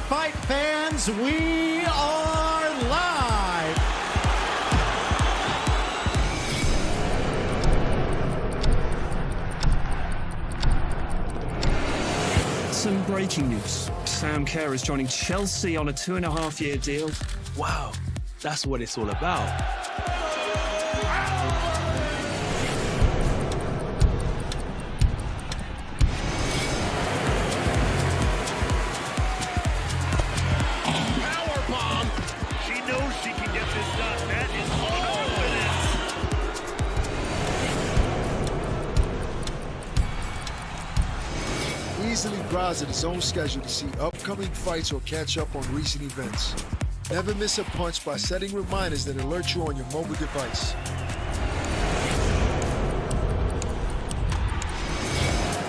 fight fans, we are live. Some breaking news. Sam Kerr is joining Chelsea on a 2.5-year deal. Wow, that's what it's all about. Easily browse at his own schedule to see upcoming fights or catch up on recent events. Never miss a punch by setting reminders that alert you on your mobile device.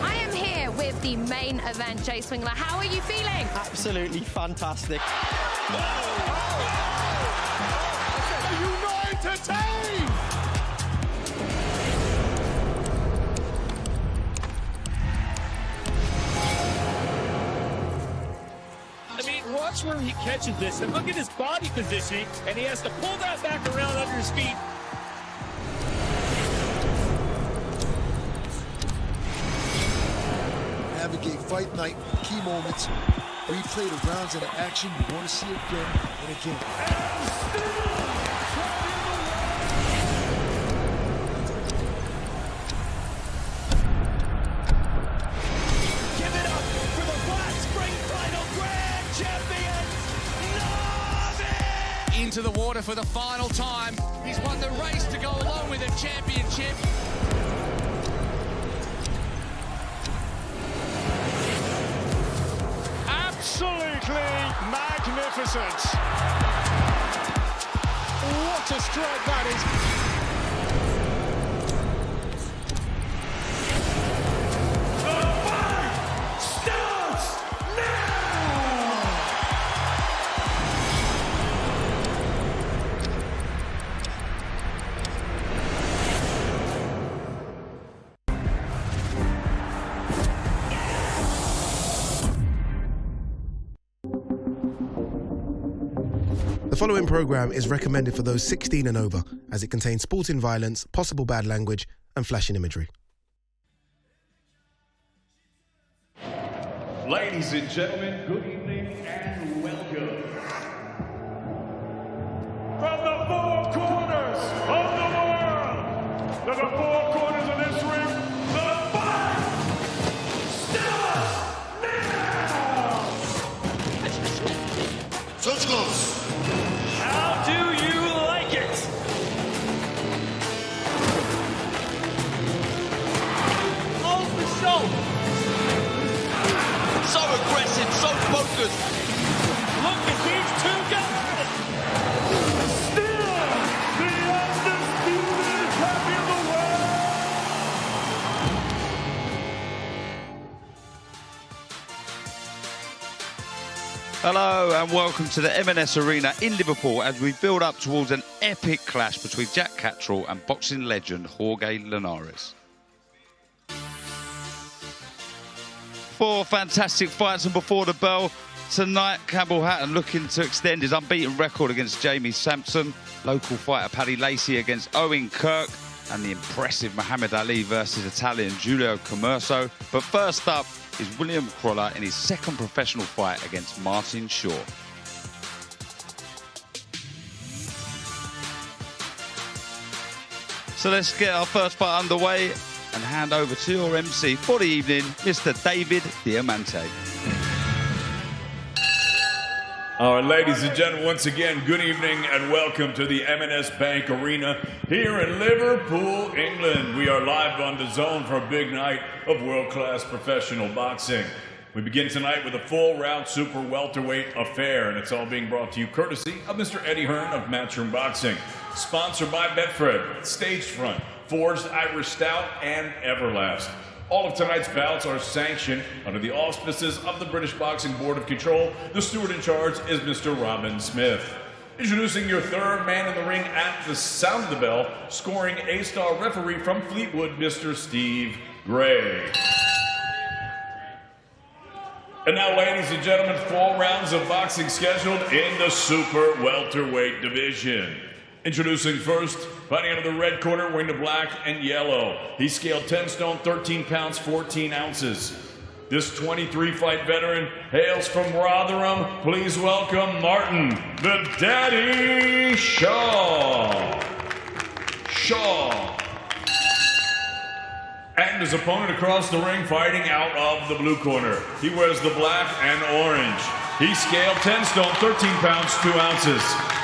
I am here with the main event, Jay Swingler. How are you feeling? Absolutely fantastic. Are you not entertained? Watch where he catches this, and look at his body positioning, and he has to pull that back around under his feet. Navigate fight night, key moments, replay the rounds and the action you want to see again and again. Into the water for the final time. He's won the race to go along with the championship. Absolutely magnificent. What a strike that is. The fight starts now! The following programme is recommended for those 16 and over, as it contains sporting violence, possible bad language, and flashing imagery. Ladies and gentlemen, good evening and welcome. From the four corners of the world, to the four corners of this ring, the fight starts now! Let's go. How do you like it? On the show. So aggressive, so focused. Look at these two guys. Still the undisputed champion of the world. Hello and welcome to the M&S Arena in Liverpool as we build up towards an epic clash between Jack Catterall and boxing legend Jorge Linares. 4 fantastic fights, and before the bell tonight, Campbell Hatton looking to extend his unbeaten record against Jamie Sampson, local fighter Paddy Lacey against Owen Kirk, and the impressive Muhammad Ali versus Italian Giulio Commerso. But first up is William Crawler in his second professional fight against Martin Shaw. So let's get our first fight underway and hand over to your MC for the evening, Mr. David Diamante. All right, ladies and gentlemen, once again, good evening and welcome to the M&S Bank Arena here in Liverpool, England. We are live on DAZN for a big night of world-class professional boxing. We begin tonight with a full-round super welterweight affair, and it's all being brought to you courtesy of Mr. Eddie Hearn of Matchroom Boxing. Sponsored by Betfred, Stagefront, Forged Irish Stout, and Everlast. All of tonight's bouts are sanctioned under the auspices of the British Boxing Board of Control. The steward in charge is Mr. Robin Smith. Introducing your third man in the ring at the sound of the bell, scoring A-star referee from Fleetwood, Mr. Steve Gray. And now, ladies and gentlemen, 4 rounds of boxing scheduled in the super welterweight division. Introducing first, fighting out of the red corner, wearing the black and yellow. He scaled 10 stone, 13 pounds, 14 ounces. This 23-fight veteran hails from Rotherham. Please welcome Martin, the Daddy Shaw. And his opponent across the ring, fighting out of the blue corner. He wears the black and orange. He scaled 10 stone, 13 pounds, 2 ounces.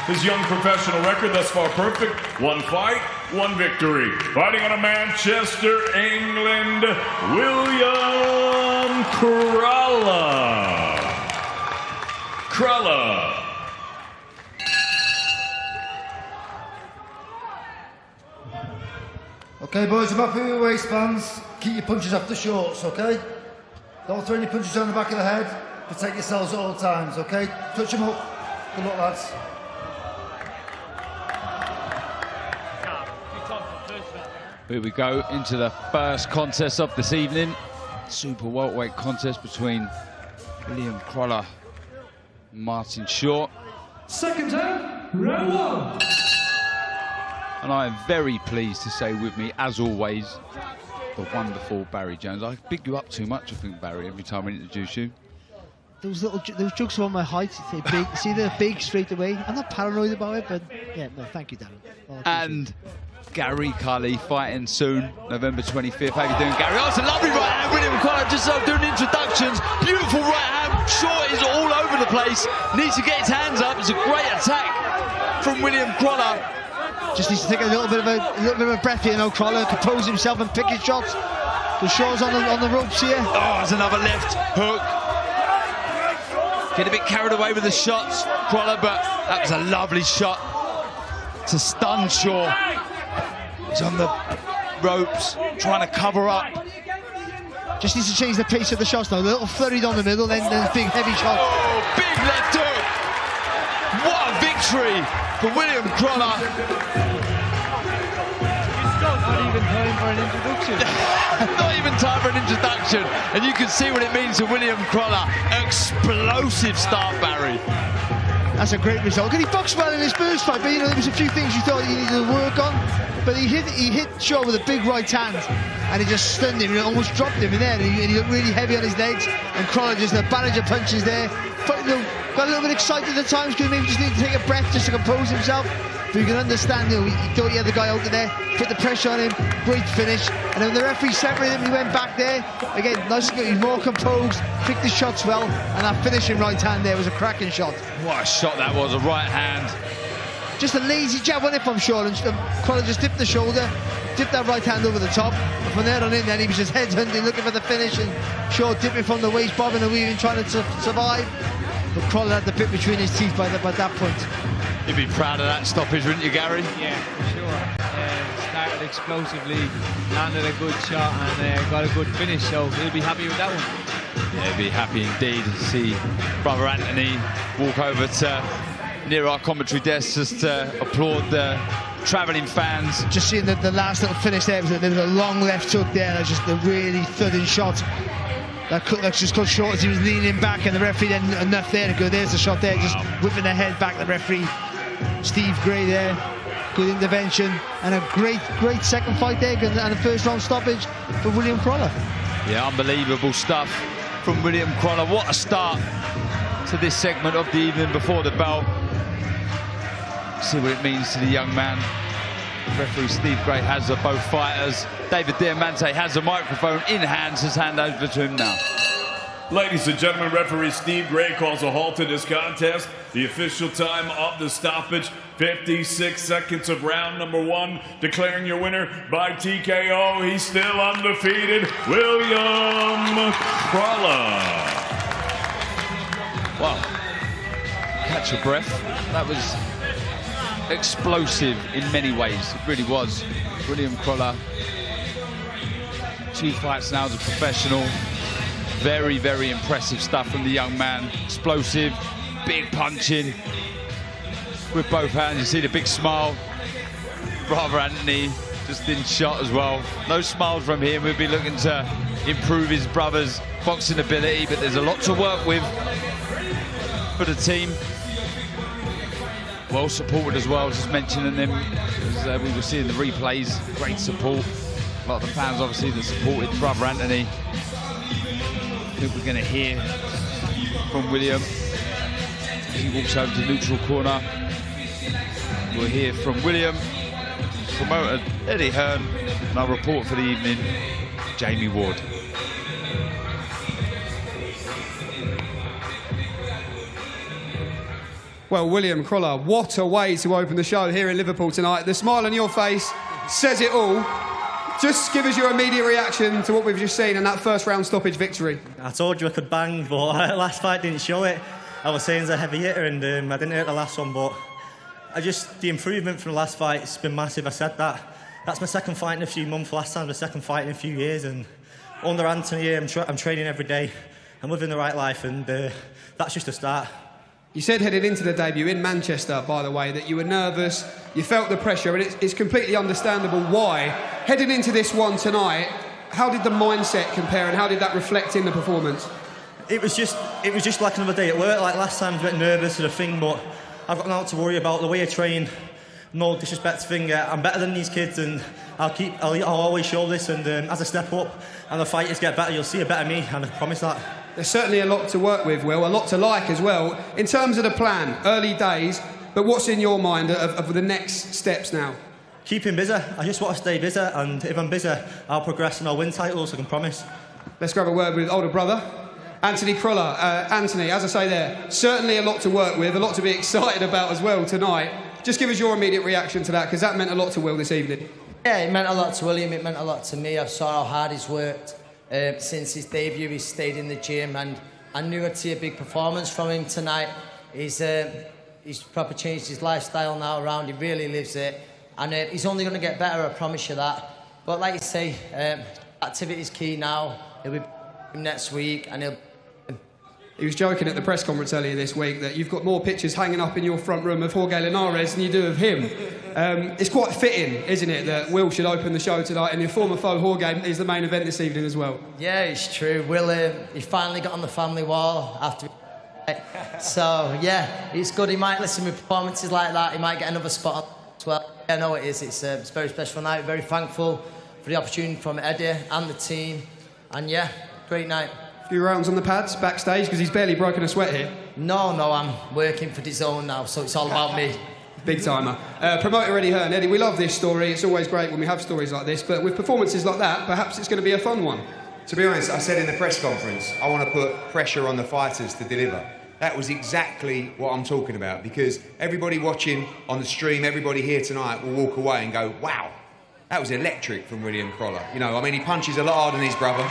His young professional record thus far perfect. 1 fight, 1 victory. Fighting out of Manchester, England, William Kralla. Okay, boys, I'm up for your waistbands. Keep your punches off the shorts, okay? Don't throw any punches on the back of the head. Protect yourselves at all times, okay? Touch them up. Good luck, lads. Here we go into the first contest of this evening. Super welterweight contest between William Kralla and Martin Shaw. Second time, round 1. And I am very pleased to say with me, as always, the wonderful Barry Jones. I big you up too much, I think, Barry, every time I introduce you. Those jokes are on my height. They're big. See, they're big straight away. I'm not paranoid about it, but yeah, no, thank you, Darren. And Gary Cully fighting soon, November 25th. How you doing, Gary? Oh, it's a lovely right hand. William Kralla just doing introductions. Beautiful right hand. Shaw is all over the place. Needs to get his hands up. It's a great attack from William Kralla. Just needs to take a little bit of a breath here, Kralla, compose himself and pick his shots. The Shaw's on the ropes here. Oh, there's another left hook. Get a bit carried away with the shots, Kralla, but that was a lovely shot to stun Shaw. He's on the ropes, trying to cover up. Just needs to change the pace of the shots now. A little flurried on the middle, then big heavy shot. Oh, big left hook. What a victory for William Kralla. Not even time for an introduction. Not even time for an introduction. And you can see what it means to William Kralla. Explosive start, Barry. That's a great result. He boxed well in his first fight, but there was a few things you thought he needed to work on. But he hit Shaw with a big right hand, and he just stunned him. He almost dropped him in there, and he looked really heavy on his legs. And Kralla just a barrage of punches there. Got a little bit excited at times because maybe just needed to take a breath just to compose himself. But you can understand, he thought he had the guy out there, put the pressure on him, great finish. And then the referee separated him, he went back there. Again, nice and good, he's more composed, picked the shots well, and that finishing right hand there was a cracking shot. What a shot that was, a right hand. Just a lazy jab on it from Shaw, and Kralla just dipped the shoulder, dipped that right hand over the top. And from there on in, then he was just headhunting, looking for the finish, and Shaw dipping from the waist, bobbing and weaving, trying to survive. But Kralla had the bit between his teeth by that point. You'd be proud of that stoppage, wouldn't you, Gary? Yeah, for sure. Started explosively, landed a good shot, and got a good finish, so he'll be happy with that one. Yeah, he'll be happy indeed to see brother Anthony walk over to near our commentary desk just to applaud the travelling fans. Just seeing the last little finish there, there was a long left hook there, and just a really thudding shot. That just cut short as he was leaning back, and the referee then enough there to go. There's the shot there, just whipping the head back. The referee, Steve Gray there, good intervention, and a great second fight there, and a first round stoppage for William Kralla. Yeah, unbelievable stuff from William Kralla. What a start to this segment of the evening before the bell. See what it means to the young man. Referee Steve Gray has both fighters. David Diamante has the microphone in hands. His hand over to him now. Ladies and gentlemen, referee Steve Gray calls a halt to this contest. The official time of the stoppage, 56 seconds of round number 1. Declaring your winner by TKO. He's still undefeated, William Kralla. Wow. Catch your breath. That was explosive in many ways. It really was. William Kralla, 2 fights now as a professional. Very, very impressive stuff from the young man. Explosive, big punching with both hands. You see the big smile. Brother Anthony just in shot as well. No smiles from him. We'll be looking to improve his brother's boxing ability, but there's a lot to work with for the team. Well supported as well, just mentioning them as we were seeing the replays. Great support. A lot of the fans obviously that supported brother Anthony. I think we're going to hear from William. He walks over to neutral corner. We'll hear from William, promoter Eddie Hearn, and our reporter for the evening, Jamie Ward. Well, William Cruller, what a way to open the show here in Liverpool tonight. The smile on your face says it all. Just give us your immediate reaction to what we've just seen in that first round stoppage victory. I told you I could bang, but last fight didn't show it. I was saying as a heavy hitter, and I didn't hit the last one, but the improvement from the last fight has been massive. I said that. That's my second fight in a few months. Last time, my second fight in a few years, and under Anthony, I'm training every day. I'm living the right life, and that's just a start. You said headed into the debut in Manchester, by the way, that you were nervous, you felt the pressure, and it's completely understandable why. Heading into this one tonight, how did the mindset compare, and how did that reflect in the performance? It was just like another day at work. Like last time, I was a bit nervous of the thing, but I've got nothing to worry about. The way I train, no disrespect to Finger, I'm better than these kids, and I'll always show this. And as I step up and the fighters get better, you'll see a better me, and I promise that. There's certainly a lot to work with, Will, a lot to like as well. In terms of the plan, early days, but what's in your mind of the next steps now? Keeping busy. I just want to stay busy, and if I'm busy, I'll progress and I'll win titles, I can promise. Let's grab a word with older brother, Anthony Cruller. Anthony, as I say there, certainly a lot to work with, a lot to be excited about as well tonight. Just give us your immediate reaction to that, because that meant a lot to Will this evening. Yeah, it meant a lot to William, it meant a lot to me. I saw how hard he's worked. Since his debut, he's stayed in the gym, and I knew I'd see a big performance from him tonight. He's proper changed his lifestyle now around, he really lives it, and he's only going to get better, I promise you that. But like you say, activity's key now. He'll be next week, and He was joking at the press conference earlier this week that you've got more pictures hanging up in your front room of Jorge Linares than you do of him. It's quite fitting, isn't it, that Will should open the show tonight, and your former foe Jorge is the main event this evening as well. Yeah, it's true. Will, he finally got on the family wall after. So yeah, it's good. He might listen with performances like that. He might get another spot as well. Yeah, I know it is. It's a very special night. Very thankful for the opportunity from Eddie and the team. And yeah, great night. Few rounds on the pads backstage, because he's barely broken a sweat here. No, I'm working for DAZN now, so it's all about me. Big timer. Promoter Eddie Hearn. Eddie, we love this story. It's always great when we have stories like this, but with performances like that, perhaps it's going to be a fun one. To be honest, I said in the press conference, I want to put pressure on the fighters to deliver. That was exactly what I'm talking about, because everybody watching on the stream, everybody here tonight will walk away and go, wow, that was electric from William Cruller. You know, I mean, he punches a lot harder than his brother,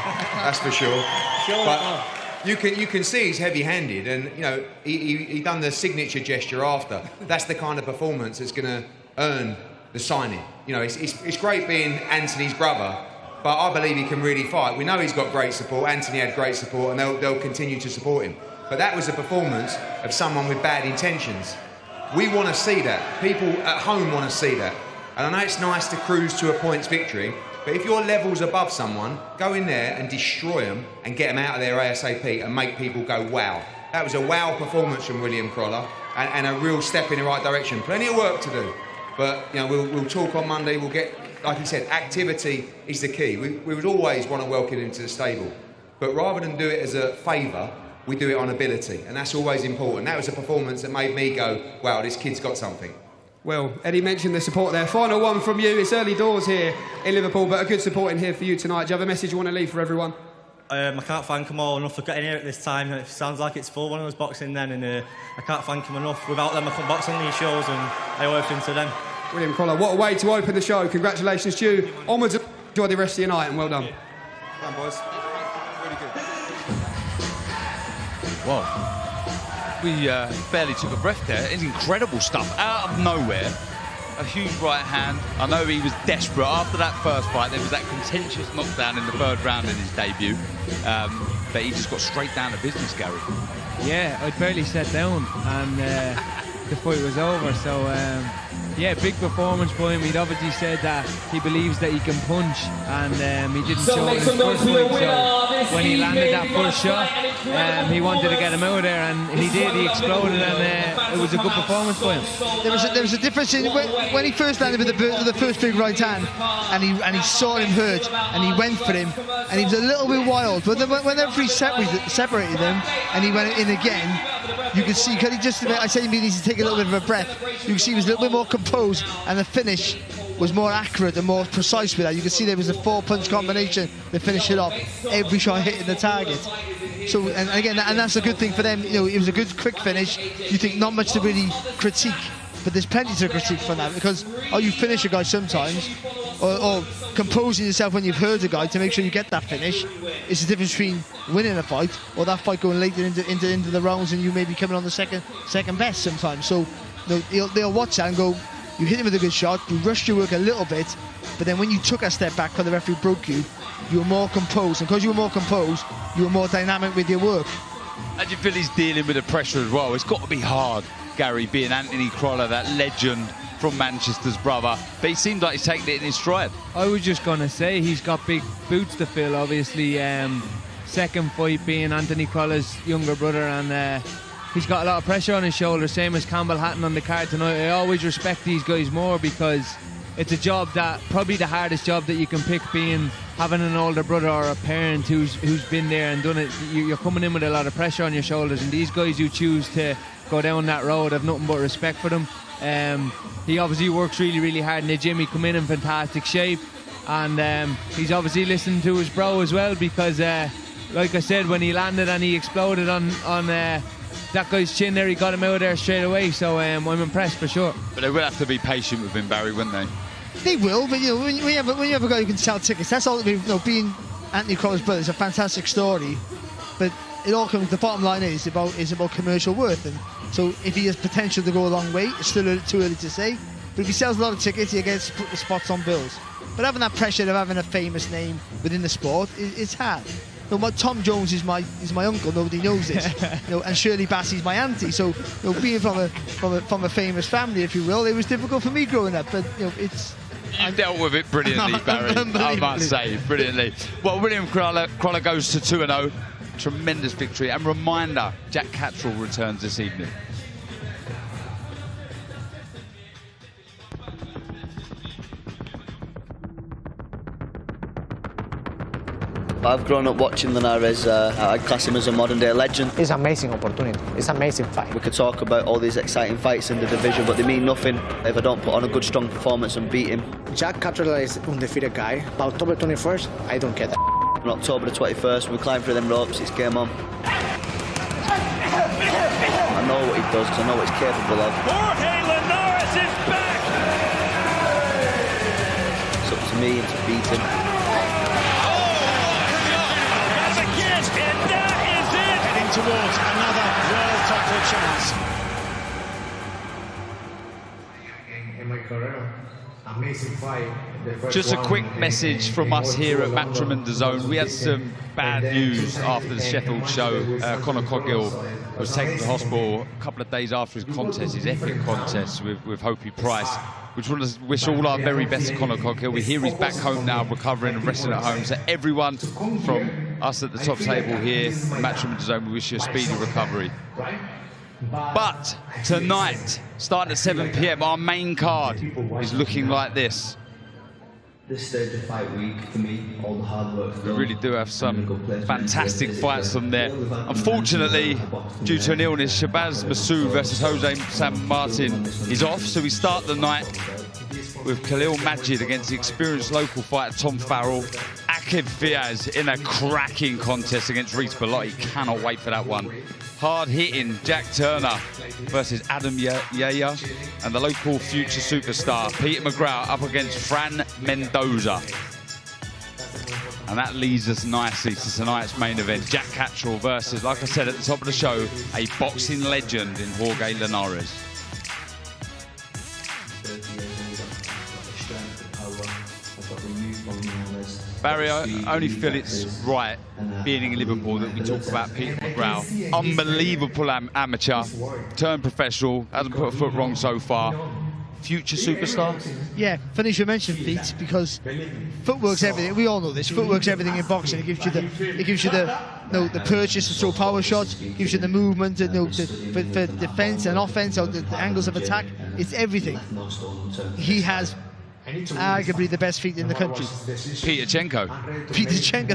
that's for sure. But you can see he's heavy-handed, and you know he done the signature gesture after. That's the kind of performance that's going to earn the signing. You know, it's great being Anthony's brother, but I believe he can really fight. We know he's got great support. Anthony had great support, and they'll continue to support him. But that was a performance of someone with bad intentions. We want to see that. People at home want to see that. And I know it's nice to cruise to a points victory, but if your level's above someone, go in there and destroy them and get them out of there ASAP and make people go, wow. That was a wow performance from William Cruller and a real step in the right direction. Plenty of work to do, but you know we'll talk on Monday. We'll get, like he said, activity is the key. We would always want to welcome him to the stable, but rather than do it as a favour, we do it on ability, and that's always important. That was a performance that made me go, wow, this kid's got something. Well, Eddie mentioned the support there. Final one from you. It's early doors here in Liverpool, but a good support in here for you tonight. Do you have a message you want to leave for everyone? I can't thank them all enough for getting here at this time. It sounds like it's full when I was boxing then, and I can't thank them enough. Without them, I couldn't box on these shows, and I owe everything to them. William Cruller, what a way to open the show. Congratulations to you. Onwards, enjoy the rest of your night, and well done. Come on, boys. Really good. Wow. We barely took a breath there. It's incredible stuff. Out of nowhere, a huge right hand. I know he was desperate. After that first fight, there was that contentious knockdown in the third round in his debut. But he just got straight down to business, Gary. Yeah, I'd barely sat down and the fight was over. So, Yeah, big performance by him. He'd obviously said that he believes that he can punch, and he didn't show it in his first fight. So when he landed that first shot, he wanted to get him out of there, and he did. He exploded, and it was a good performance by him. There was a difference in when he first landed with the first big right hand, and he saw him hurt, and he went for him, and he was a little bit wild. When the referee separated them, and he went in again, you could see, I said he needs to take a little bit of a breath. You can see he was a little bit more composed, and the finish was more accurate and more precise with that. You can see there was a 4-punch combination to finish it off, every shot hitting the target. So, and again, and that's a good thing for them. You know, it was a good, quick finish. You think not much to really critique, but there's plenty to critique from that, because you finish a guy sometimes, or composing yourself when you've hurt a guy to make sure you get that finish. It's the difference between winning a fight or that fight going later into the rounds and you maybe coming on the second best sometimes. So they'll watch that and go, you hit him with a good shot, you rushed your work a little bit, but then when you took a step back when the referee broke you, you were more composed, and because you were more composed, you were more dynamic with your work. How do you feel he's dealing with the pressure as well? It's got to be hard, Gary, being Anthony Crolla, that legend from Manchester's brother, but he seems like he's taking it in his stride. I was just going to say he's got big boots to fill, obviously. Second fight being Anthony Crolla's younger brother, and he's got a lot of pressure on his shoulders, same as Campbell Hatton on the card tonight. I always respect these guys more because it's a job that, probably the hardest job that you can pick, being having an older brother or a parent who's been there and done it. You're coming in with a lot of pressure on your shoulders, and these guys who choose to go down that road have nothing but respect for them. He obviously works really, really hard in the gym. He come in fantastic shape, and he's obviously listening to his bro as well, because like I said, when he landed and he exploded on that guy's chin there, he got him out of there straight away. So I'm impressed for sure. But they will have to be patient with him, Barry, wouldn't they? They will, but you know, when you have a guy who can sell tickets, that's all. Being Anthony Crolla's brother is a fantastic story, but it all comes. The bottom line is about commercial worth, and so if he has potential to go a long way, it's still too early to say. But if he sells a lot of tickets, he gets spots on bills. But having that pressure of having a famous name within the sport, it's hard. Tom Jones is my uncle. Nobody knows this. And Shirley Bassey's my auntie. So being from a famous family, if you will, it was difficult for me growing up. But it's. You dealt with it brilliantly, Barry. I must say, brilliantly. Well, William Crolla goes to 2-0. Tremendous victory. And reminder, Jack Catterall returns this evening. I've grown up watching Linares. I'd class him as a modern-day legend. It's an amazing opportunity. It's an amazing fight. We could talk about all these exciting fights in the division, but they mean nothing if I don't put on a good, strong performance and beat him. Jack Catterall is an undefeated guy. By October 21st, I don't care that. On October the 21st, we climb through them ropes, it's game on. I know what he does, because I know what he's capable of. Jorge Linares is back! It's up to me and to beat him. Towards another world title chance. In my career, amazing fight. Just a quick message from us here at Matchroom and DAZN. We had some bad news after the Sheffield show. Conor Coghill was taken to hospital a couple of days after his contest, his epic contest with Hopi Price. We just want to wish all our very best to Conor Coghill. We hear he's back home now, recovering and resting at home. So everyone from us at the top table here, Matchroom and DAZN, we wish you a speedy recovery. But tonight, starting at 7 p.m, our main card is looking like this. This stage of fight week, for me, all the hard work. We really do have some fantastic fights on there. Unfortunately, due to an illness, Shabazz Massoud versus Jose San Martin is off, so we start the night with Khalil Majid against the experienced local fighter Tom Farrell. Akib Fiaz in a cracking contest against Reece Bellotti. Cannot wait for that one. Hard-hitting Jack Turner versus Adam Yaya, and the local future superstar Peter McGrath up against Fran Mendoza. And that leads us nicely to tonight's main event, Jack Catterall versus, like I said at the top of the show, a boxing legend in Jorge Linares. Barry, I only feel it's right, being in Liverpool, that we talk about Peter McGrath. Unbelievable amateur, turned professional, hasn't put a foot wrong so far. future superstar? Yeah, funny you mention feet, because footwork's everything. We all know this. Footwork's everything in boxing. It gives you the purchase to throw power shots. It gives you the movement, for defense and offense, or the angles of attack. It's everything. He has arguably the best feet in the country. Peterchenko,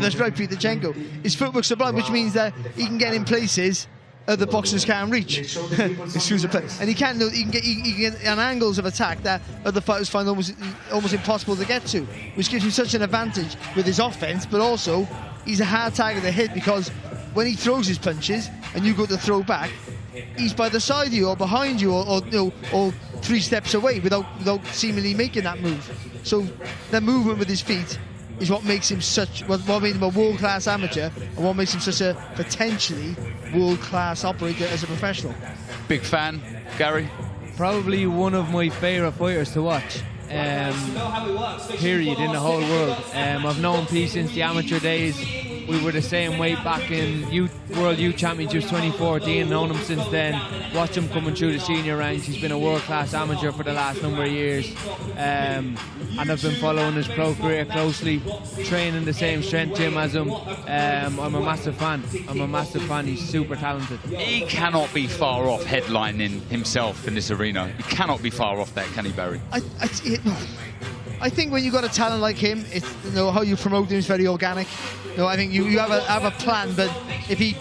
that's right, Peterchenko. His footwork's sublime, which means that he can get in places other boxers can't reach. And he can get on angles of attack that other fighters find almost impossible to get to, which gives him such an advantage with his offense. But also, he's a hard target to hit, because when he throws his punches and you go to throw back, he's by the side of you or behind you, or 3 steps away without seemingly making that move. So the movement with his feet is what makes him what made him a world-class amateur, and what makes him such a potentially world-class operator as a professional. Big fan, Gary? Probably one of my favourite fighters to watch, period, in the whole world. I've known Pete since the amateur days. We were the same weight back in World Youth Championships 2014, known him since then. Watch him coming through the senior ranks. He's been a world-class amateur for the last number of years. And I've been following his pro career closely, training the same strength gym as him. I'm a massive fan. He's super talented. He cannot be far off headlining himself in this arena. He cannot be far off that, can he, Barry? I think when you've got a talent like him, it's, how you promote him is very organic. I think you have a plan, but if he,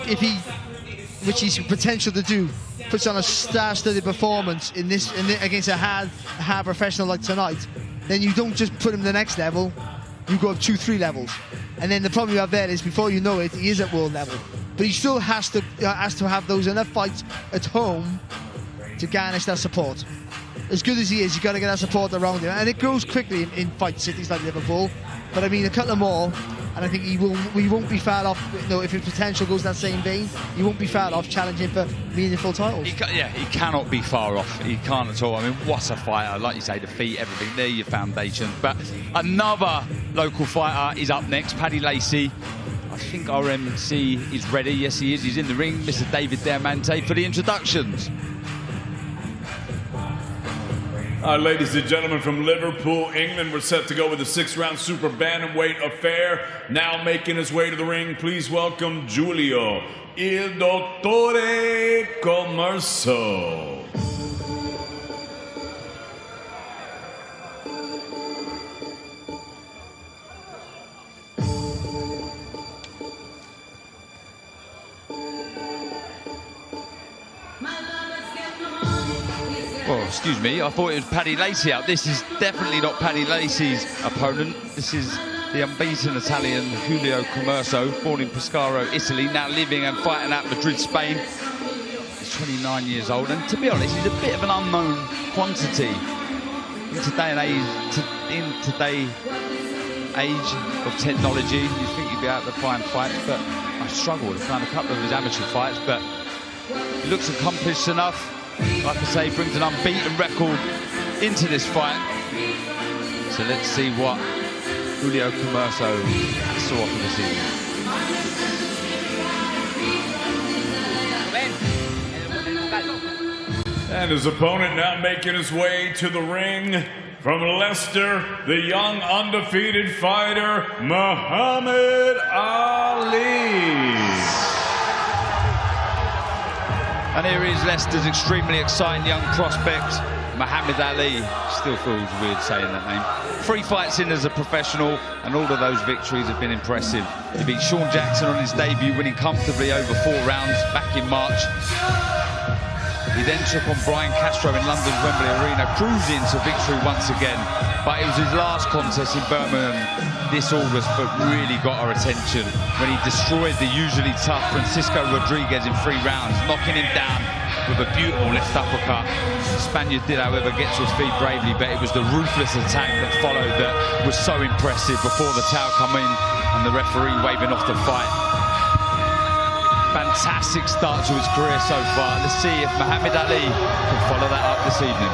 which he's potential to do, puts on a star-studded performance against a hard professional like tonight, then you don't just put him the next level, you go up 2-3 levels. And then the problem you have there is, before you know it, he is at world level. But he still has to have those enough fights at home to garnish that support. As good as he is, you've got to get that support around him, and it grows quickly in fight cities like Liverpool. But I mean, a couple more, and I think we won't be far off. If his potential goes that same vein, he won't be far off challenging for meaningful titles. He cannot be far off. He can't at all. I mean, what a fighter! Like you say, the feet, everything. They're your foundation. But another local fighter is up next, Paddy Lacey. I think our MC is ready. Yes, he is. He's in the ring. Mr. David Diamante for the introductions. Ladies and gentlemen, from Liverpool, England, we're set to go with the 6th-round super bantamweight affair. Now making his way to the ring, please welcome Giulio, il Dottore Commerso. Well, excuse me, I thought it was Paddy Lacey out. This is definitely not Paddy Lacey's opponent. This is the unbeaten Italian Giulio Commerso, born in Pescara, Italy, now living and fighting at Madrid, Spain. He's 29 years old, and to be honest, he's a bit of an unknown quantity. In today's age of technology, you think you'd be able to find fights, but I struggled to find a couple of his amateur fights, but he looks accomplished enough. Like I say, brings an unbeaten record into this fight. So let's see what Giulio Commerso has to offer this evening. And his opponent now making his way to the ring from Leicester, the young undefeated fighter, Muhammad Ali. And here is Leicester's extremely exciting young prospect, Muhammad Ali. Still feels weird saying that name. 3 fights in as a professional, and all of those victories have been impressive. He beat Sean Jackson on his debut, winning comfortably over 4 rounds back in March. He then took on Brian Castro in London's Wembley Arena, cruising to victory once again. But it was his last contest in Birmingham this August that really got our attention, when he destroyed the usually tough Francisco Rodriguez in 3 rounds, knocking him down with a beautiful left uppercut. The Spaniard did, however, get to his feet bravely, but it was the ruthless attack that followed that was so impressive before the towel come in and the referee waving off the fight. Fantastic start to his career so far. Let's see if Muhammad Ali can follow that up this evening.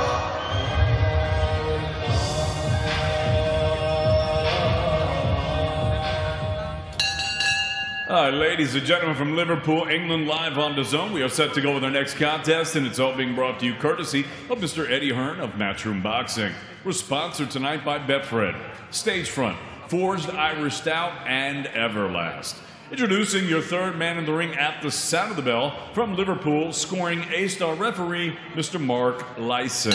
All right, ladies and gentlemen, from Liverpool, England, live on DAZN. We are set to go with our next contest, and it's all being brought to you courtesy of Mr. Eddie Hearn of Matchroom Boxing. We're sponsored tonight by Betfred, Stagefront, Forged Irish Stout, and Everlast. Introducing your third man in the ring at the sound of the bell, from Liverpool, scoring A-star referee, Mr. Mark Lyson.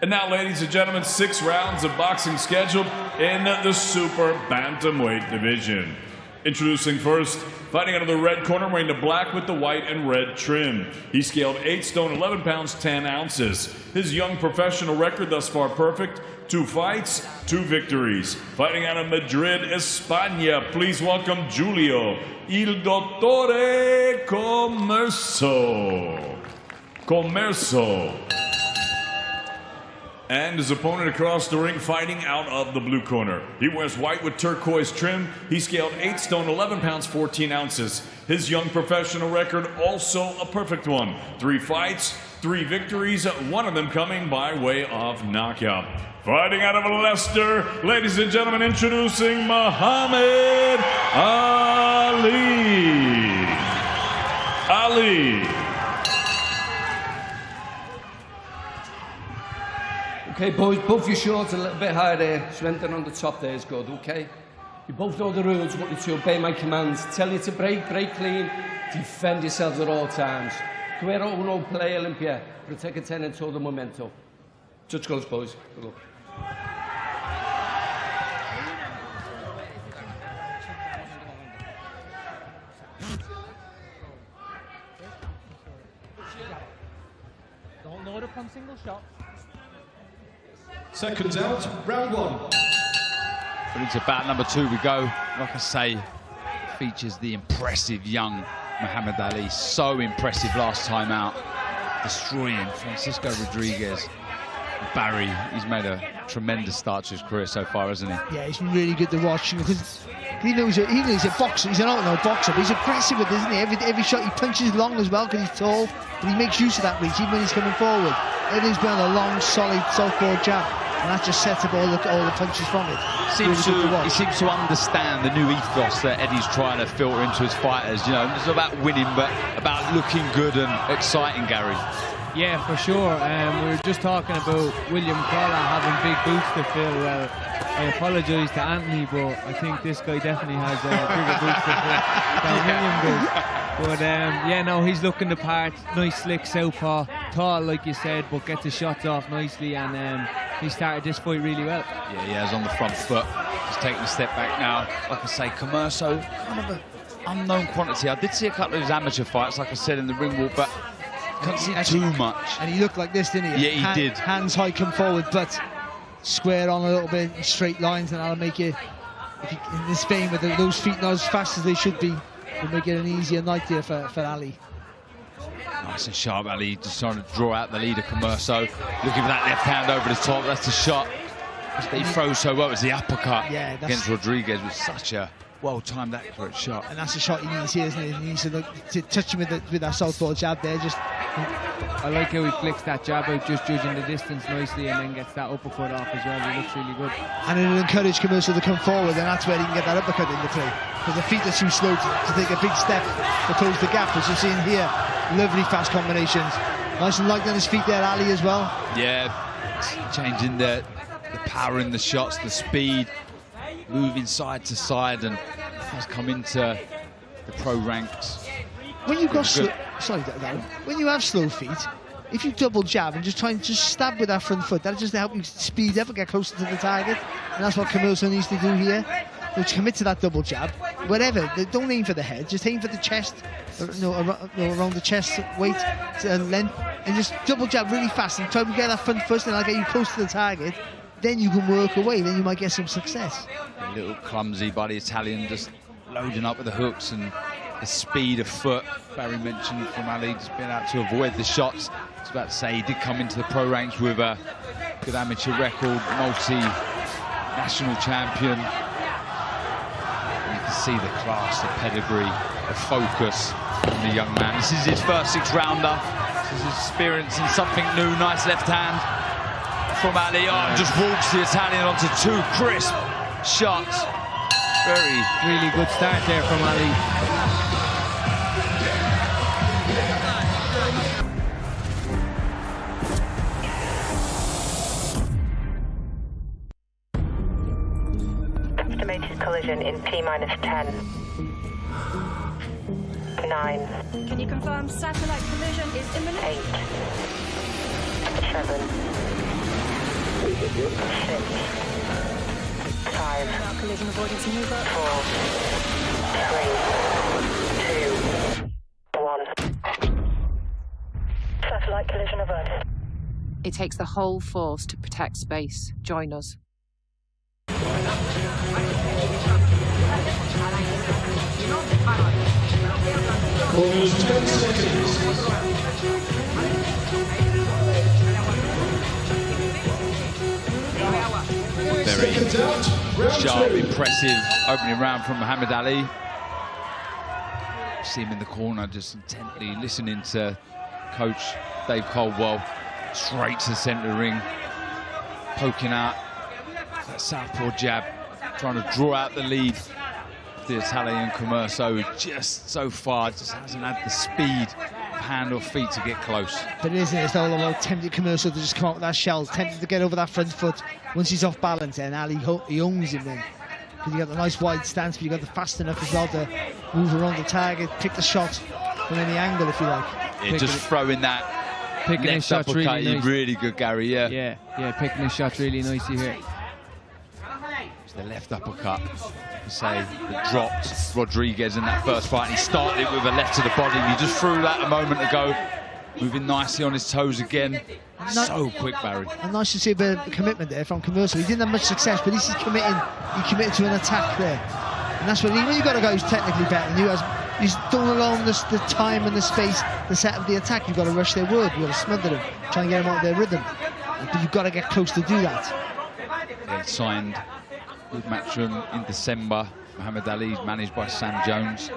And now, ladies and gentlemen, 6 rounds of boxing scheduled in the super bantamweight division. Introducing first, fighting out of the red corner, wearing the black with the white and red trim. He scaled 8 stone, 11 pounds, 10 ounces. His young professional record thus far perfect, 2 fights, 2 victories. Fighting out of Madrid, España, please welcome Julio, Il Dottore Comerso. And his opponent across the ring, fighting out of the blue corner. He wears white with turquoise trim. He scaled 8 stone, 11 pounds, 14 ounces. His young professional record, also a perfect one. 3 fights, 3 victories, 1 of them coming by way of knockout. Fighting out of Leicester, ladies and gentlemen, introducing Muhammad Ali. Okay, boys, both your shorts a little bit higher there. Strengthen on the top there is good, okay? You both know the rules. I want you to obey my commands. Tell you to break clean, defend yourselves at all times. Cuero uno play Olympia. Protect a 10 and todo momento. Touch goes, boys. Good luck. Don't load up on single shot. Seconds out, round 1. But into bout number 2 we go. Like I say, features the impressive young Muhammad Ali. So impressive last time out, destroying Francisco Rodriguez. Barry, he's made a tremendous start to his career so far, hasn't he? Yeah, he's been really good to watch because he knows he's a boxer. He's an out-and-out boxer, but he's aggressive with it, isn't he? Every shot he punches long as well because he's tall, but he makes use of that reach even when he's coming forward. Everything's been on a long, solid southpaw jab, and that just sets up all the punches from it. He seems to understand the new ethos that Eddie's trying to filter into his fighters. You know, it's not about winning, but about looking good and exciting, Gary. Yeah, for sure. We were just talking about William Crawler having big boots to fill. Well, I apologise to Anthony, but I think this guy definitely has bigger boots to fill than William does. But yeah, no, he's looking the part. Nice, slick southpaw, tall, like you said, but gets the shots off nicely, and he started this fight really well. Yeah, he has on the front foot. Just taking a step back now. Like I say, Comerso, kind of an unknown quantity. I did see a couple of his amateur fights, like I said, in the ring walk, but can't see too much. And he looked like this, didn't he? Yeah, he did. Hands high, come forward, but square on a little bit, straight lines, and that'll make you, in this vein, with those feet not as fast as they should be, will make it an easier night there for Ali. Nice and sharp, Ali, just trying to draw out the leader, Comerso. Looking for that left hand over the top, that's the shot. He throws so well, it's the uppercut against Rodriguez with such a well-timed, accurate shot. And that's the shot he needs here, isn't it? He needs to touch him with that southpaw jab there. I like how he flicks that jab out, just judging the distance nicely, and then gets that uppercut off as well. He looks really good. And it'll encourage Comerso to come forward, and that's where he can get that uppercut into play. Because the feet are too slow to take a big step to close the gap, as you're seeing here. Lovely fast combinations. Nice and light on his feet there, Ali, as well. Yeah, changing the power in the shots, the speed, moving side to side, and has come into the pro ranks. When you've got when you have slow feet, if you double jab and just try and stab with that front foot, that'll just help you speed up and get closer to the target. And that's what Comerso needs to do here. Which commit to that double jab, whatever. Don't aim for the head, just aim for the chest, around the chest weight and length, and just double jab really fast and try to get that front foot, and that'll get you close to the target. Then you can work away, then you might get some success. A little clumsy by the Italian, just loading up with the hooks and the speed of foot. Barry mentioned from Ali, just being able to avoid the shots. I was about to say, he did come into the pro ranks with a good amateur record, multi-national champion. You can see the class, the pedigree, the focus from the young man. This is his first 6-rounder. This is experiencing something new. Nice left hand from Ali. Oh, just walks the Italian onto 2 crisp shots. Really good start there from Ali. Estimated collision in T-minus 10. 9. Can you confirm satellite collision is imminent? 8. 7. 6. 5. Collision avoidance maneuver. 4. 3. 2. 1. Satellite collision averted. It takes the whole force to protect space. Join us. Close 10 seconds. Very sharp, impressive opening round from Muhammad Ali. See him in the corner, just intently listening to Coach Dave Caldwell. Straight to the centre of the ring, poking out that southpaw jab, trying to draw out the lead. The Italian Commerso just so far just hasn't had the speed of hand or feet to get close. But isn't it? It's all about tempting Commerso to just come out with that shell, tempted to get over that front foot. Once he's off balance, and Ali he owns him then. Because you got the nice wide stance, but you got the fast enough as well to move around the target, pick the shot from any angle if you like. Yeah, just throwing that. Picking his shots really nice. Really good, Gary, yeah. Yeah, picking his shots really nicely here. It's the left uppercut. Say that dropped Rodriguez in that first fight, and he started it with a left to the body, and he just threw that a moment ago, moving nicely on his toes again. So quick, Barry. And nice to see a bit of commitment there from Commerso. He didn't have much success, but this is committing. He committed to an attack there, and that's when you've got to go who's technically better than you. He's done along the time and the space to set up the attack. You've got to rush their word. You've got to smother them, try and get them out of their rhythm. But you've got to get close to do that. They signed with Matchroom in December. Muhammad Ali is managed by Sam Jones.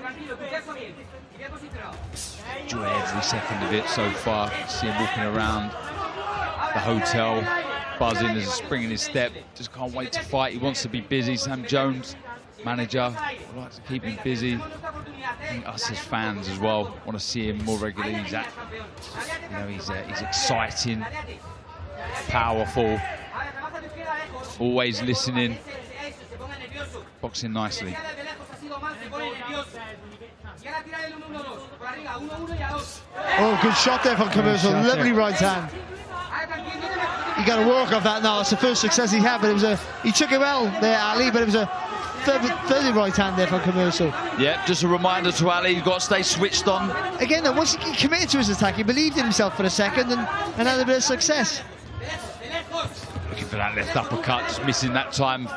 Enjoy every second of it so far. See him walking around the hotel, buzzing as a spring in his step. Just can't wait to fight. He wants to be busy. Sam Jones, manager, would like to keep him busy. I think us as fans as well want to see him more regularly. He's exciting, powerful, always listening, boxing nicely. Oh, good shot there from Commerso. Lovely right hand. You got to work off that now. It's the first success he had, but he took it well there, Ali, but it was a third right hand there from Commerso. Yeah, just a reminder to Ali, you've got to stay switched on. Again, though, once he committed to his attack, he believed in himself for a second and had a bit of success. Looking for that left uppercut, just missing that time.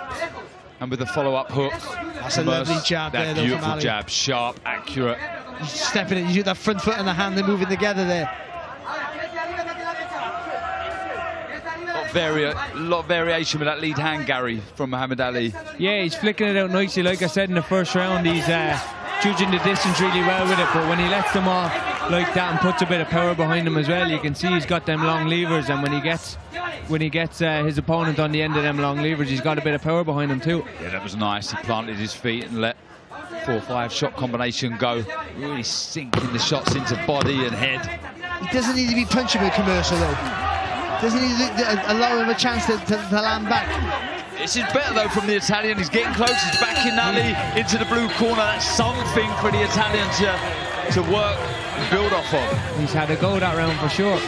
And with the follow-up hook. That's a lovely jab there, though, beautiful from Ali. jab, sharp, accurate. He's stepping in, you do that front foot and the hand, they're moving together there. A lot of variation with that lead hand, Gary, from Muhammad Ali. Yeah, he's flicking it out nicely. Like I said in the first round, he's judging the distance really well with it, but when he lets them off like that and puts a bit of power behind him as well, you can see he's got them long levers, and when he gets his opponent on the end of them long levers, he's got a bit of power behind him too. Yeah, that was nice. He planted his feet and let 4 or 5 shot combination go, really sinking the shots into body and head. He doesn't need to be punching with Commerso though. Doesn't need to allow him a chance to land back. This is better though from the Italian. He's getting close. He's backing Ali into the blue corner. That's something for the Italian to work and build off of. He's had a go that round for sure.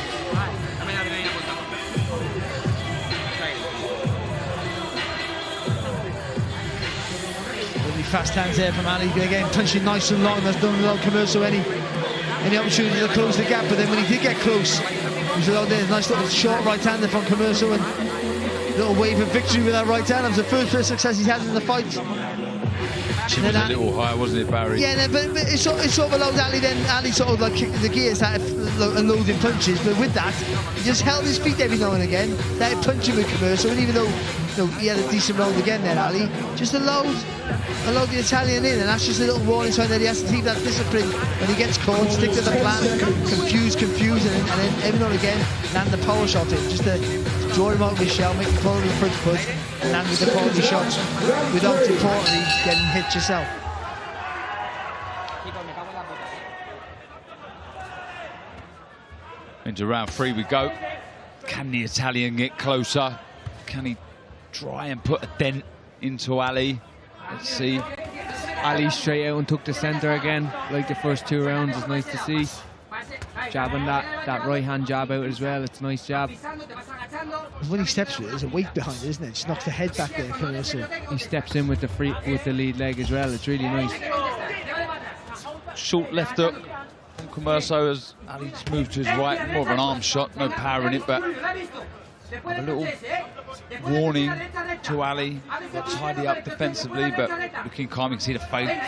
Really fast hands there from Ali. Again, punching nice and long. That's done without Commerso any opportunity to close the gap. But then when he did get close, he was allowed there. Nice little short right hander from Commerso and a little wave of victory with that right hand. That was the first success he's had in the fight. She was a little high, wasn't it, Barry? Yeah, but it sort of allowed Ali then. Ali sort of like kicked the gears, started unloading punches. But with that, he just held his feet every now and again. Started punching with Commerso, and even though he had a decent round again there, Ali just allowed the Italian in, and that's just a little warning sign that he has to keep that discipline when he gets caught, stick to the plan, confuse, and then every now and again land the power shot in, just to draw him out of his shell, make him follow the front foot, and land with the quality shots without, importantly, getting hit yourself. Into round 3 we go. Can the Italian get closer? Can he try and put a dent into Ali? Let's see. Ali straight out and took the centre again, like the first 2 rounds. It's nice to see. Jabbing that right hand jab out as well. It's a nice jab. When he steps with it, there's a weight behind it, isn't it? Just knocks the head back there. He steps in with the lead leg as well. It's really nice. Short left hook from Commerso as Ali just moved to his right. More of an arm shot, no power in it, but a little warning to Ali. Got tidy up defensively, but looking calm. You can see the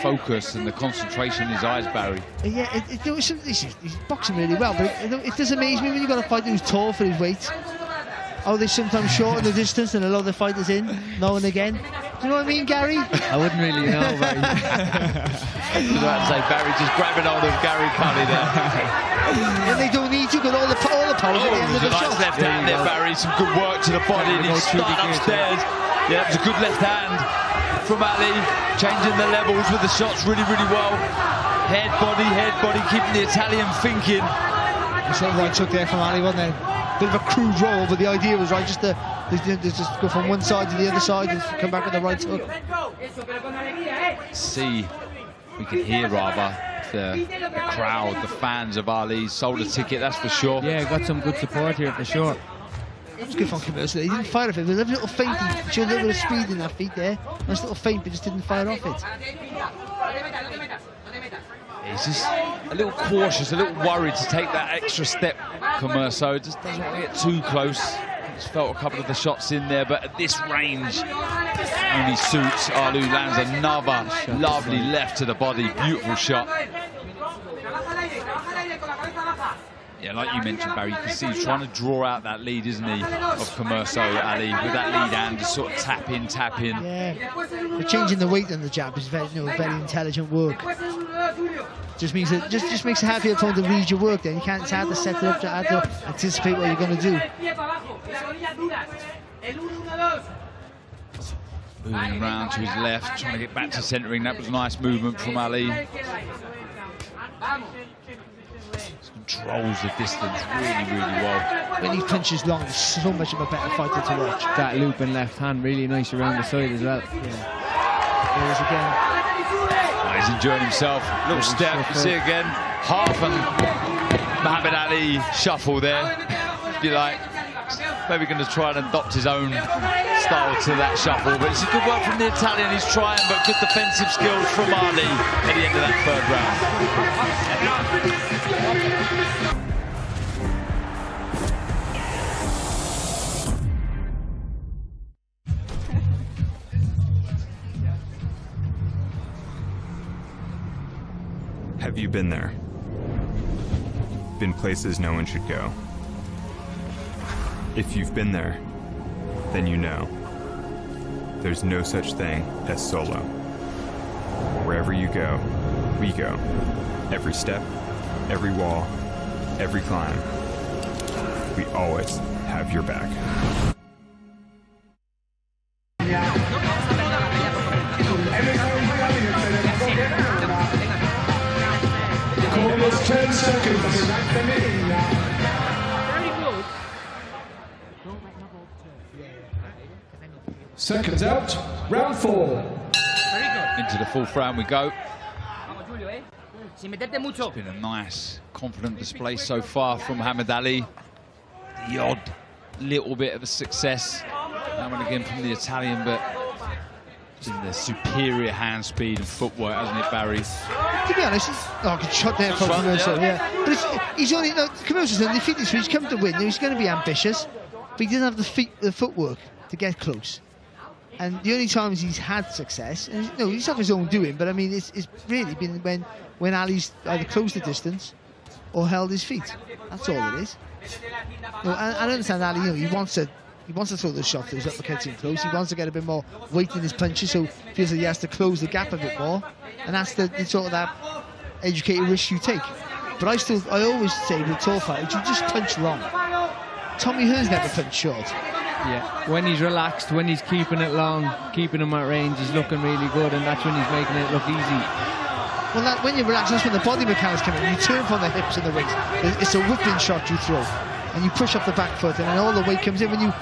focus and the concentration in his eyes, Barry. Yeah, he's boxing really well, but it does amaze me when you've got a fighter who's tall for his weight. Oh, they sometimes shorten the distance and allow the fighters in now and again. Do you know what I mean, Gary? I wouldn't really know, Barry. I was about to say, Barry just grabbing hold of Gary Cully there. And they don't need to, got all the power at the end of the nice shot. left hand there, Barry. Some good work to the body. And he's starting upstairs. Yeah, it was a good left hand from Ali. Changing the levels with the shots really, really well. Head, body, keeping the Italian thinking. It's a right hook there from Ali, wasn't it? Bit of a crude roll, but the idea was right, just to go from one side to the other side and come back with the right hook. See, we can hear rather the crowd, the fans of Ali sold a ticket, that's for sure. Yeah, got some good support here for sure. That was good from Commerso. He didn't fire off it. There was a little feint. He showed a little bit of speed in that feet there. Nice little feint, but just didn't fire off it. He's just a little cautious, a little worried to take that extra step, Commerso. Just doesn't want to get too close. Just felt a couple of the shots in there, but at this range, only suits. Alu lands another lovely left to the body. Beautiful shot. Yeah, like you mentioned, Barry, you can see he's trying to draw out that lead, isn't he, of Commerso, Ali, with that lead hand, just sort of tap in. Yeah, but changing the weight on the jab is very, very intelligent work. Just means that just makes it hard for your opponent to read your work. Then it's hard to set it up, to hard to anticipate what you're going to do. Moving around to his left, trying to get back to centering. That was a nice movement from Ali. Controls the distance really well. When he punches long, he's so much of a better fighter to watch. That looping left hand, really nice around the side as well. Yeah. There is again. He's enjoying himself. Little step, you see again. Half and Muhammad Ali shuffle there, if you like. Maybe going to try and adopt his own style to that shuffle, but it's a good work from the Italian. He's trying, but good defensive skills from Ali at the end of that third round. Have you been there? Been places no one should go? If you've been there, then you know. There's no such thing as solo. Wherever you go, we go. Every step, every wall, every climb. We always have your back. Almost 10 seconds. Seconds out, round 4. Into the fourth round we go. It's been a nice, confident display so far from Muhammad Ali. The odd little bit of a success now and again from the Italian, but it's been the superior hand speed and footwork, hasn't it, Barry? To be honest, a good shot there from Commerso, yeah. But he's only, Commerso's on the fitness, so he's come to win. He's going to be ambitious, but he doesn't have the footwork to get close. And the only times he's had success, and he's of his own doing, but I mean, it's really been when Ali's either closed the distance or held his feet. That's all it is. I understand Ali, he wants to throw the shot to his uppercuts in close. He wants to get a bit more weight in his punches, so he feels that he has to close the gap a bit more. And that's the sort of that educated risk you take. But I always say with tall fighters, you just punch wrong. Tommy Hearn's never punched short. Yeah, when he's relaxed, when he's keeping it long, keeping him at range, he's looking really good, and that's when he's making it look easy. Well, when you're relaxed, that's when the body mechanics come in. You turn from the hips and the waist. It's a whipping shot you throw, and you push up the back foot, and then all the weight comes in. When you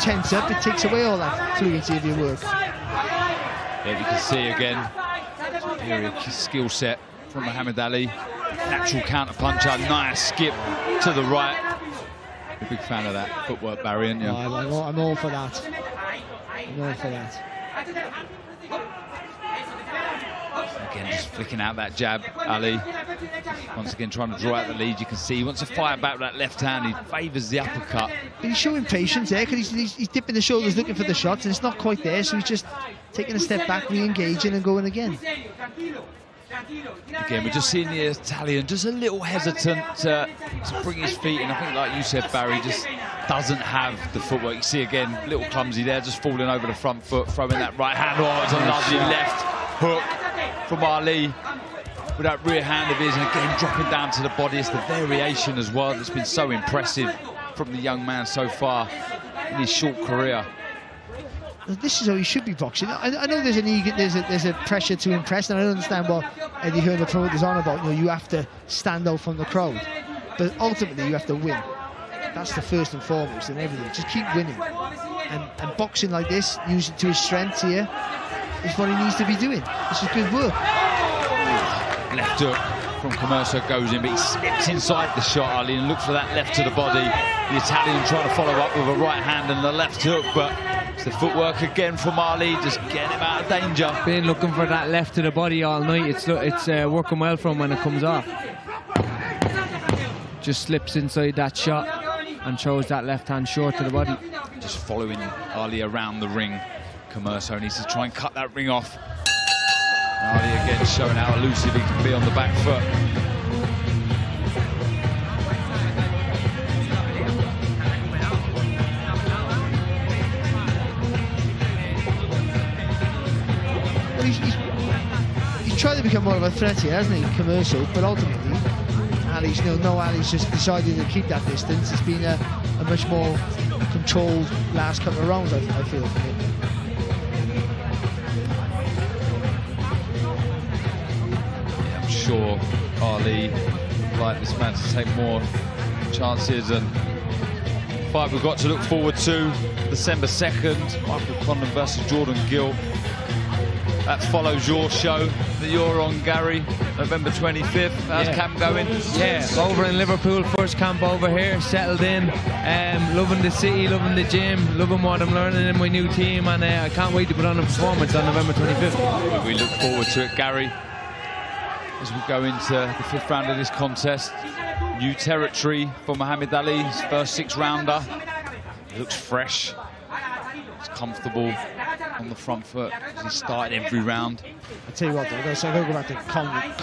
tense up, it takes away all that fluidity of your work. Yeah, you can see again, superior skill set from Muhammad Ali. Natural counter puncher, nice skip to the right. A big fan of that footwork, Barry, aren't you? I'm all for that. I'm all for that. Again, just flicking out that jab, Ali. Once again, trying to draw out the lead. You can see he wants to fire back with that left hand. He favours the uppercut. But he's showing patience there, because he's dipping the shoulders looking for the shots, and it's not quite there, so he's just taking a step back, re-engaging and going again. Again, we're just seeing the Italian just a little hesitant to bring his feet in. I think, like you said, Barry, just doesn't have the footwork. You see again, a little clumsy there, just falling over the front foot, throwing that right hand. Oh, it's a lovely left hook from Ali with that rear hand of his, and again dropping down to the body. It's the variation as well that's been so impressive from the young man so far in his short career. This is how he should be boxing. I know there's an ego, there's a pressure to impress, and I don't understand what Eddie Hearn, the promoter's on about. You know, you have to stand out from the crowd, but ultimately you have to win. That's the first and foremost in everything. Just keep winning, and boxing like this, use it to his strengths here, is what he needs to be doing. This is good work. Left hook from Commerso goes in, but he slips inside the shot, Ali, and looks for that left to the body. The Italian trying to follow up with a right hand and the left hook, but it's the footwork again from Ali, just getting him out of danger. Been looking for that left to the body all night. It's working well for him when it comes off. Just slips inside that shot and throws that left hand short to the body. Just following Ali around the ring. Commerso needs to try and cut that ring off. Ali again showing how elusive he can be on the back foot. Well, he's tried to become more of a threat here, hasn't he, Commerso? But ultimately, Ali's, Ali's just decided to keep that distance. It's been a much more controlled last couple of rounds, I feel, for him. Sure, Ali would like this man to take more chances, and fight we've got to look forward to December 2nd, Michael Condon versus Jordan Gill. That follows your show that you're on, Gary, November 25th. How's camp going? Yeah, over in Liverpool, first camp over here, settled in, loving the city, loving the gym, loving what I'm learning in my new team, and I can't wait to put on a performance on November 25th. We look forward to it, Gary. As we go into the 5th round of this contest, new territory for Muhammad Ali, his first 6-rounder. He looks fresh, he's comfortable on the front foot as he started every round. I tell you what, though, so I've got to go back to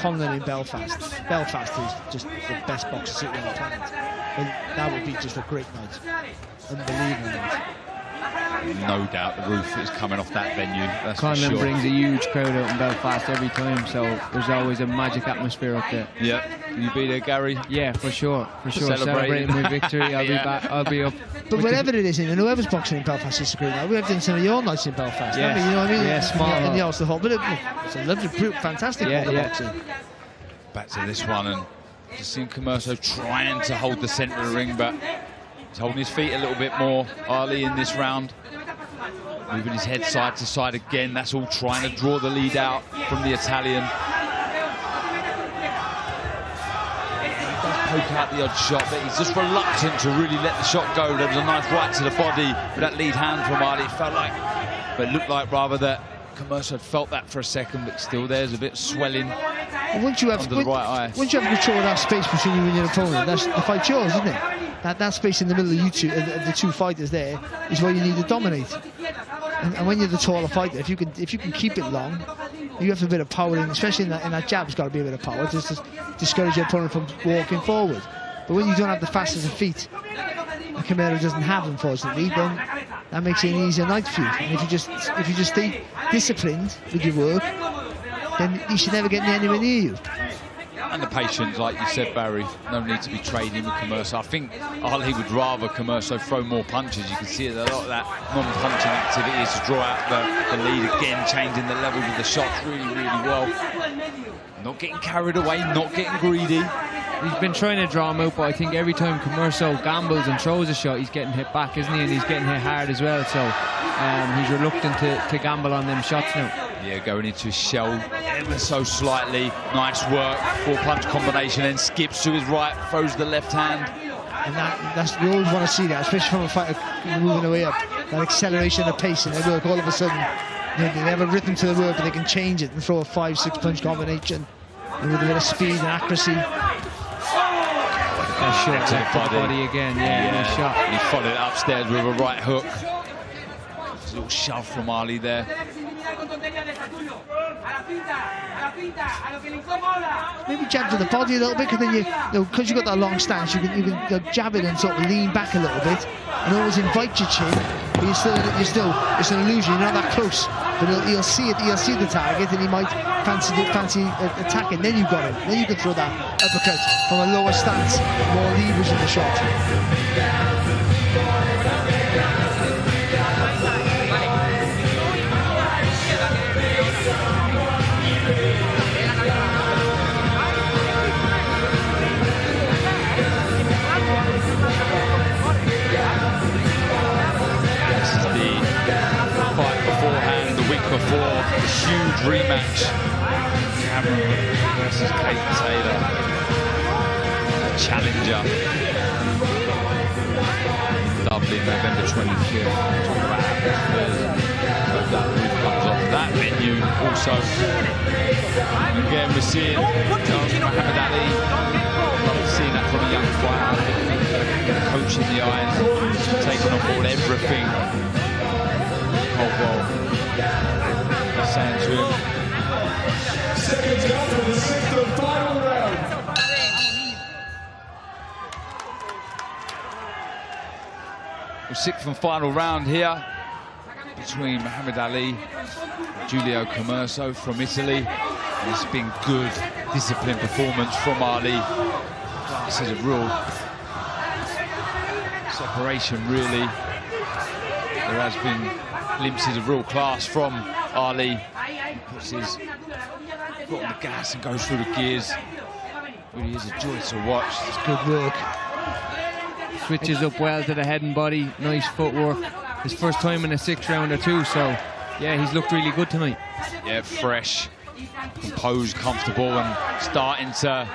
Conlon in Belfast. Belfast is just the best boxing city on the planet. And that would be just a great night. Unbelievable night. No doubt the roof is coming off that venue, that's for Conlon sure. brings a huge crowd out in Belfast every time, so there's always a magic atmosphere up there. Yeah, will you be there, Gary? Yeah, for sure, Celebrating my victory. I'll be up. But wherever it is, and whoever's boxing in Belfast is a great night. We've done some of your nights in Belfast, haven't we? You know what I mean? Yeah, smart. In the Ulster Hall, but it's a lovely, fantastic boxing. Back to this one, and just seeing Commerso trying to hold the centre of the ring, but he's holding his feet a little bit more, Ali, in this round. Moving his head side to side again. That's all trying to draw the lead out from the Italian. He does poke out the odd shot, but he's just reluctant to really let the shot go. There was a nice right to the body with that lead hand from Ali. It looked like rather that Commerso had felt that for a second, but still there's a bit of swelling under the right eye. Once you have control of that space between you and your opponent, that's the fight's yours, isn't it? That space in the middle of you two, the two fighters there, is where you need to dominate. And when you're the taller fighter, if you can keep it long, you have a bit of power in, especially in that jab. It's got to be a bit of power just to discourage your opponent from walking forward. But when you don't have the fastest of feet, and Camaro doesn't have, unfortunately, then that makes it an easier night for you. And if you just stay disciplined with your work, then he should never get anywhere near you. And the patience, like you said, Barry. No need to be trading with Commerso. I think Ali would rather Commerso throw more punches. You can see a lot of that non-punching activity is to draw out the lead again, changing the level of the shots really, really well. Not getting carried away, not getting greedy. He's been trying to draw him out, but I think every time Commerso gambles and throws a shot, he's getting hit back, isn't he? And he's getting hit hard as well, so he's reluctant to gamble on them shots now. Yeah, going into his shell ever so slightly. Nice work, 4-punch combination, then skips to his right, throws the left hand. And that's you always want to see that, especially from a fighter moving away up. That acceleration of pace, and they work all of a sudden. They have a rhythm to the work, but they can change it and throw a 5-6 punch combination and with a bit of speed and accuracy. Shot to the body again, nice shot. He followed it upstairs with a right hook. A little shove from Ali there. Maybe jab to the body a little bit, because then because you've got that long stance, you can jab it and sort of lean back a little bit and always invite your chin, but it's an illusion, you're not that close. But he'll see it, he'll see the target, and he might fancy attacking. Then you've got it. Then you can throw that uppercut from a lower stance, more leverage in the shot. Before the huge rematch, Cameron versus Kate Taylor, the challenger. Lovely, November 25th. Talk about atmospheres. Hope that roof comes off that venue also. Again, we're seeing Muhammad Ali. Love seeing that from a young fighter. Coach in the eyes, taking on board everything. Oh, well. Saying to him. Seconds out for the 6th and final round. The 6th and final round here between Muhammad Ali and Giulio Commerso from Italy. And it's been good, disciplined performance from Ali. This is a real separation, really. There has been glimpses of real class from Ali. He puts his foot on the gas and goes through the gears. Really is a joy to watch. It's good work. Switches up well to the head and body. Nice footwork. His first time in a 6th rounder too, so yeah, he's looked really good tonight. Yeah, fresh, composed, comfortable, and starting to...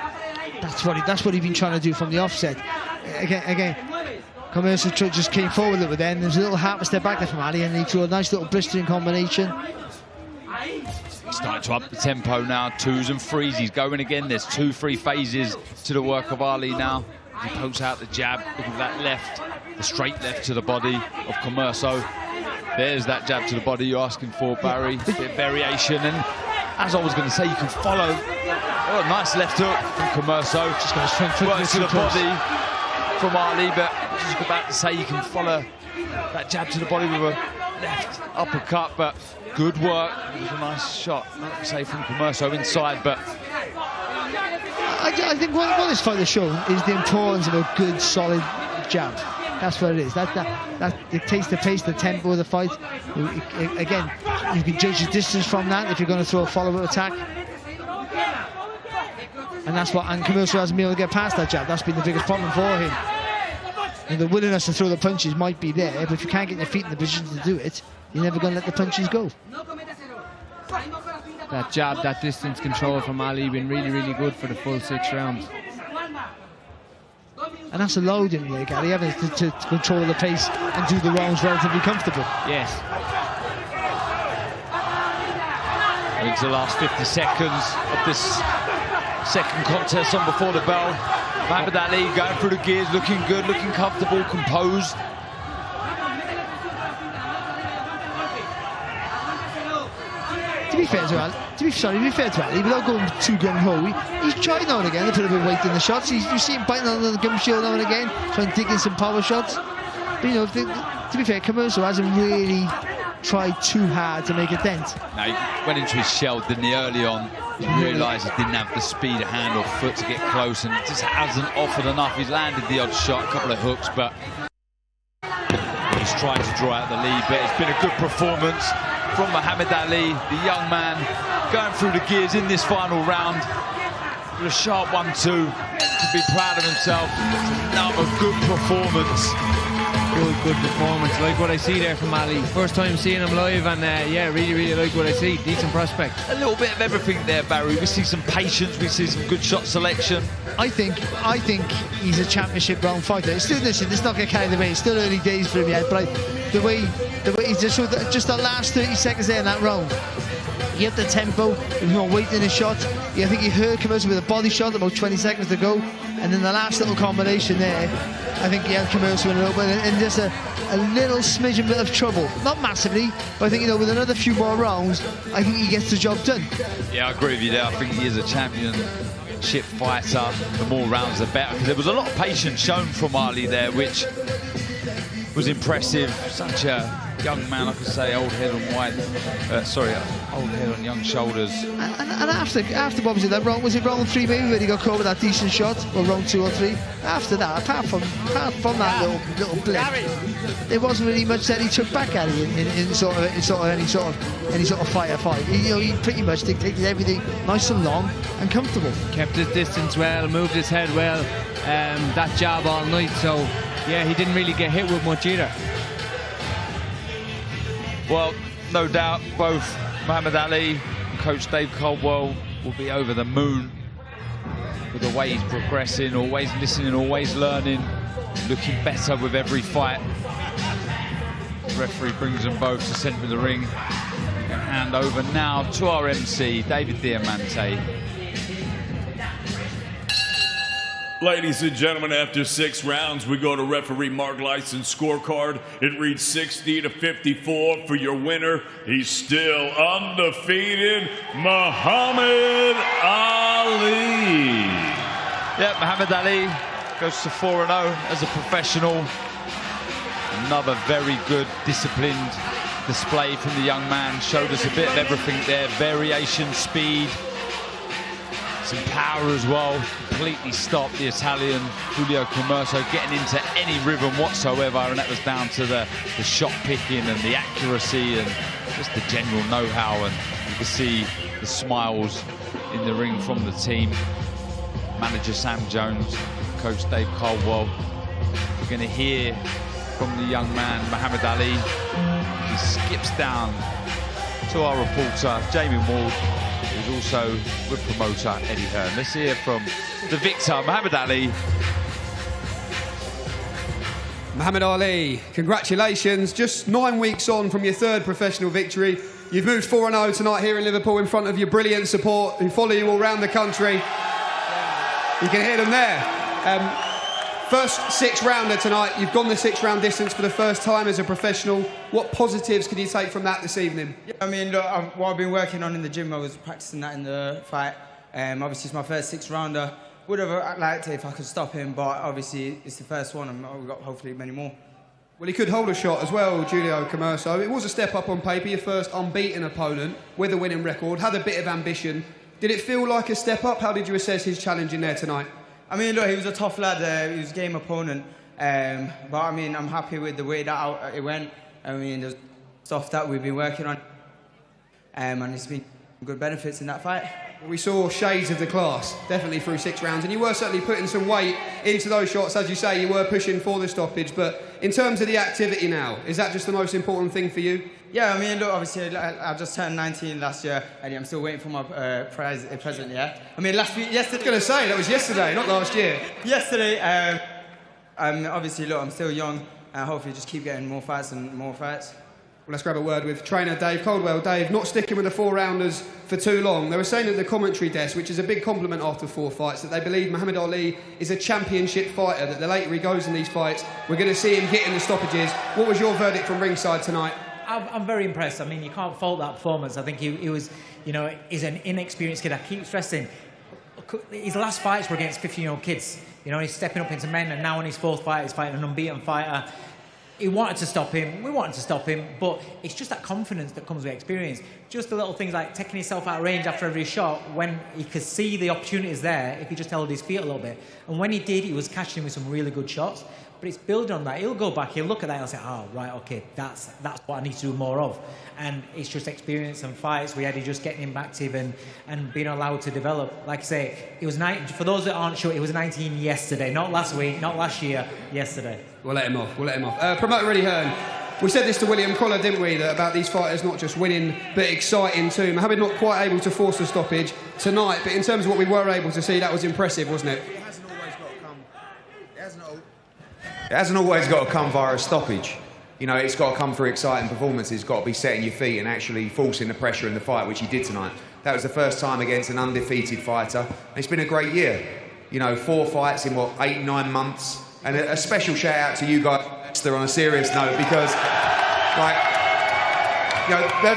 That's what he's been trying to do from the offset. Again. Commerso just came forward a little bit then. There's a little half a step back there from Ali, and he threw a nice little blistering combination. He's starting to up the tempo now, 2s and 3s. He's going again. There's 2-3 phases to the work of Ali now. He pokes out the jab, look at that left, the straight left to the body of Commerso. There's that jab to the body you're asking for, Barry. A bit of variation, and as I was going to say, you can follow. Oh, nice left hook from Commerso. Just going to work to the body from Ali, but I was just about to say you can follow that jab to the body with a left uppercut, but good work. It was a nice shot, not to say from Commerso inside, but... I think what this fight has shown is the importance of a good, solid jab. That's what it is. That dictates the pace, the tempo of the fight. Again, you can judge the distance from that if you're going to throw a follow-up attack. And that's what, and Commerso hasn't been able to get past that jab. That's been the biggest problem for him. And the willingness to throw the punches might be there, but if you can't get your feet in the position to do it, you're never going to let the punches go. That jab, that distance control from Ali, been really, really good for the full 6 rounds. And that's allowed him, Gary Evans, to control the pace and do the rounds relatively comfortable. Yes. Into the last 50 seconds of this second contest on Before the Bell. Muhammad Ali going through the gears, looking good, looking comfortable, composed. To be fair to Ali, without going too gung-ho, he's trying now and again to put a bit of weight in the shots. You see him biting on the gum shield now and again, trying to dig in some power shots. But you know, to be fair, Commerso hasn't really tried too hard to make a dent. No, he went into his shell, didn't he, early on? He realised he didn't have the speed of hand or foot to get close, and just hasn't offered enough. He's landed the odd shot, a couple of hooks, but he's trying to draw out the lead. But it's been a good performance from Muhammad Ali, the young man, going through the gears in this final round with a sharp 1-2. Can be proud of himself. It's another good performance. Good performance. Like what I see there from Ali. First time seeing him live, and yeah, really like what I see. Decent prospect. A little bit of everything there, Barry. We see some patience, we see some good shot selection. I think he's a championship round fighter. It's still, listen, let's not get carried away. It's still early days for him yet, but the way he just the last 30 seconds there in that round, he had the tempo, he was not waiting his shot. I think he heard Commercial with a body shot about 20 seconds to go, and then the last little combination there, I think he had Commercial in a little bit, and just a little smidgen bit of trouble. Not massively, but I think, you know, with another few more rounds, I think he gets the job done. Yeah, I agree with you there. I think he is a championship fighter. The more rounds, the better. Because there was a lot of patience shown from Ali there, which was impressive. Such a young man, I could say, old head on wide. Old head on young shoulders. And after what was it? That round, was it round 3 maybe, where he got caught with that decent shot, or round 2 or 3? After that, apart from that little blip, there wasn't really much that he took back at him in any sort of firefight. You know, he pretty much dictated everything nice and long and comfortable. Kept his distance well, moved his head well. That jab all night, so yeah, he didn't really get hit with much either. Well, no doubt both Muhammad Ali and Coach Dave Caldwell will be over the moon with the way he's progressing, always listening, always learning, looking better with every fight. The referee brings them both to centre of the ring. And hand over now to our MC, David Diamante. Ladies and gentlemen, after 6 rounds, we go to referee Mark Lyson's scorecard. It reads 60-54 for your winner. He's still undefeated, Muhammad Ali. Yeah, Muhammad Ali goes to 4-0 as a professional. Another very good, disciplined display from the young man. Showed us a bit of everything there. Variation, speed, some power as well. Completely stopped the Italian Julio Commerso getting into any rhythm whatsoever, and that was down to the shot picking and the accuracy and just the general know-how. And you can see the smiles in the ring from the team. Manager Sam Jones, Coach Dave Caldwell. We're going to hear from the young man Muhammad Ali. He skips down to our reporter Jamie Ward, who's also with promoter Eddie Hearn. Let's hear from the victor, Muhammad Ali. Muhammad Ali, congratulations. Just 9 weeks on from your 3rd professional victory. You've moved 4-0 tonight here in Liverpool in front of your brilliant support who follow you all around the country. You can hear them there. First 6-rounder tonight. You've gone the 6-round distance for the first time as a professional. What positives can you take from that this evening? Yeah, I mean, look, what I've been working on in the gym, I was practicing that in the fight. Obviously, it's my first 6-rounder. Would have liked it if I could stop him, but obviously it's the first one, and we've got hopefully many more. Well, he could hold a shot as well, Julio Commerso. It was a step up on paper, your first unbeaten opponent with a winning record, had a bit of ambition. Did it feel like a step up? How did you assess his challenge in there tonight? I mean, look, he was a tough lad. He was a game opponent. But, I mean, I'm happy with the way that it went. I mean, there's stuff that we've been working on. And it's been good benefits in that fight. We saw shades of the class, definitely through 6 rounds. And you were certainly putting some weight into those shots. As you say, you were pushing for the stoppage. But in terms of the activity now, is that just the most important thing for you? Yeah, I mean, look, obviously, I just turned 19 last year, and I'm still waiting for my present, yeah? I mean, yesterday... I was going to say, that was yesterday, not last year. Yesterday, obviously, look, I'm still young, and hopefully just keep getting more fights and more fights. Well, let's grab a word with trainer Dave Caldwell. Dave, not sticking with the 4-rounders for too long. They were saying at the commentary desk, which is a big compliment after 4 fights, that they believe Muhammad Ali is a championship fighter, that the later he goes in these fights, we're going to see him getting the stoppages. What was your verdict from ringside tonight? I'm very impressed. I mean, you can't fault that performance. I think he was, you know, he's an inexperienced kid. I keep stressing, his last fights were against 15-year-old kids. You know, he's stepping up into men, and now in his 4th fight, he's fighting an unbeaten fighter. he wanted to stop him, we wanted to stop him, but it's just that confidence that comes with experience. Just the little things like taking himself out of range after every shot, when he could see the opportunities there, if he just held his feet a little bit. And when he did, he was catching with some really good shots. But it's building on that. He'll go back, he'll look at that and say, oh, right, okay, that's what I need to do more of. And it's just experience and fights. We had to just getting him active and being allowed to develop. Like I say, it was for those that aren't sure, it was 19 yesterday, not last week, not last year, yesterday. We'll let him off, we'll let him off. Promoter Eddie Hearn, we said this to William Crolla, didn't we, that about these fighters not just winning, but exciting too. Mohammed not quite able to force the stoppage tonight, but in terms of what we were able to see, that was impressive, wasn't it? It hasn't always got to come via a stoppage. You know, it's got to come through exciting performances. It's got to be setting your feet and actually forcing the pressure in the fight, which he did tonight. That was the first time against an undefeated fighter. And it's been a great year. You know, 4 fights in, 8, 9 months. And a special shout out to you guys on a serious note, because, like, you know,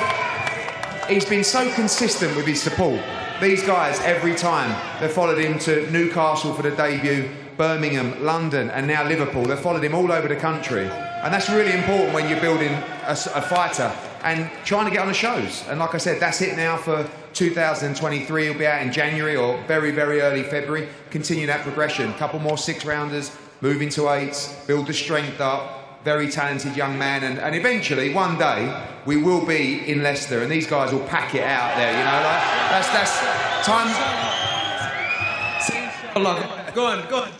he's been so consistent with his support. These guys, every time, they've followed him to Newcastle for the debut, Birmingham, London, and now Liverpool. They've followed him all over the country. And that's really important when you're building a fighter and trying to get on the shows. And like I said, that's it now for 2023. He'll be out in January or very, very early February. Continue that progression. A couple more 6-rounders, move into 8s, build the strength up. Very talented young man. And eventually, one day, we will be in Leicester and these guys will pack it out there, you know? Like, that's time. Go on.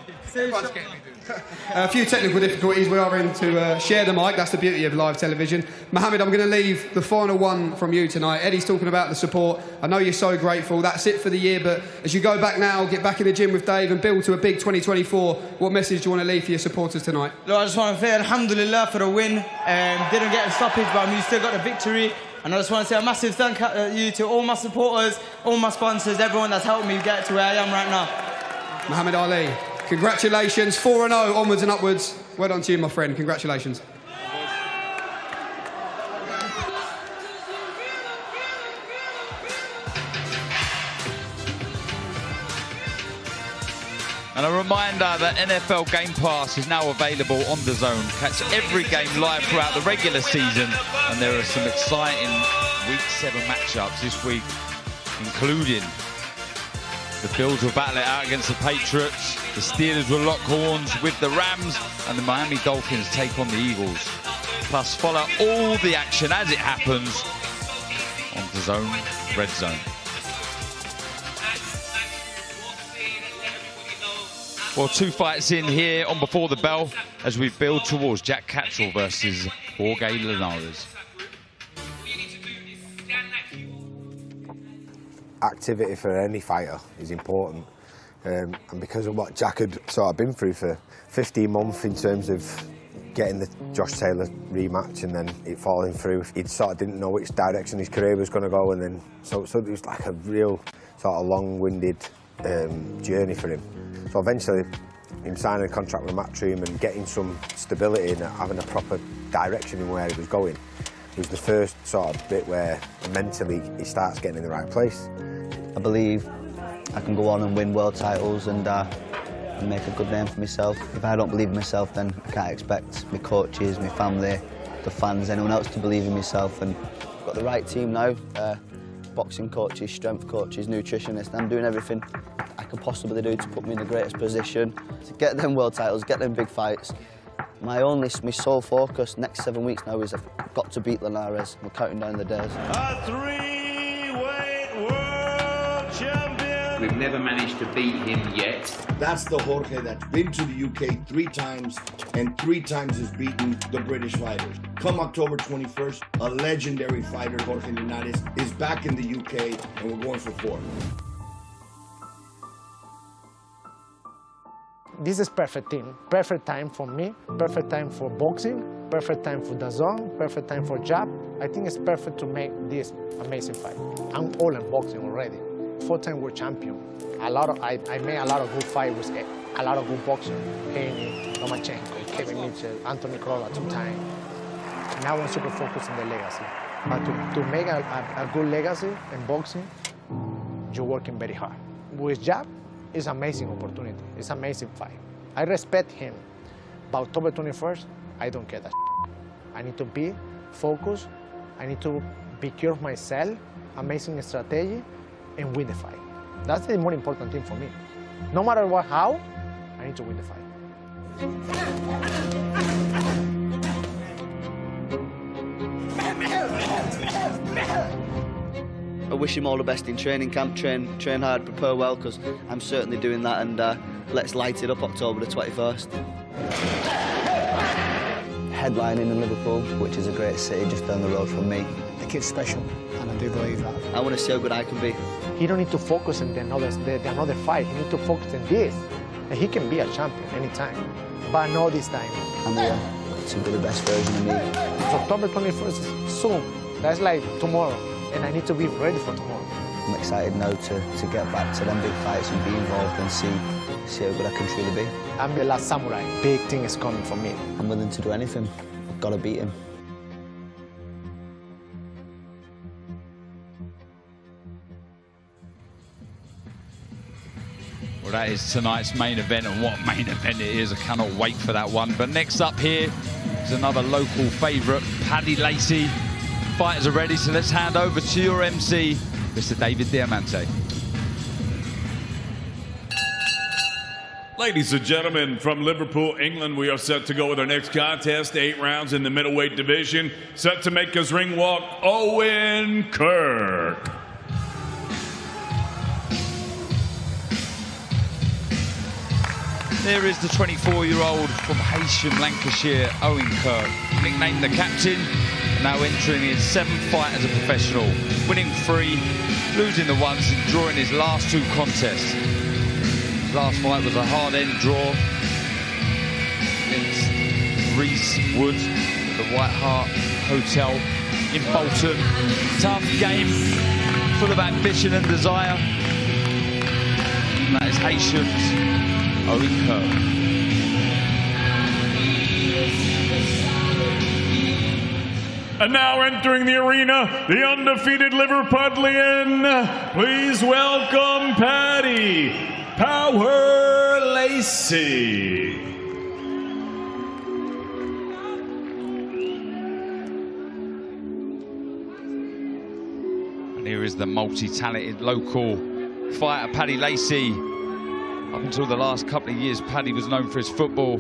A few technical difficulties. We are in to share the mic. That's the beauty of live television. Mohammed, I'm going to leave the final one from you tonight. Eddie's talking about the support. I know you're so grateful. That's it for the year. But as you go back now, get back in the gym with Dave and build to a big 2024, what message do you want to leave for your supporters tonight? Look, I just want to say alhamdulillah for the win. Didn't get a stoppage, but we still got the victory. And I just want to say a massive thank you to all my supporters, all my sponsors, everyone that's helped me get to where I am right now. Muhammad Ali, congratulations, 4-0, onwards and upwards. Well done to you, my friend, congratulations. And a reminder that NFL Game Pass is now available on DAZN. Catch every game live throughout the regular season, and there are some exciting Week 7 matchups this week, including the Bills will battle it out against the Patriots, the Steelers will lock horns with the Rams, and the Miami Dolphins take on the Eagles. Plus, follow all the action as it happens on DAZN Red Zone. Well, 2 fights in here on Before the Bell as we build towards Jack Catterall versus Jorge Linares. Activity for any fighter is important, and because of what Jack had sort of been through for 15 months in terms of getting the Josh Taylor rematch and then it falling through, he sort of didn't know which direction his career was going to go, and then so it was like a real sort of long-winded journey for him. So eventually, him signing a contract with Matchroom and getting some stability and having a proper direction in where he was going was the first sort of bit where mentally he starts getting in the right place. I believe I can go on and win world titles and make a good name for myself. If I don't believe in myself, then I can't expect my coaches, my family, the fans, anyone else to believe in myself. And I've got the right team now, boxing coaches, strength coaches, nutritionists. I'm doing everything I can possibly do to put me in the greatest position to get them world titles, get them big fights. My sole focus next 7 weeks now is I've got to beat Linares. We're counting down the days. A 3-weight world champion. We've never managed to beat him yet. That's the Jorge that's been to the UK 3 times and 3 times has beaten the British fighters. Come October 21st, a legendary fighter, Jorge Linares, is back in the UK and we're going for 4. This is perfect team, perfect time for me, perfect time for boxing, perfect time for DAZN, perfect time for jab. I think it's perfect to make this amazing fight. I'm all in boxing already. 4-time world champion. I made a lot of good fights with a lot of good boxers. Haney, Lomachenko, Kevin Mitchell, Anthony Crolla 2-time. Now I'm super focused on the legacy. But to make a good legacy in boxing, you're working very hard. With jab, it's an amazing opportunity. It's an amazing fight. I respect him. But October 21st, I don't care that. I need to be focused. I need to be clear of myself, amazing strategy, and win the fight. That's the more important thing for me. No matter what, how, I need to win the fight. I wish him all the best in training camp, train hard, prepare well, because I'm certainly doing that, and let's light it up October the 21st. Headlining in Liverpool, which is a great city just down the road from me. The kid's special, and I do believe that. I want to see how good I can be. He don't need to focus on the another fight. He need to focus on this. And he can be a champion anytime, but not this time. I'm here to be the best version of me. It's October 21st, soon. That's like tomorrow, and I need to be ready for tomorrow. I'm excited now to get back to them big fights and be involved and see how good I can truly be. I'm the last samurai. Big thing is coming for me. I'm willing to do anything. I've got to beat him. Well, that is tonight's main event, and what main event it is. I cannot wait for that one. But next up here is another local favourite, Paddy Lacey. Fighters are ready, so let's hand over to your MC, Mr. David Diamante. Ladies and gentlemen, from Liverpool, England, we are set to go with our next contest. 8 rounds in the middleweight division. Set to make his ring walk, Owen Kirk. There is the 24-year-old from Heysham, Lancashire, Owen Kirk, nicknamed the captain, now entering his 7th fight as a professional, winning 3, losing the once and drawing his last 2 contests. His last fight was a hard-end draw against Reese Wood at the White Hart Hotel in Bolton. Tough game, full of ambition and desire. And that is Heysham's Owen Kirk. And now entering the arena, the undefeated Liverpudlian. Please welcome Paddy Power Lacey. And here is the multi-talented local fighter, Paddy Lacey. Up until the last couple of years, Paddy was known for his football.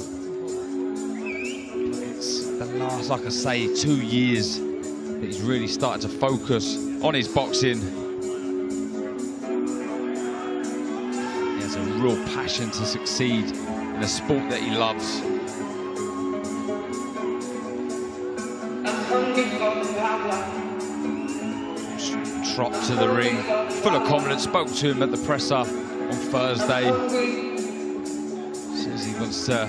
It's the last, like I say, 2 years that he's really started to focus on his boxing. He has a real passion to succeed in a sport that he loves. Trot to the ring, full of confidence. Spoke to him at the presser on Thursday. Says he wants to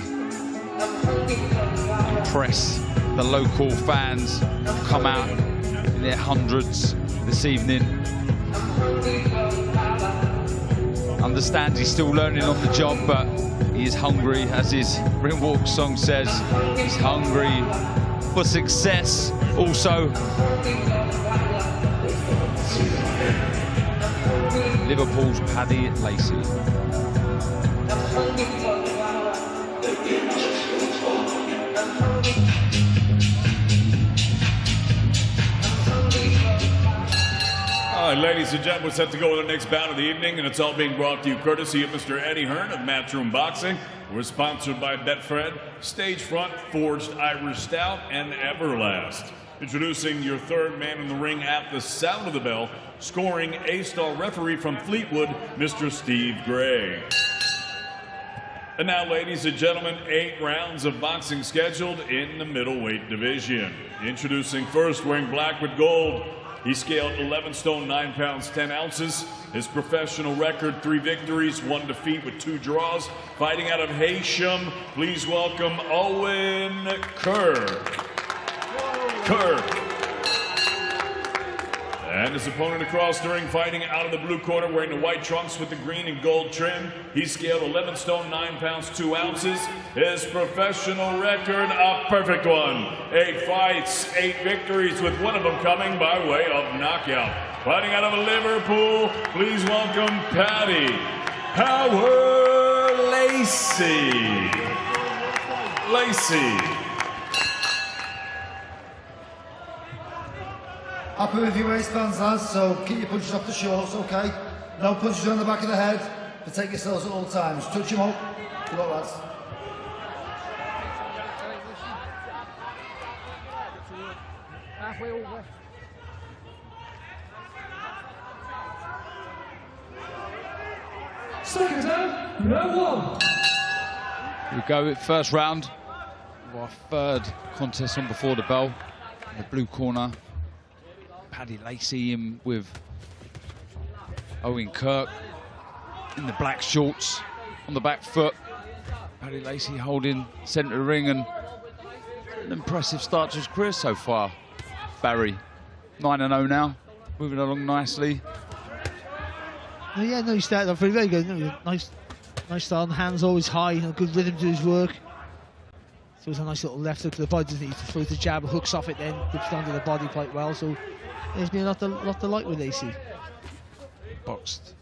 impress the local fans who come out in their hundreds this evening. Understands he's still learning on the job, but he is hungry, as his ring walk song says. He's hungry for success also. Liverpool's Paddy Lacey. All right, ladies and gentlemen, we're set to go with our next bout of the evening, and it's all being brought to you courtesy of Mr. Eddie Hearn of Matchroom Boxing. We're sponsored by Betfred, Stagefront, Forged Irish Stout, and Everlast. Introducing your third man in the ring at the sound of the bell, scoring A-star referee from Fleetwood, Mr. Steve Gray. And now, ladies and gentlemen, 8 rounds of boxing scheduled in the middleweight division. Introducing first, wearing black with gold. He scaled 11 stone, 9 pounds, 10 ounces. His professional record, 3 victories, 1 defeat with 2 draws. Fighting out of Heysham, please welcome Owen Kirk. And his opponent across the ring, fighting out of the blue corner, wearing the white trunks with the green and gold trim. He scaled 11 stone, 9 pounds, 2 ounces. His professional record, a perfect one. 8 fights, 8 victories, with 1 of them coming by way of knockout. Fighting out of Liverpool, please welcome Paddy Power Lacey. Happy with your waistbands, lads, so keep your punches off the shorts, okay? No punches on the back of the head, protect yourselves at all times. Touch them up. Good luck, lads. Halfway over. Second down, round 1. We go with first round of our third contest on Before the Bell. In the blue corner, Paddy Lacey in with Owen Kirk in the black shorts on the back foot. Paddy Lacey holding centre of the ring, and an impressive start to his career so far. Barry, 9-0 now, moving along nicely. Oh, yeah, no, he started off very good. Nice start on the hands, always high, good rhythm to his work. So it's a nice little left hook to the body, doesn't he? Throws the jab, hooks off it, then dips down to the body quite well. So there's been a lot to like with Lacey. Boxed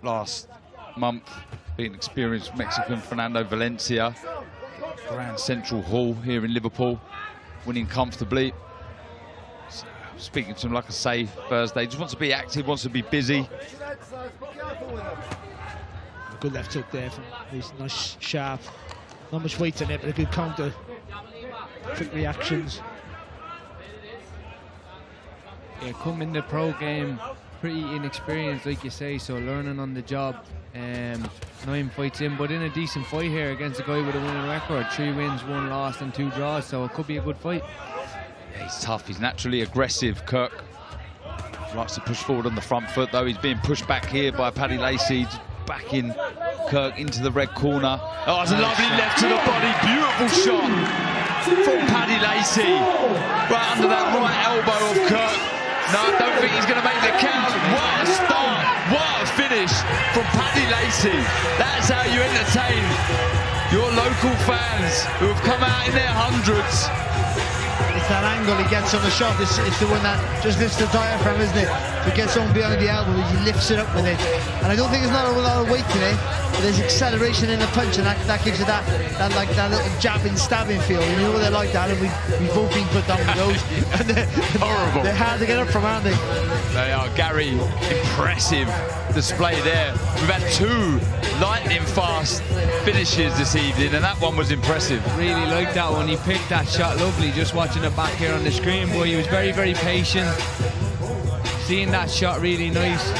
last month, being experienced Mexican Fernando Valencia. Grand Central Hall here in Liverpool, winning comfortably. So, speaking to him, like I say, Thursday, just wants to be active, wants to be busy. A good left hook there from these nice sharp, not much weight in it, but a good counter. Quick reactions. Yeah, come in the pro game pretty inexperienced, like you say, so learning on the job. 9 fights in, but in a decent fight here against a guy with a winning record. 3 wins, 1 loss and 2 draws, so it could be a good fight. Yeah, he's tough, he's naturally aggressive, Kirk. Likes to push forward on the front foot, though. He's being pushed back here by Paddy Lacey, backing Kirk into the red corner. Oh, it's a lovely left to the body, beautiful shot from Paddy Lacey. Right under that right elbow of Kirk. No, I don't think he's going to make the count. What a start, what a finish from Paddy Lacey. That's how you entertain your local fans who have come out in their hundreds. It's that angle he gets on the shot. It's the one that just lifts the diaphragm, isn't it? So he gets on behind the elbow, he lifts it up with it. And I don't think there's not a lot of weight in it, but there's acceleration in the punch, and that gives you that little jabbing, stabbing feel. You know they're like that, and we've both been put down with those. And horrible. They're hard to get up from, aren't they? They are. Gary, impressive display there. We've had 2 lightning fast finishes this evening, and that one was impressive. Really liked that one. He picked that shot lovely, just watching it back here on the screen. Boy, he was very, very patient. Seeing that shot really nice.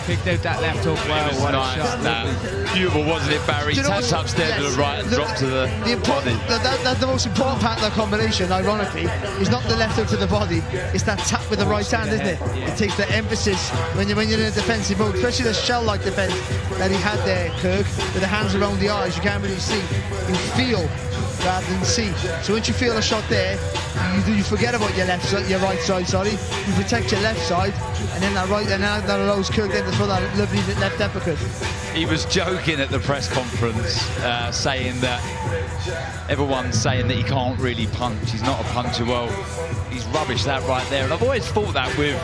Picked out that left hook well. What nice, a shot. That. Beautiful, wasn't it, Barry? Taps upstairs to the right and dropped to the body. That's the most important part of the combination, ironically, is not the left hook to the body, it's that tap with the right hand, isn't it? It takes the emphasis when you're in a defensive mode, especially the shell-like defense that he had there, Kirk, with the hands around the eyes. You can't really see, you feel rather than see. So once you feel a shot there, you forget about your right side, sorry. You protect your left side, and then that allows Kirk then to throw that lovely left uppercut. He was joking at the press conference, saying that everyone's saying that he can't really punch. He's not a puncher. Well, he's rubbish that right there. And I've always thought that with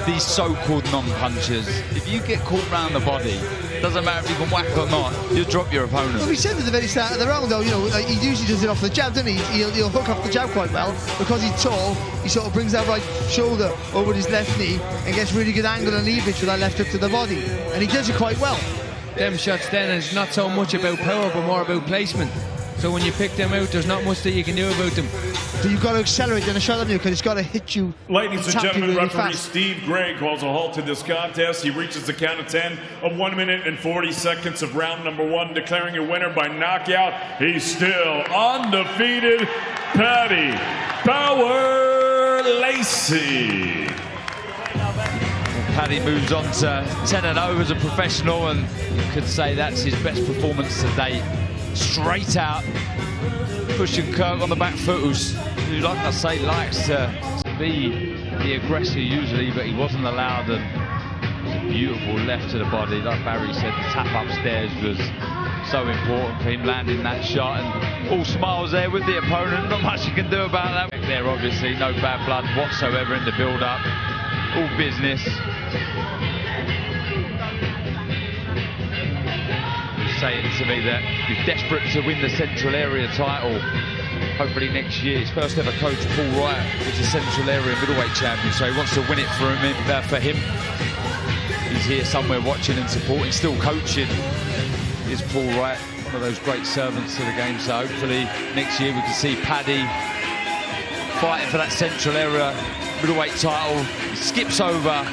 these so-called non-punchers. If you get caught round the body, doesn't matter if you can whack or not, you'll drop your opponent. Well, we said at the very start of the round, though, he usually does it off the jab, doesn't he? He'll hook off the jab quite well. Because he's tall, he sort of brings that right shoulder over his left knee and gets really good angle and leverage with that left hook to the body. And he does it quite well. Them shots then is not so much about power, but more about placement. So when you pick them out, there's not much that you can do about them. So you've got to accelerate in a shot on you, because it's got to hit you. Ladies and gentlemen, really referee fast. Steve Gray calls a halt to this contest. He reaches the count of 10 of 1 minute and 40 seconds of round number 1, declaring a winner by knockout. He's still undefeated, Paddy Power Lacey. Paddy moves on to 10-0 as a professional, and you could say that's his best performance to date. Straight out, pushing Kirk on the back foot, who, like I say, likes to be the aggressor usually, but he wasn't allowed. And it was a beautiful left to the body. Like Barry said, the tap upstairs was so important for him landing that shot, and all smiles there with the opponent. Not much you can do about that. There, obviously, no bad blood whatsoever in the build-up. All business. Saying to me that he's desperate to win the Central Area title. hopefully next year. His first ever coach, Paul Wright, was a Central Area middleweight champion, so he wants to win it for him. He's here somewhere watching and supporting, still coaching. Is Paul Wright, one of those great servants to the game. So hopefully next year we can see Paddy fighting for that Central Area middleweight title. He skips over.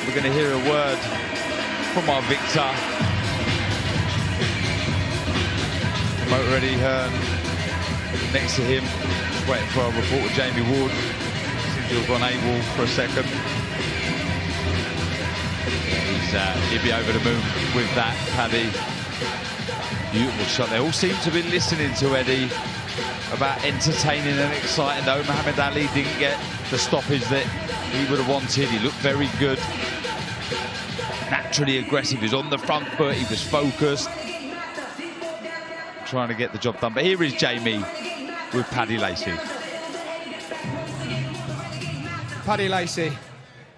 We're going to hear a word from our victor. Promoter Eddie Hearn next to him, just waiting for our reporter Jamie Ward. Seems to have gone AWOL for a second. He'd be over the moon with that, Paddy. Beautiful shot. They all seem to be listening to Eddie about entertaining and exciting, though. Muhammad Ali didn't get the stoppage that he would have wanted. He looked very good. Naturally aggressive. He was on the front foot. He was focused. Trying to get the job done. But here is Jamie with Paddy Lacey. Paddy Lacey,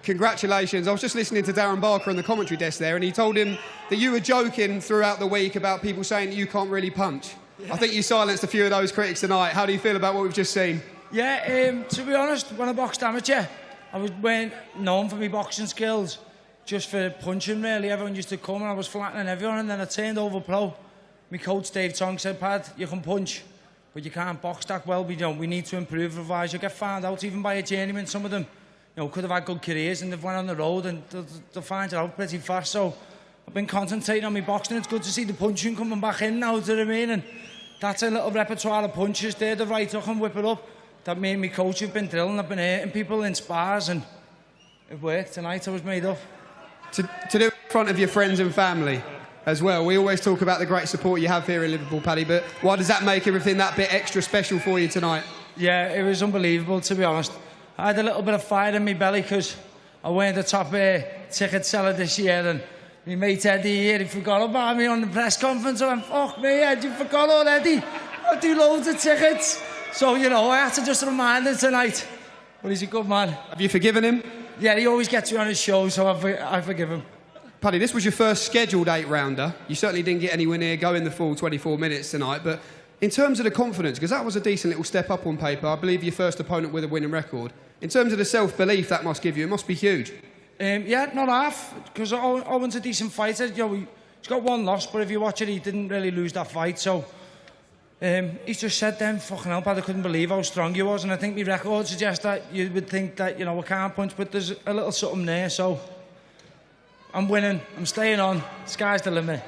congratulations. I was just listening to Darren Barker on the commentary desk there, and he told him that you were joking throughout the week about people saying that you can't really punch. I think you silenced a few of those critics tonight. How do you feel about what we've just seen? Yeah, to be honest, when I boxed amateur, I weren't known for my boxing skills, just for punching, really. Everyone used to come and I was flattening everyone, and then I turned over pro. My coach, Dave Tong, said, Pad, you can punch, but you can't box that well. We need to improve, otherwise you'll get found out even by a journeyman. Some of them, could have had good careers and they've went on the road and they'll find it out pretty fast. So I've been concentrating on my boxing. It's good to see the punching coming back in now, do you know what I mean? And that's a little repertoire of punches there, the right hook and whip it up. That me and my coach have been drilling. I've been hitting people in spars and it worked tonight. I was made up. To do it in front of your friends and family as well. We always talk about the great support you have here in Liverpool, Paddy, but why does that make everything that bit extra special for you tonight? Yeah, it was unbelievable, to be honest. I had a little bit of fire in my belly because I weren't the top ticket seller this year, and my mate Eddie here, he forgot about me on the press conference. I went, fuck me, Eddie, you forgot already. I do loads of tickets. So, I had to just remind him tonight. But he's a good man. Have you forgiven him? Yeah, he always gets me on his show, so I forgive him. Paddy, this was your first scheduled 8-rounder. You certainly didn't get anywhere near going the full 24 minutes tonight, but in terms of the confidence, because that was a decent little step up on paper, I believe your first opponent with a winning record. In terms of the self-belief that must give you, it must be huge. Yeah, not half, because Owen's a decent fighter. He's got one loss, but if you watch it, he didn't really lose that fight, so he's just said then, fucking hell, Paddy, I couldn't believe how strong he was, and I think my record suggests that you would think that, I can't punch, but there's a little something there, so I'm winning, I'm staying on, sky's the limit.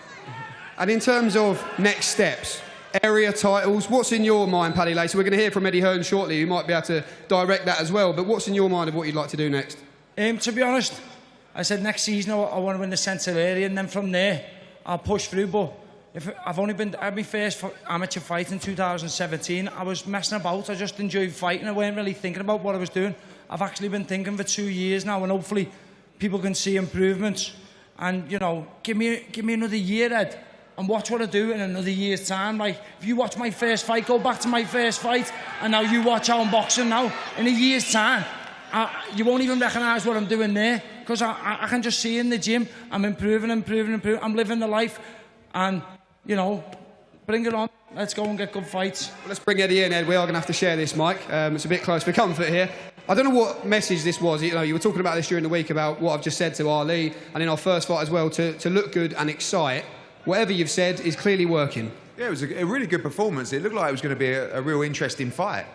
And in terms of next steps, area titles, what's in your mind, Paddy Lacey? We're going to hear from Eddie Hearn shortly, who might be able to direct that as well, but what's in your mind of what you'd like to do next? To be honest, I said next season I want to win the Central Area, and then from there I'll push through, but I had my first amateur fight in 2017. I was messing about, I just enjoyed fighting, I weren't really thinking about what I was doing. I've actually been thinking for 2 years now, and hopefully people can see improvements. And, give me another year, Ed, and watch what I do in another year's time. Like, if you watch my first fight, go back to my first fight, and now you watch how I'm boxing now, in a year's time, you won't even recognise what I'm doing there, because I can just see in the gym, I'm improving. I'm living the life, and, bring it on. Let's go and get good fights. Well, let's bring Eddie in, Ed. We are going to have to share this mic. It's a bit close for comfort here. I don't know what message this was. You were talking about this during the week about what I've just said to Ali, and in our first fight as well, to look good and excite. Whatever you've said is clearly working. Yeah, it was a really good performance. It looked like it was going to be a real interesting fight.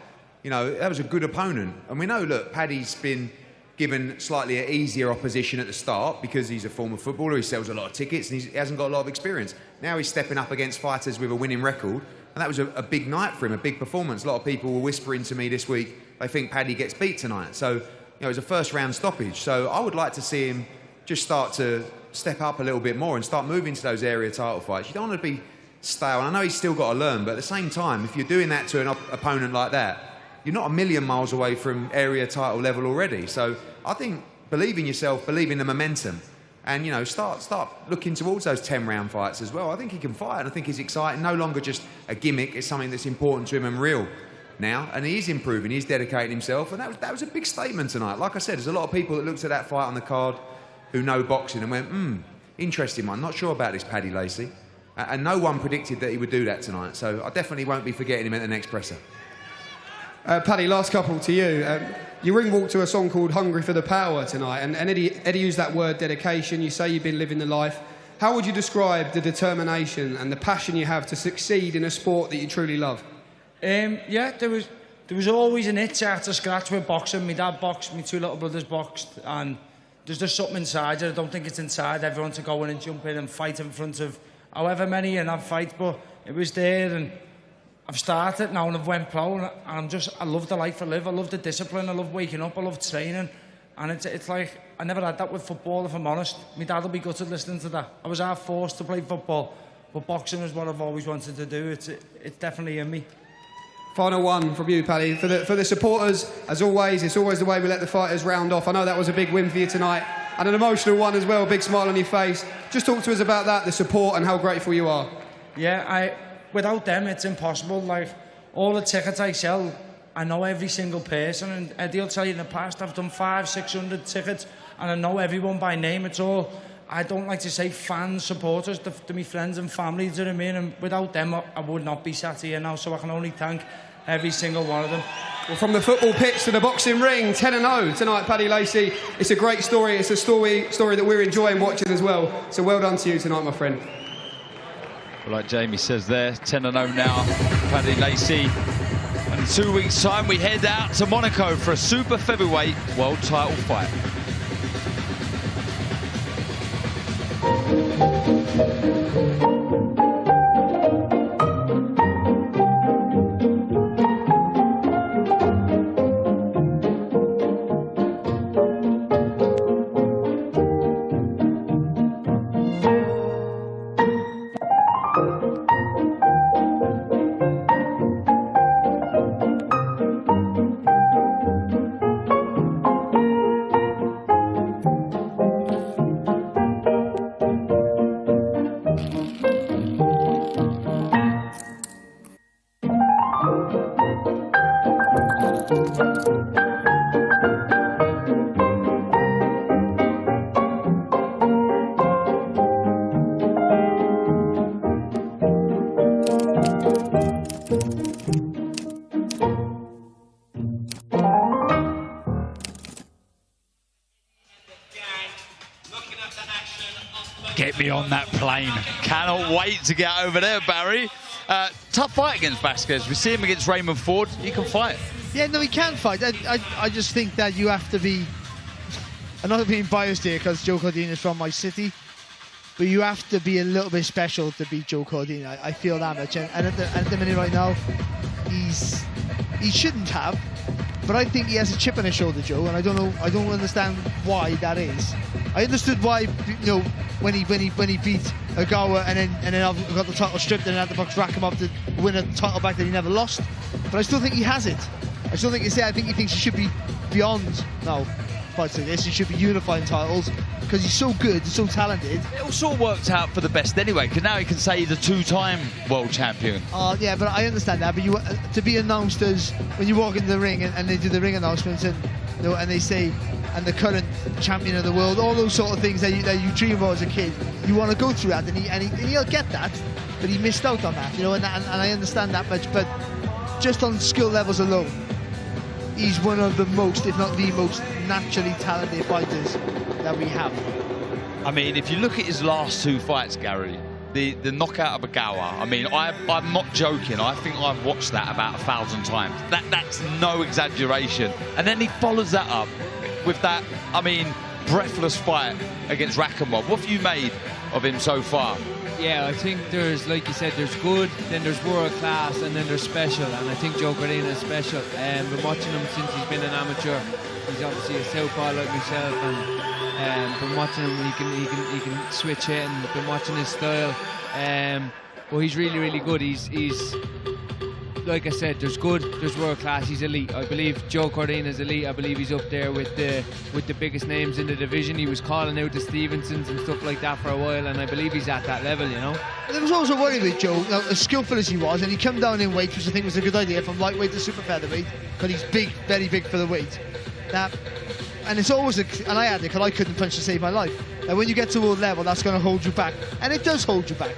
That was a good opponent. And we know, look, Paddy's been given slightly easier opposition at the start because he's a former footballer, he sells a lot of tickets, and he hasn't got a lot of experience. Now he's stepping up against fighters with a winning record, and that was a big night for him, a big performance. A lot of people were whispering to me this week they think Paddy gets beat tonight. So, it was a first-round stoppage. So I would like to see him just start to step up a little bit more and start moving to those area title fights. You don't want to be stale, and I know he's still got to learn, but at the same time, if you're doing that to an opponent like that, you're not a million miles away from area title level already. So I think believe in yourself, believe in the momentum, and start looking towards those 10-round fights as well. I think he can fight, and I think he's exciting. No longer just a gimmick; it's something that's important to him and real now. And he is improving. He's dedicating himself, and that was a big statement tonight. Like I said, there's a lot of people that looked at that fight on the card who know boxing and went, interesting one. Not sure about this Paddy Lacey. And no one predicted that he would do that tonight. So I definitely won't be forgetting him at the next presser. Paddy, last couple to you. You ring walk to a song called Hungry for the Power tonight, and Eddie used that word dedication. You say you've been living the life. How would you describe the determination and the passion you have to succeed in a sport that you truly love? Yeah, there was always an itch out to scratch with boxing. My dad boxed, my 2 little brothers boxed, and there's just something inside you. I don't think it's inside everyone to go in and jump in and fight in front of however many and have fight, but it was there, and I've started now and I've went pro, and I love the life I live. I love the discipline, I love waking up, I love training, and it's like, I never had that with football, if I'm honest. My dad will be gutted listening to that. I was half forced to play football, but boxing is what I've always wanted to do. It's definitely in me. Final one from you, Paddy. For the supporters, as always, it's always the way we let the fighters round off. I know that was a big win for you tonight, and an emotional one as well, big smile on your face. Just talk to us about that, the support, and how grateful you are. Yeah, without them, it's impossible. Like, all the tickets I sell, I know every single person, and Eddie will tell you in the past, I've done 500-600 tickets, and I know everyone by name. It's all, I don't like to say fans, supporters, to my friends and family, do you know what I mean? And without them, I would not be sat here now, so I can only thank every single one of them. Well, from the football pitch to the boxing ring, 10-0 tonight, Paddy Lacey. It's a great story. It's a story that we're enjoying watching as well. So well done to you tonight, my friend. Well, like Jamie says there, 10-0 now, Paddy Lacey. And in 2 weeks' time, we head out to Monaco for a super featherweight world title fight. Get me on that plane. Cannot wait to get over there, Barry. Tough fight against Vasquez. We see him against Raymond Ford. He can fight. Yeah, no, he can fight. I just think that you have to be... I'm not being biased here because Joe Cordina is from my city, but you have to be a little bit special to beat Joe Cordina. I feel that much. And at the minute right now, he shouldn't have, but I think he has a chip on his shoulder, Joe, and I don't understand why that is. I understood why, you know, when he beat Ogawa and then got the title stripped and had the box rack him up to win a title back that he never lost. But I still think he has it. I still think it's there. I think he thinks he should be beyond now fights like this. He should be unifying titles because he's so good, he's so talented. It all sort of worked out for the best anyway, because now he can say he's a two-time world champion. Yeah, but I understand that. But you to be announced as when you walk into the ring and they do the ring announcements and you know, and they say and the current champion of the world, all those sort of things that you dream about as a kid, you want to go through that, and he'll get that, but he missed out on that, you know, and I understand that much. But just on skill levels alone, he's one of the most, if not the most, naturally talented fighters that we have. I mean, if you look at his last two fights, Gary, the knockout of Ogawa, I mean, I'm not joking. I think I've watched that about 1,000 times. That's no exaggeration. And then he follows that up with that, I mean, breathless fight against Rakhimov. What have you made of him so far? Yeah, I think there's, like you said, there's good, then there's world class, and then there's special. And I think Joe Cordina is special. Been watching him since he's been an amateur. He's obviously a southpaw like myself, and been watching him. He can switch it, and been watching his style. But he's really, really good. He's like I said, there's good, there's world class. He's elite. I believe Joe Cordina is elite. I believe he's up there with the biggest names in the division. He was calling out the Stevensons and stuff like that for a while, and I believe he's at that level, you know. There was also worry with Joe, you know, as skillful as he was, and he came down in weight, which I think was a good idea, from lightweight to super featherweight, because he's big, very big for the weight. And it's always and I had it because I couldn't punch to save my life. And when you get to world level, that's going to hold you back, and it does hold you back.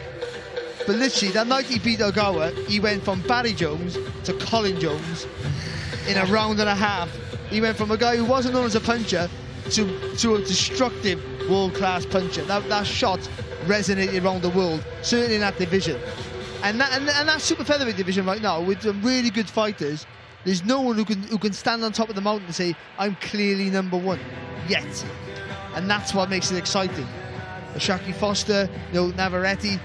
But literally, that night he beat Ogawa, he went from Barry Jones to Colin Jones in a round and a half. He went from a guy who wasn't known as a puncher to a destructive world-class puncher. That shot resonated around the world, certainly in that division. And that super featherweight division right now, with some really good fighters, there's no one who can stand on top of the mountain and say, I'm clearly number one, yet. And that's what makes it exciting. Shaki Foster, Navarrete,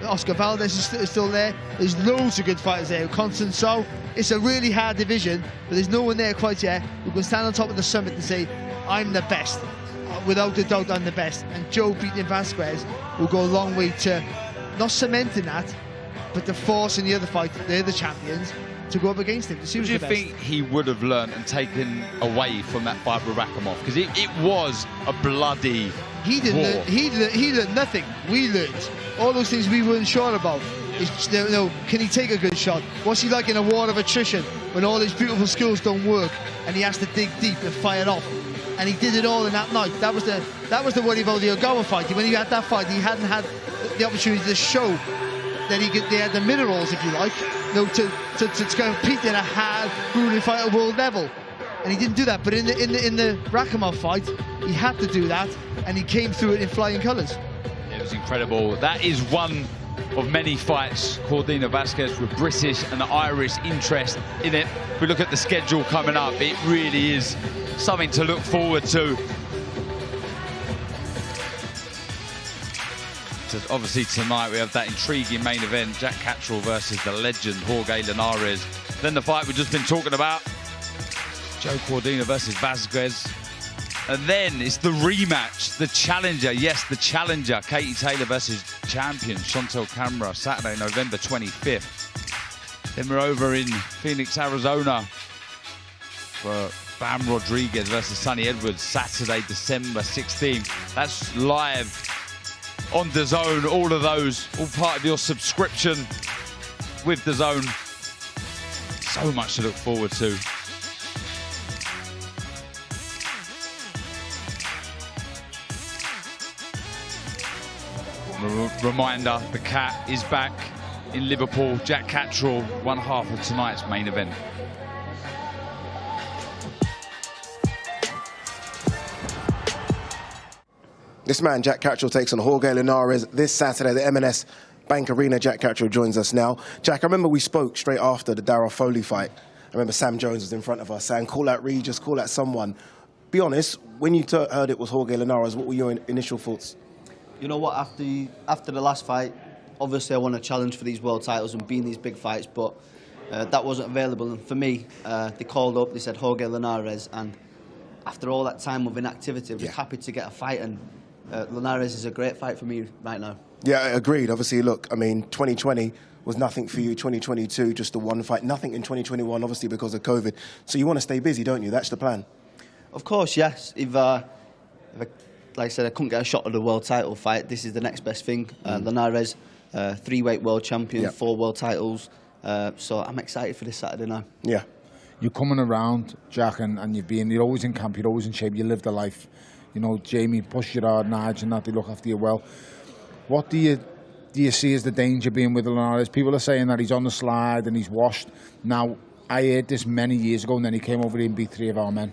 Oscar Valdez is still there. There's loads of good fighters there. Constant So. It's a really hard division, but there's no one there quite yet who can stand on top of the summit and say, I'm the best. Without a doubt, I'm the best. And Joe beating Vasquez will go a long way to not cementing that, but to forcing the other fight, they're the champions, to go up against him. Do you think he would have learned and taken away from that fight with Rakhimov? Because it was a bloody He learned nothing. We learned all those things we weren't sure about. Can he take a good shot? What's he like in a war of attrition when all his beautiful skills don't work and he has to dig deep and fire off? And he did it all in that night. That was the worry about the Ogawa fight. When he had that fight, he hadn't had the opportunity to show that they had the minerals, if you like, to compete in a hard, grueling fight at world level. And he didn't do that. But in the Rakhimov fight, he had to do that, and he came through it in flying colours. It was incredible. That is one of many fights, Cordina Vasquez, with British and Irish interest in it. If we look at the schedule coming up, it really is something to look forward to. So obviously tonight we have that intriguing main event, Jack Catterall versus the legend Jorge Linares. Then the fight we've just been talking about, Joe Cordina versus Vasquez. And then it's the rematch, the challenger, yes, the challenger, Katie Taylor versus champion Chantel Camara, Saturday, November 25th. Then we're over in Phoenix, Arizona for Bam Rodriguez versus Sonny Edwards, Saturday, December 16th. That's live on DAZN, all of those, all part of your subscription with DAZN. So much to look forward to. Reminder, the Cat is back in Liverpool. Jack Catterall, one half of tonight's main event. This man, Jack Catterall, takes on Jorge Linares this Saturday, the M&S Bank Arena. Jack Catterall joins us now. Jack, I remember we spoke straight after the Darryl Foley fight. I remember Sam Jones was in front of us saying, call out Regis, call out someone. Be honest, when you heard it was Jorge Linares, what were your initial thoughts? You know what, after the last fight, obviously I want a challenge for these world titles and be in these big fights, but that wasn't available. And for me, they called up, they said Jorge Linares, and after all that time of inactivity, I was happy to get a fight, and Linares is a great fight for me right now. Yeah, agreed. Obviously, look, I mean, 2020 was nothing for you, 2022, just the one fight, nothing in 2021, obviously because of COVID. So you want to stay busy, don't you? That's the plan. Of course, yes. If like I said, I couldn't get a shot at the world title fight, this is the next best thing. Linares, 3-weight world champion, 4 world titles. So I'm excited for this Saturday now. Yeah. You're coming around, Jack, and you're always in camp, you're always in shape, you live the life. You know, Jamie, push you hard, Nige, and that, they look after you well. What do you see as the danger being with Linares? People are saying that he's on the slide and he's washed. Now, I heard this many years ago, and then he came over here and beat 3 of our men.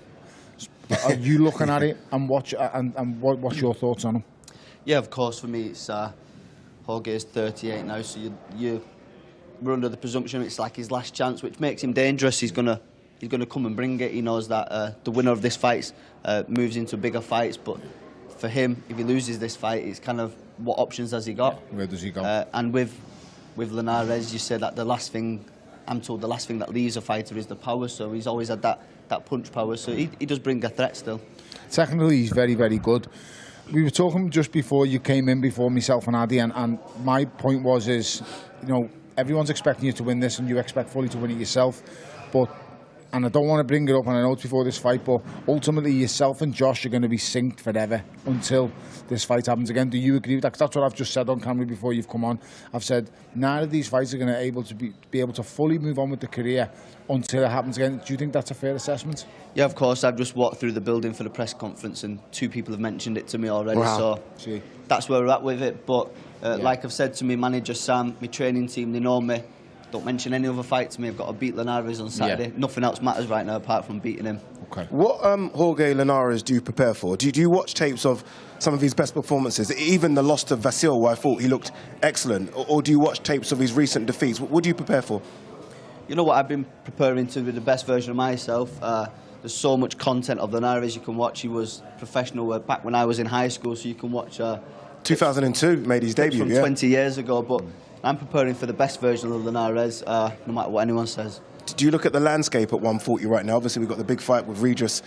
Are you looking at it, and what's your thoughts on him? Yeah, of course. For me, it's Jorge is 38 now, so we're under the presumption it's like his last chance, which makes him dangerous. He's gonna come and bring it. He knows that the winner of this fight moves into bigger fights, but for him, if he loses this fight, it's kind of what options has he got? Where does he go? And with Linares, you said that I'm told the last thing that leaves a fighter is the power, so he's always had that punch power, so he does bring a threat still. Technically, he's very, very good. We were talking just before you came in, before myself and Addy, and my point is, you know, everyone's expecting you to win this, and you expect Foley to win it yourself, but and I don't want to bring it up, and I know it's before this fight, but ultimately yourself and Josh are going to be synced forever until this fight happens again. Do you agree with that? 'Cause that's what I've just said on camera before you've come on. I've said neither of these fights are going to be able to fully move on with the career until it happens again. Do you think that's a fair assessment? Yeah, of course. I've just walked through the building for the press conference and 2 people have mentioned it to me already. Wow. So that's where we're at with it. But like I've said to me manager Sam, my training team, they know me. Don't mention any other fight to me. I've got to beat Linares on Saturday. Nothing else matters right now apart from beating him. Okay. What Jorge Linares do you prepare for? Do you watch tapes of some of his best performances? Even the loss to Vasil, where I thought he looked excellent. Or do you watch tapes of his recent defeats? What do you prepare for? You know what? I've been preparing to be the best version of myself. There's so much content of Linares you can watch. He was professional back when I was in high school, so you can watch... 2002 made his debut, from 20 years ago, but I'm preparing for the best version of Linares, no matter what anyone says. Do you look at the landscape at 140 right now? Obviously, we've got the big fight with Regis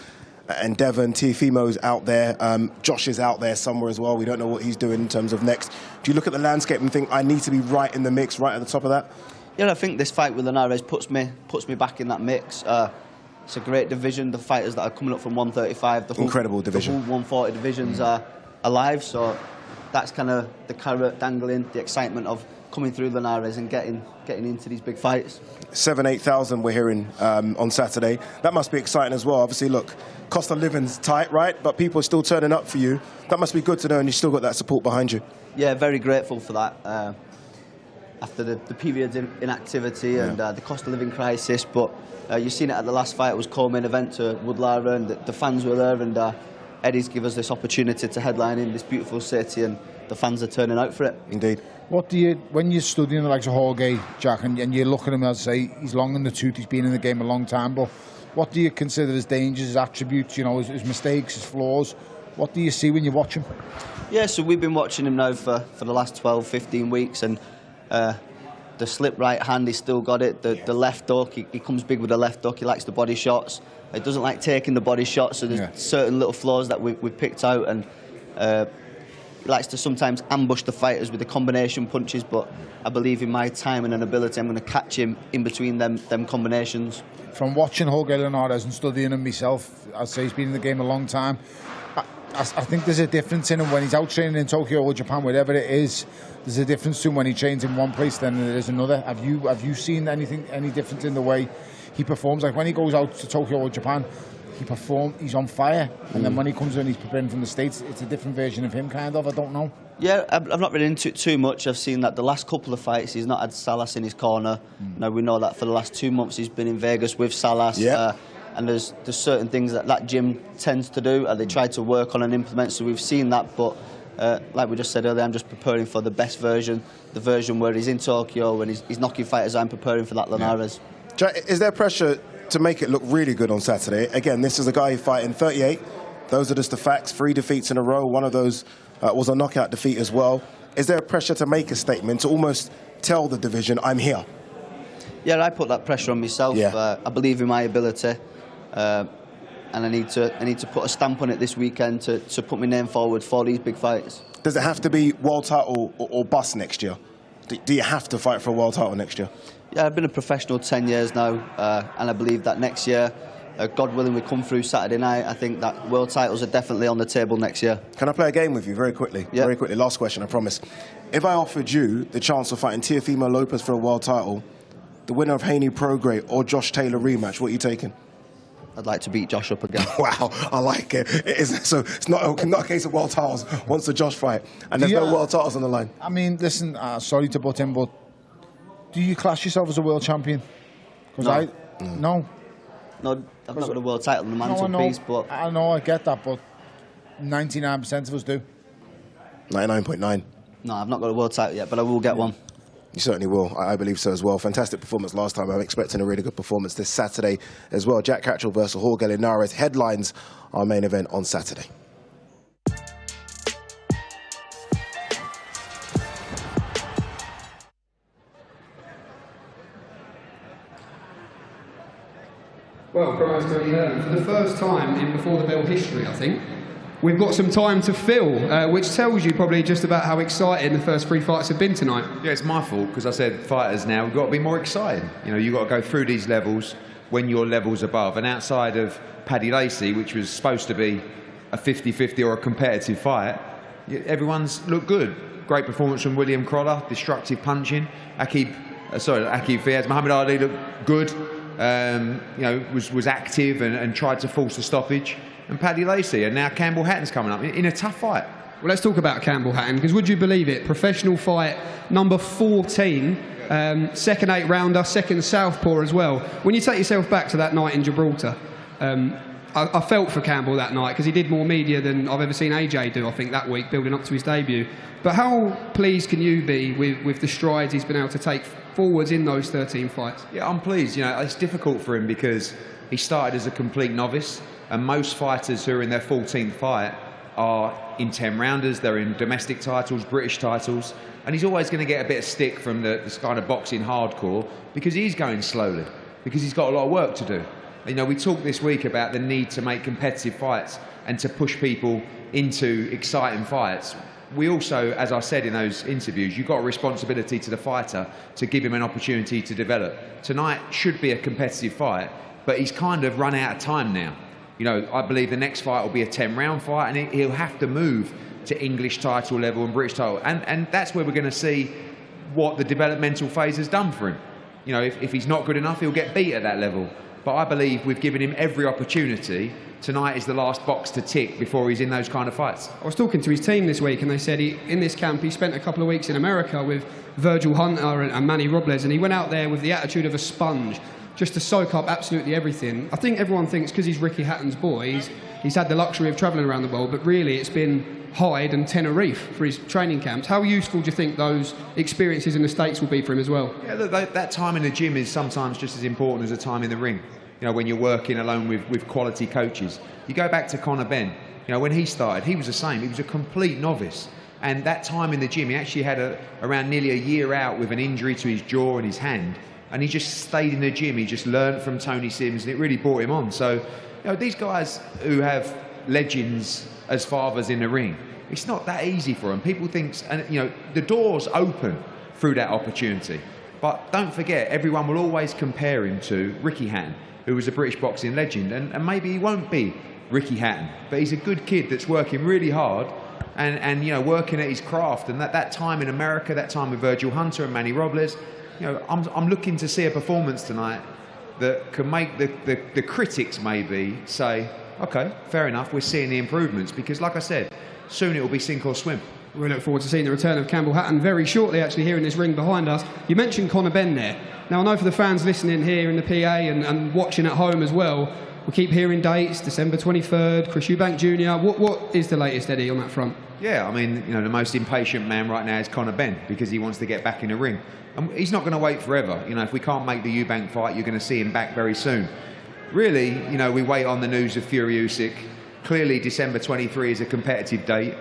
and Devon. Teofimo's out there. Josh is out there somewhere as well. We don't know what he's doing in terms of next. Do you look at the landscape and think, I need to be right in the mix, right at the top of that? Yeah, I think this fight with Linares puts me back in that mix. It's a great division. The fighters that are coming up from 135, the whole, incredible division. The whole 140 divisions are alive, so that's kind of the carrot dangling, the excitement of coming through Linares and getting into these big fights. 7,000-8,000 we're hearing on Saturday. That must be exciting as well. Obviously, look, cost of living's tight, right? But people are still turning up for you. That must be good to know, and you've still got that support behind you. Yeah, very grateful for that. After the periods in inactivity and the cost of living crisis, but you've seen it at the last fight. It was co-main event to Woodlara, and the fans were there, and Eddie's give us this opportunity to headline in this beautiful city, and the fans are turning out for it. Indeed. What do you, when you're studying the likes of Jorge, Jack, and you look at him, as I say, he's long in the tooth, he's been in the game a long time, but what do you consider his dangers, his attributes, you know, his mistakes, his flaws? What do you see when you watch him? Yeah, so we've been watching him now for the last 12, 15 weeks, and the slip right hand, he's still got it. The left hook, he comes big with the left hook, he likes the body shots. He doesn't like taking the body shots, so there's certain little flaws that we've picked out, and he likes to sometimes ambush the fighters with the combination punches, but I believe in my timing and ability, I'm going to catch him in between them combinations. From watching Jorge Linares and studying him myself, I'd say he's been in the game a long time. I think there's a difference in him when he's out training in Tokyo or Japan, wherever it is. There's a difference to him when he trains in one place than there is another. Have you seen any difference in the way he performs? Like when he goes out to Tokyo or Japan, he's on fire, and then when he comes in, he's preparing from the States. It's a different version of him, kind of. I don't know. Yeah, I've not been into it too much. I've seen that the last couple of fights, he's not had Salas in his corner. Now we know that for the last 2 months he's been in Vegas with Salas. Yeah. And there's certain things that gym tends to do, and they try to work on and implement. So we've seen that, but like we just said earlier, I'm just preparing for the best version, the version where he's in Tokyo and he's knocking fighters. I'm preparing for that Linares. Jack, is there pressure to make it look really good on Saturday? Again, this is a guy fighting 38. Those are just the facts. 3 defeats in a row. One of those was a knockout defeat as well. Is there pressure to make a statement, to almost tell the division, I'm here? Yeah, I put that pressure on myself. Yeah. I believe in my ability. And I need to put a stamp on it this weekend to put my name forward for these big fights. Does it have to be world title or bust next year? Do you have to fight for a world title next year? Yeah, I've been a professional 10 years now, and I believe that next year, God willing, we come through Saturday night. I think that world titles are definitely on the table next year. Can I play a game with you very quickly? Yeah. Very quickly, last question, I promise. If I offered you the chance of fighting Teofimo Lopez for a world title, the winner of Haney Prograis or Josh Taylor rematch, what are you taking? I'd like to beat Josh up again. Wow, I like it. So it's not a case of world titles once the Josh fight, and there's no world titles on the line. I mean, listen, sorry to butt in, but do you class yourself as a world champion? Because No, I've not got a world title in the mantelpiece, but... I know, I get that, but 99% of us do. 99.9. No, I've not got a world title yet, but I will get one. You certainly will. I believe so as well. Fantastic performance last time. I'm expecting a really good performance this Saturday as well. Jack Catterall versus Jorge Linares headlines our main event on Saturday. Well, Christ, for the first time in Before the Bell history, I think, we've got some time to fill, which tells you probably just about how exciting the first 3 fights have been tonight. Yeah, it's my fault because I said fighters now, we've got to be more exciting. You know, you've got to go through these levels when your level's above. And outside of Paddy Lacey, which was supposed to be a 50-50 or a competitive fight, everyone's looked good. Great performance from William Crolla, destructive punching. Aqib Fiaz, Muhammad Ali looked good. You know, was active and tried to force the stoppage. And Paddy Lacey, and now Campbell Hatton's coming up in a tough fight. Well, let's talk about Campbell Hatton, because would you believe it? Professional fight number 14, second 8-rounder, second southpaw as well. When you take yourself back to that night in Gibraltar, I felt for Campbell that night because he did more media than I've ever seen AJ do, I think, that week, building up to his debut. But how pleased can you be with the strides he's been able to take forwards in those 13 fights? Yeah, I'm pleased. You know, it's difficult for him because he started as a complete novice, and most fighters who are in their 14th fight are in 10-rounders, they're in domestic titles, British titles, and he's always going to get a bit of stick from this kind of boxing hardcore because he's going slowly, because he's got a lot of work to do. You know, we talked this week about the need to make competitive fights and to push people into exciting fights. We also, as I said in those interviews, you've got a responsibility to the fighter to give him an opportunity to develop. Tonight should be a competitive fight, but he's kind of run out of time now. You know, I believe the next fight will be a 10-round fight, and he'll have to move to English title level and British title. And that's where we're going to see what the developmental phase has done for him. You know, if he's not good enough, he'll get beat at that level. But I believe we've given him every opportunity. Tonight is the last box to tick before he's in those kind of fights. I was talking to his team this week, and they said in this camp he spent a couple of weeks in America with Virgil Hunter and Manny Robles, and he went out there with the attitude of a sponge, just to soak up absolutely everything. I think everyone thinks because he's Ricky Hatton's boy, he's had the luxury of travelling around the world, but really it's been Hyde and Tenerife for his training camps. How useful do you think those experiences in the States will be for him as well? Yeah, that time in the gym is sometimes just as important as the time in the ring. You know, when you're working alone with quality coaches. You go back to Conor Benn. You know, when he started, he was the same. He was a complete novice. And that time in the gym, he actually had around nearly a year out with an injury to his jaw and his hand. And he just stayed in the gym. He just learned from Tony Sims, and it really brought him on. So, you know, these guys who have legends as fathers in the ring, it's not that easy for them. People think, and you know, the door's open through that opportunity. But don't forget, everyone will always compare him to Ricky Hatton, who was a British boxing legend, and maybe he won't be Ricky Hatton, but he's a good kid that's working really hard and you know, working at his craft. And that time in America, that time with Virgil Hunter and Manny Robles, you know, I'm looking to see a performance tonight that can make the critics maybe say, okay, fair enough, we're seeing the improvements, because like I said, soon it will be sink or swim. We look forward to seeing the return of Campbell Hatton very shortly, actually, here in this ring behind us. You mentioned Conor Benn there. Now, I know for the fans listening here in the PA and watching at home as well, we keep hearing dates, December 23rd, Chris Eubank Jr. What is the latest, Eddie, on that front? Yeah, I mean, you know, the most impatient man right now is Conor Benn, because he wants to get back in the ring. And he's not going to wait forever. You know, if we can't make the Eubank fight, you're going to see him back very soon. Really, you know, we wait on the news of Fury Usyk. Clearly, December 23 is a competitive date.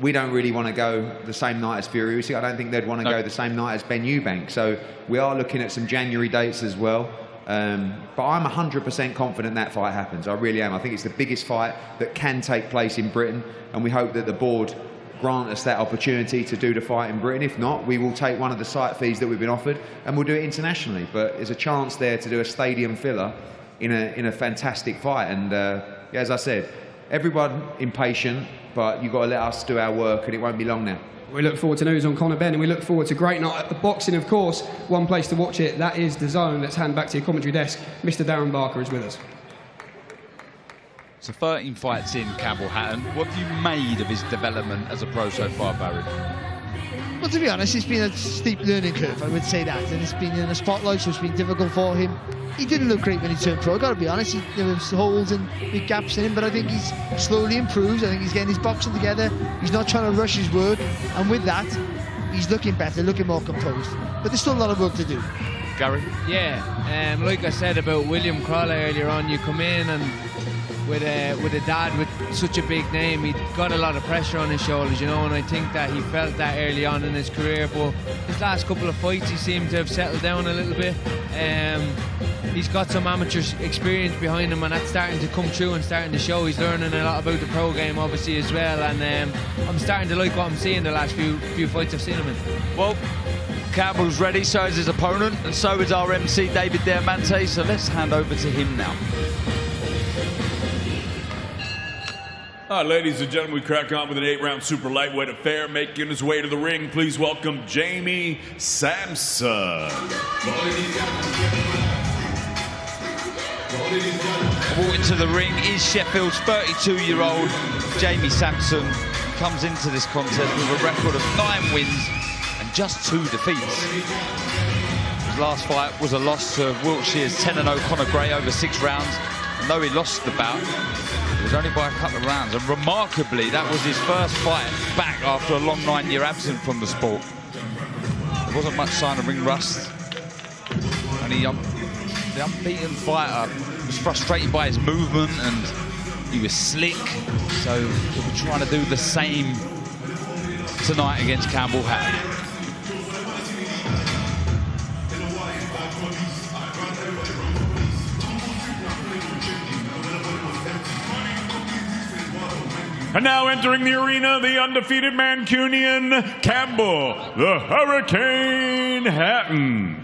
We don't really want to go the same night as Fury Usyk. I don't think they'd want to go the same night as Ben Eubank. So we are looking at some January dates as well. But I'm 100% confident that fight happens. I really am. I think it's the biggest fight that can take place in Britain, and we hope that the board grant us that opportunity to do the fight in Britain. If not, we will take one of the site fees that we've been offered and we'll do it internationally. But there's a chance there to do a stadium filler in a fantastic fight. And yeah, as I said, everyone impatient, but you've got to let us do our work, and it won't be long now. We look forward to news on Conor Benn, and we look forward to great night of boxing, of course. One place to watch it, that is DAZN. Let's hand back to your commentary desk. Mr. Darren Barker is with us. So 13 fights in, Campbell Hatton. What have you made of his development as a pro so far, Barry? Well, to be honest, it's been a steep learning curve, I would say that. And it's been in the spotlight, so it's been difficult for him. He didn't look great when he turned pro, I've got to be honest. There was holes and big gaps in him, but I think he's slowly improved. I think he's getting his boxing together. He's not trying to rush his work, and with that, he's looking better, looking more composed. But there's still a lot of work to do. Gary? Yeah, like I said about William Crolla earlier on, you come in and with a dad with such a big name, he got a lot of pressure on his shoulders, you know, and I think that he felt that early on in his career. But his last couple of fights, he seemed to have settled down a little bit. He's got some amateur experience behind him, and that's starting to come through and starting to show. He's learning a lot about the pro game, obviously, as well, and I'm starting to like what I'm seeing the last few fights I've seen him in. Well, Campbell's ready, so is his opponent, and so is our MC, David Diamante, so let's hand over to him now. All right, ladies and gentlemen, we crack on with an 8-round super lightweight affair. Making his way to the ring, please welcome Jamie Sampson. Walking to the ring is Sheffield's 32-year-old Jamie Sampson. Comes into this contest with a record of 9 wins and just 2 defeats. His last fight was a loss to Wiltshire's 10-0 Conor Gray over 6 rounds. And though he lost the bout, it was only by a couple of rounds. And remarkably, that was his first fight back after a long 9-year absence from the sport. There wasn't much sign of ring rust. And the unbeaten fighter was frustrated by his movement and he was slick. So he'll be trying to do the same tonight against Campbell Hatton. And now entering the arena, the undefeated Mancunian, Campbell, the Hurricane Hatton.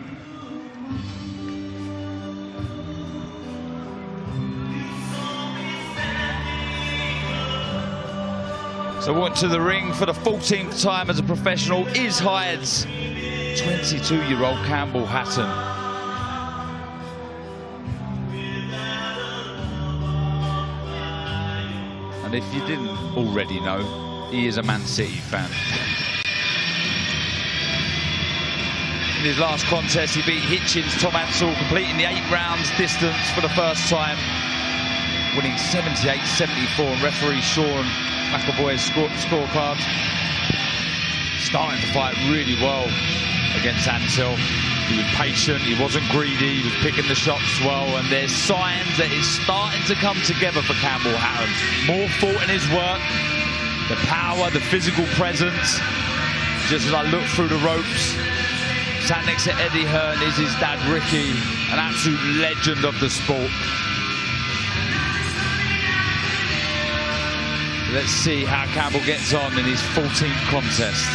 So what to the ring for the 14th time as a professional is Hyde's 22-year-old Campbell Hatton. And if you didn't already know, he is a Man City fan. In his last contest, he beat Hitchens, Tom Ansell, completing the 8 rounds distance for the first time, winning 78-74, and referee Sean McAvoy's scorecard. Starting to fight really well against Ansell. He was patient, he wasn't greedy, he was picking the shots well, and there's signs that it's starting to come together for Campbell Hatton. More thought in his work, the power, the physical presence. Just as I look through the ropes, sat next to Eddie Hearn is his dad Ricky, an absolute legend of the sport. Let's see how Campbell gets on in his 14th contest.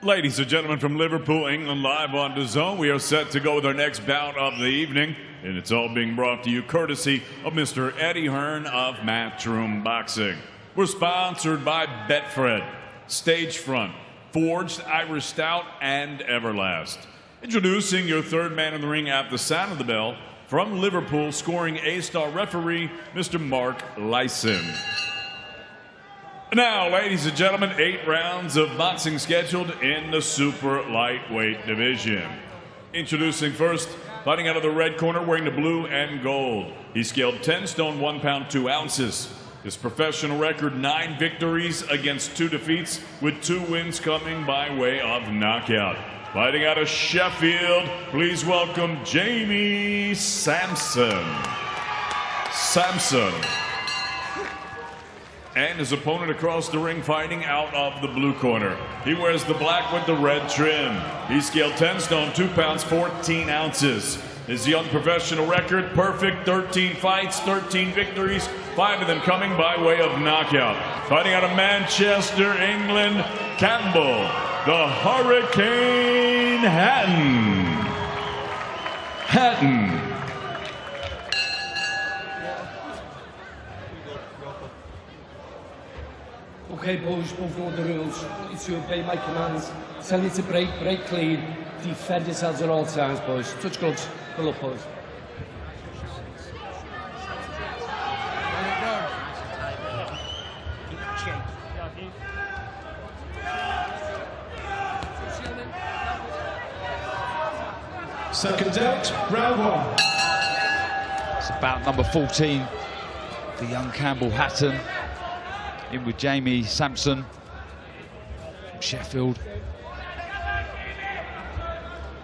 Ladies and gentlemen, from Liverpool, England, live on DAZN, we are set to go with our next bout of the evening, and it's all being brought to you courtesy of Mr. Eddie Hearn of Matchroom Boxing. We're sponsored by Betfred, Stagefront, Forged Irish Stout, and Everlast. Introducing your third man in the ring at the sound of the bell, from Liverpool, scoring A-star referee, Mr. Mark Lyson. Now, ladies and gentlemen, 8 rounds of boxing scheduled in the super lightweight division. Introducing first, fighting out of the red corner, wearing the blue and gold. He scaled 10 stone, 1 pound, 2 ounces. His professional record, 9 victories against 2 defeats, with 2 wins coming by way of knockout. Fighting out of Sheffield, please welcome Jamie Sampson. And his opponent across the ring, fighting out of the blue corner. He wears the black with the red trim. He scaled 10 stone, 2 pounds, 14 ounces. His young professional record, perfect, 13 fights, 13 victories, 5 of them coming by way of knockout. Fighting out of Manchester, England, Campbell, the Hurricane Hatton. Okay, boys, both know the rules. It's to obey my commands. Tell you to break clean. Defend yourselves at all times, boys. Touch gloves. Pull up, boys. Second out, round 1. It's about number 14 for young Campbell Hatton. In with Jamie Sampson from Sheffield.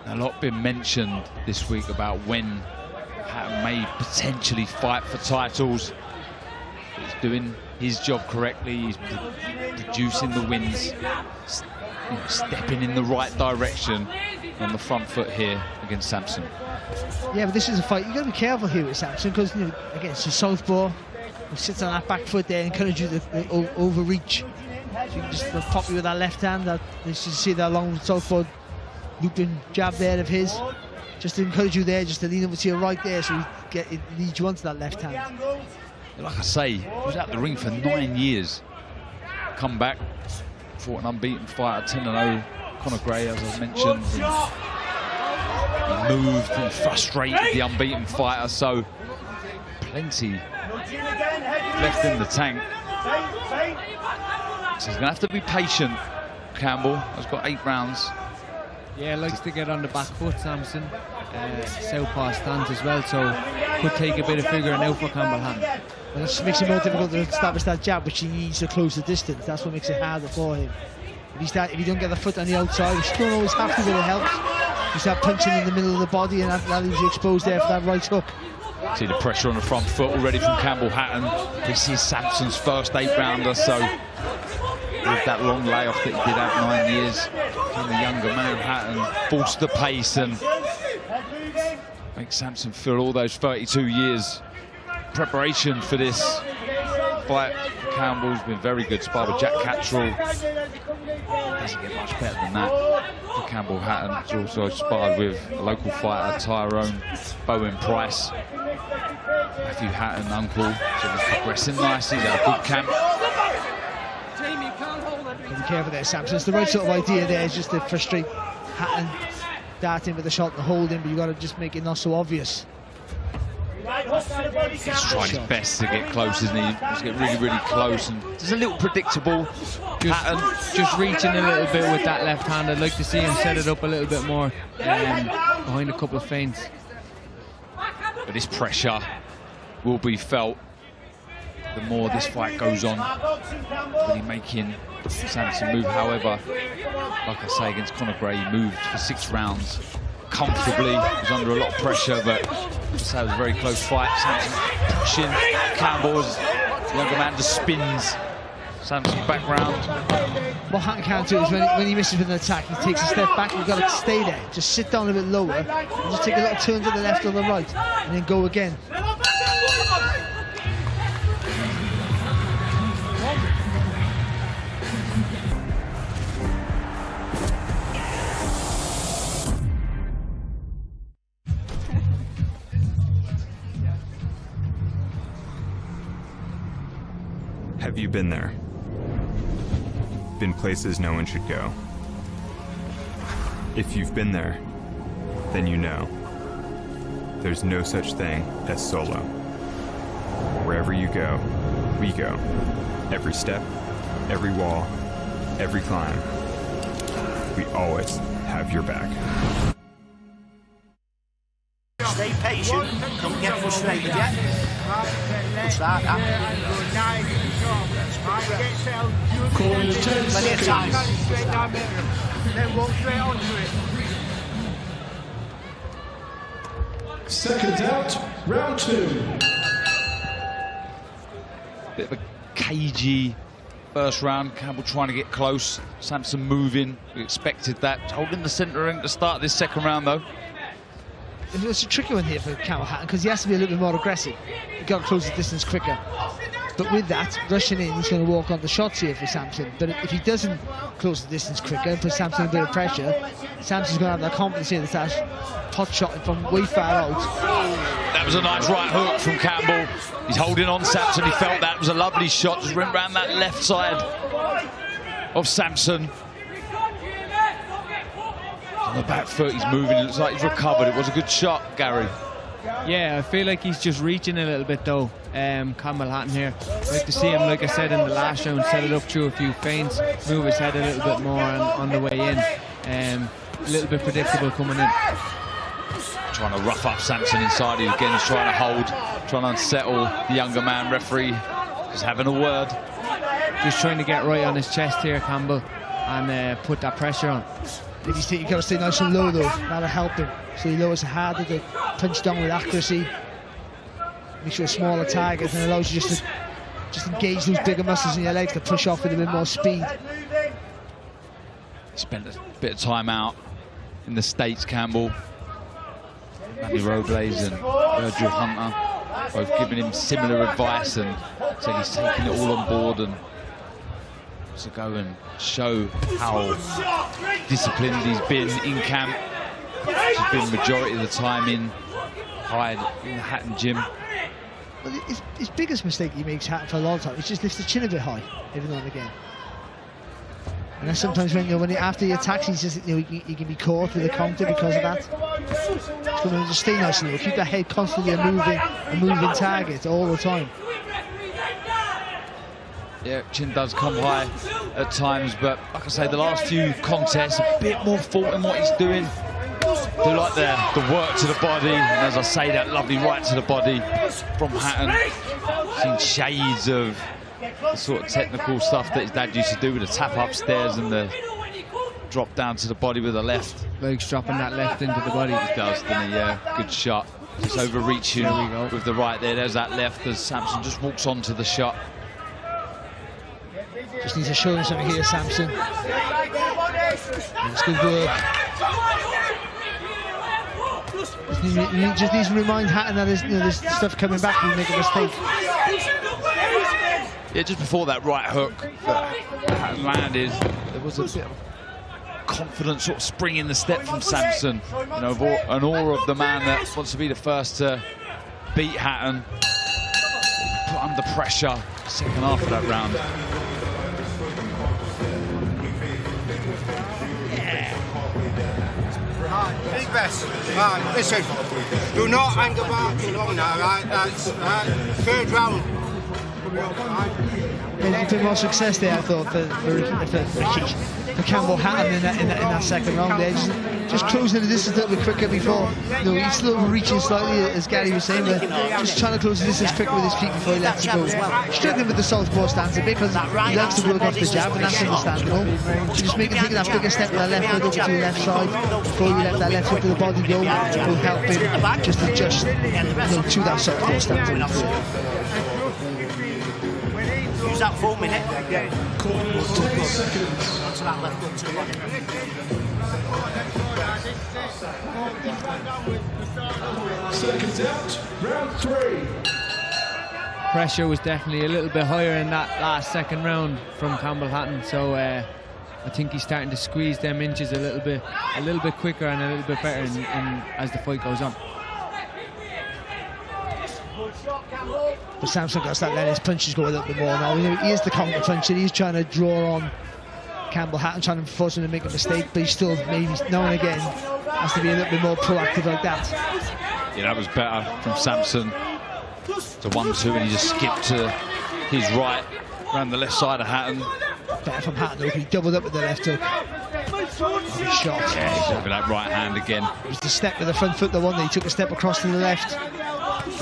A lot been mentioned this week about when Hatton may potentially fight for titles. He's doing his job correctly. He's producing the wins, stepping in the right direction on the front foot here against Sampson. Yeah, but this is a fight. You've got to be careful here with Sampson because, again, it's a southpaw. He sits on that back foot there, encourages you to overreach. So you can just pop you with that left hand. That you see that long southpaw looping jab there of his. Just to encourage you there, just to lean over to your right there, so it leads you onto that left hand. Like I say, he was out the ring for 9 years. Come back, fought an unbeaten fighter, 10-0. Conor Gray, as I mentioned, he moved and frustrated the unbeaten fighter, so plenty left in the tank. So he's going to have to be patient, Campbell. He's got 8 rounds. Yeah, likes to get on the back foot, Samson. Southpaw stance as well, so could take a bit of figuring out for Campbell Hatton. And that makes it more difficult to establish that jab, which he needs to close the distance. That's what makes it harder for him. If you don't get the foot on the outside, which you don't always have to, but it helps. You start punching in the middle of the body, and that leaves you exposed there for that right hook. See the pressure on the front foot already from Campbell Hatton. This is Samson's first 8-rounder, so with that long layoff that he did out 9 years, from the younger man, Hatton forced the pace and makes Samson feel all those 32 years preparation for this fight. Campbell's been very good, sparred with Jack Catterall. Doesn't get much better than that for Campbell Hatton. He's also sparred with a local fighter, Tyrone Bowen Price. Matthew Hatton, uncle, so he's progressing nicely. He's had a good camp. Be careful there, Samson. It's the right sort of idea there, is just to frustrate Hatton, dart in with the shot and hold him, but you've got to just make it not so obvious. He's trying his best to get close, isn't he? He's getting really, really close, and it's a little predictable. Just reaching a little bit with that left hand. I'd like to see him set it up a little bit more behind a couple of feints. But this pressure will be felt the more this fight goes on. Really making Samson move. However, like I say, against Conor Gray, he moved for 6 rounds comfortably. He was under a lot of pressure, but it was a very close fight. Samson pushing Campbell as the younger man just spins Samson back round. What Hatton can't do is when he misses with an attack, he takes a step back. You've got to stay there. Just sit down a bit lower and just take a little turn to the left or the right and then go again. Have you been there? Been places no one should go? If you've been there, then you know. There's no such thing as solo. Wherever you go, we go. Every step, every wall, every climb. We always have your back. Stay patient, don't get frustrated yet. Good start, Calling 10 seconds. Then walk straight onto it. Seconds out, round 2. Bit of a cagey first round. Campbell trying to get close. Samson moving. We expected that. Holding the centre ring to start this second round, though. It's a tricky one here for Campbell Hatton because he has to be a little bit more aggressive. You've got to close the distance quicker. But with that, rushing in, he's going to walk on the shots here for Samson. But if he doesn't close the distance quicker and put Samson a bit of pressure, Samson's going to have that confidence here to start hot shotting from way far out. That was a nice right hook from Campbell. He's holding on Samson. He felt that. It was a lovely shot. Just went round that left side of Samson. On the back foot, he's moving. It looks like he's recovered. It was a good shot, Gary. Yeah, I feel like he's just reaching a little bit though, Campbell Hatton here. I'd like to see him, like I said in the last round, set it up through a few feints, move his head a little bit more on the way in. A little bit predictable coming in. Trying to rough up Samson inside. He again is trying to hold, trying to unsettle the younger man. Referee just having a word. Just trying to get right on his chest here, Campbell, and put that pressure on. If you've got to stay nice and low though, that'll help him. So he lowers it harder to punch down with accuracy. Make sure smaller targets and allows you just to engage those bigger muscles in your legs to push off with a bit more speed. Spent a bit of time out in the States, Campbell. Manny Robles and Virgil Hunter both giving him similar advice and said he's taking it all on board and to go and show how disciplined he's been in camp. He's been majority of the time in Hyde, in the Hatton gym. Well, his biggest mistake he makes, Hatton, for a long time, is just lifts the chin a bit high every now and again. And sometimes when after he attacks, he's just, he can be caught with a counter because of that. Just come in and just stay nice and low. Keep that head constantly a moving target all the time. Yeah, chin does come high at times, but like I say, the last few contests, a bit more thought in what he's doing. Do like the work to the body, and as I say, that lovely right to the body from Hatton. Seen shades of the sort of technical stuff that his dad used to do with the tap upstairs and the drop down to the body with the left. Likes dropping that left into the body. He does, doesn't he? Yeah, good shot. Just overreaching with the right there. There's that left as Samson just walks onto the shot. Just needs to show him something here, Samson. It's good work. Just needs to remind Hatton that there's stuff coming back when you make a mistake. Yeah, just before that right hook that Hatton landed, there was a bit of confident sort of spring in the step from Samson. You know, an awe of the man that wants to be the first to beat Hatton. Put under pressure, second half of that round. Big best. Right, listen, do not hang about too long now, right? That's third round. A bit more success there, I thought, for Campbell Hatton in that second round there. Just closing the distance a little bit quicker before. He's still reaching slightly, as Gary was saying, but just trying to close the distance quicker with his feet before he lets it go. Struggling with the southpaw stance a bit because he likes to work off the jab, and that's understandable. So just taking that bigger step with the left foot over to the left side before you let that left foot to the body go will help him just adjust to that southpaw stance. Use that full minute. Yeah. Onto that left hook to the body. Seconds out, round 3. Pressure was definitely a little bit higher in that last second round from Campbell Hatton, so I think he's starting to squeeze them inches a little bit quicker and a little bit better as the fight goes on. But Samson got to start letting his punches go a little bit more now. He is the counter puncher. He's trying to draw on Campbell Hatton, trying to force him to make a mistake, but he still maybe now and again has to be a little bit more proactive like that. Yeah, that was better from Samson. It's a 1-2 and he just skipped to his right, around the left side of Hatton. Better from Hatton, he doubled up with the left hook. Good shot. Yeah, he's over that right hand again. It was the step with the front foot, the one that he took a step across to the left.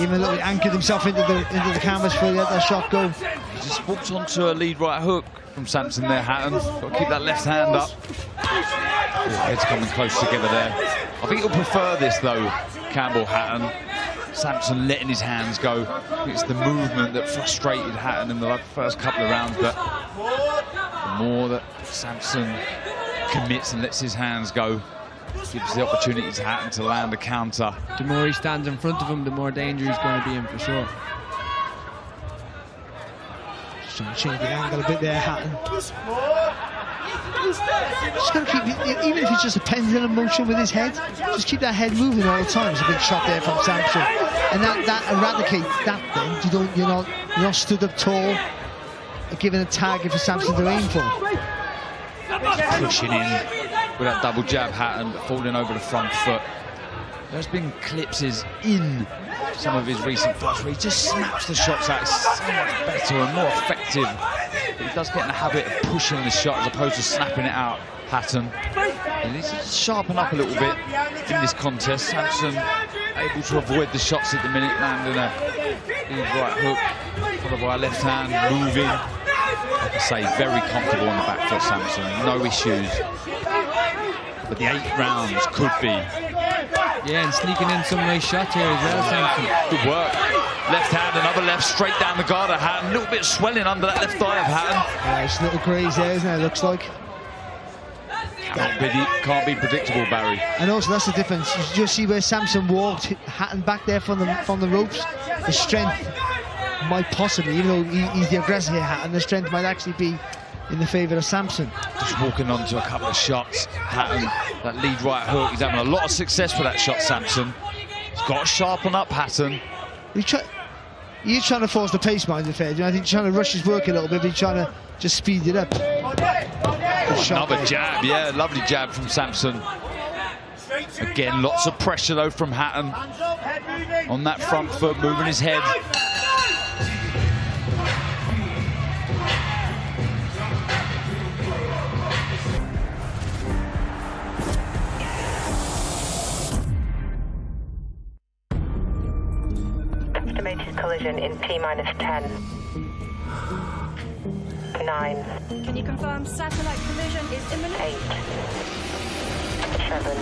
Even a little bit anchored himself into the canvas before he let that shot go. He just walked onto a lead right hook from Samson there, Hatton. Got to keep that left hand up. Heads coming close together there. I think he'll prefer this though, Campbell Hatton. Samson letting his hands go. I think it's the movement that frustrated Hatton in the first couple of rounds, but the more that Samson commits and lets his hands go, gives the opportunity to Hatton to land a counter. The more he stands in front of him, the more danger he's going to be in for sure. Just trying to change the angle a bit there, Hatton. Just going to keep, even if it's just a pendulum motion with his head, just keep that head moving all the time. It's a good shot there from Samson, and that eradicates that. Then you're not stood up tall, giving a target for Samson to aim for. Pushing in with that double jab, Hatton, but falling over the front foot. There's been clips in some of his recent fights where he just snaps the shots out. It's so much better and more effective. But he does get in the habit of pushing the shot as opposed to snapping it out, Hatton. He needs to sharpen up a little bit in this contest. Samson able to avoid the shots at the minute, landing a right hook, followed by a left hand, moving. Like I say, very comfortable on the back foot, Samson, no issues. But the 8 rounds could be. Yeah, and sneaking in some nice shots here as well, Samson. Good work. Left hand, another left, straight down the guard of Hatton. A little bit swelling under that left thigh of Hatton. Yeah, it's a little graze there, isn't it? It looks like. Can't be predictable, Barry. And also, that's the difference. You just see where Samson walked Hatton back there from the ropes. The strength might possibly, even though he's the aggressor here, Hatton, the strength might actually be in the favour of Sampson. Just walking onto a couple of shots. Hatton, that lead right hook, he's having a lot of success with that shot, Sampson. He's got to sharpen up Hatton. He's trying to force the pace, mind if I think he's trying to rush his work a little bit, but he's trying to just speed it up. Another jab, yeah, lovely jab from Sampson. Again, lots of pressure though from Hatton on that front foot, moving his head. Estimated collision in T-10. 9. Can you confirm satellite collision is imminent? 8. 7.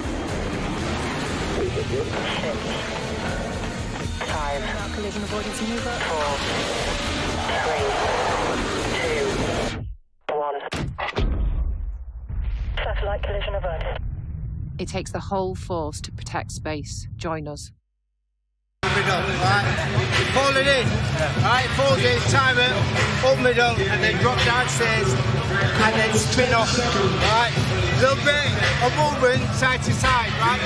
6. 5. Collision avoidance maneuver. 4. 3. 2. 1. Satellite collision averted. It takes the whole force to protect space. Join us. Right, pull it in, right, fold it, time it, up middle, and then drop downstairs, and then spin off, right, a little bit of movement, side to side, right,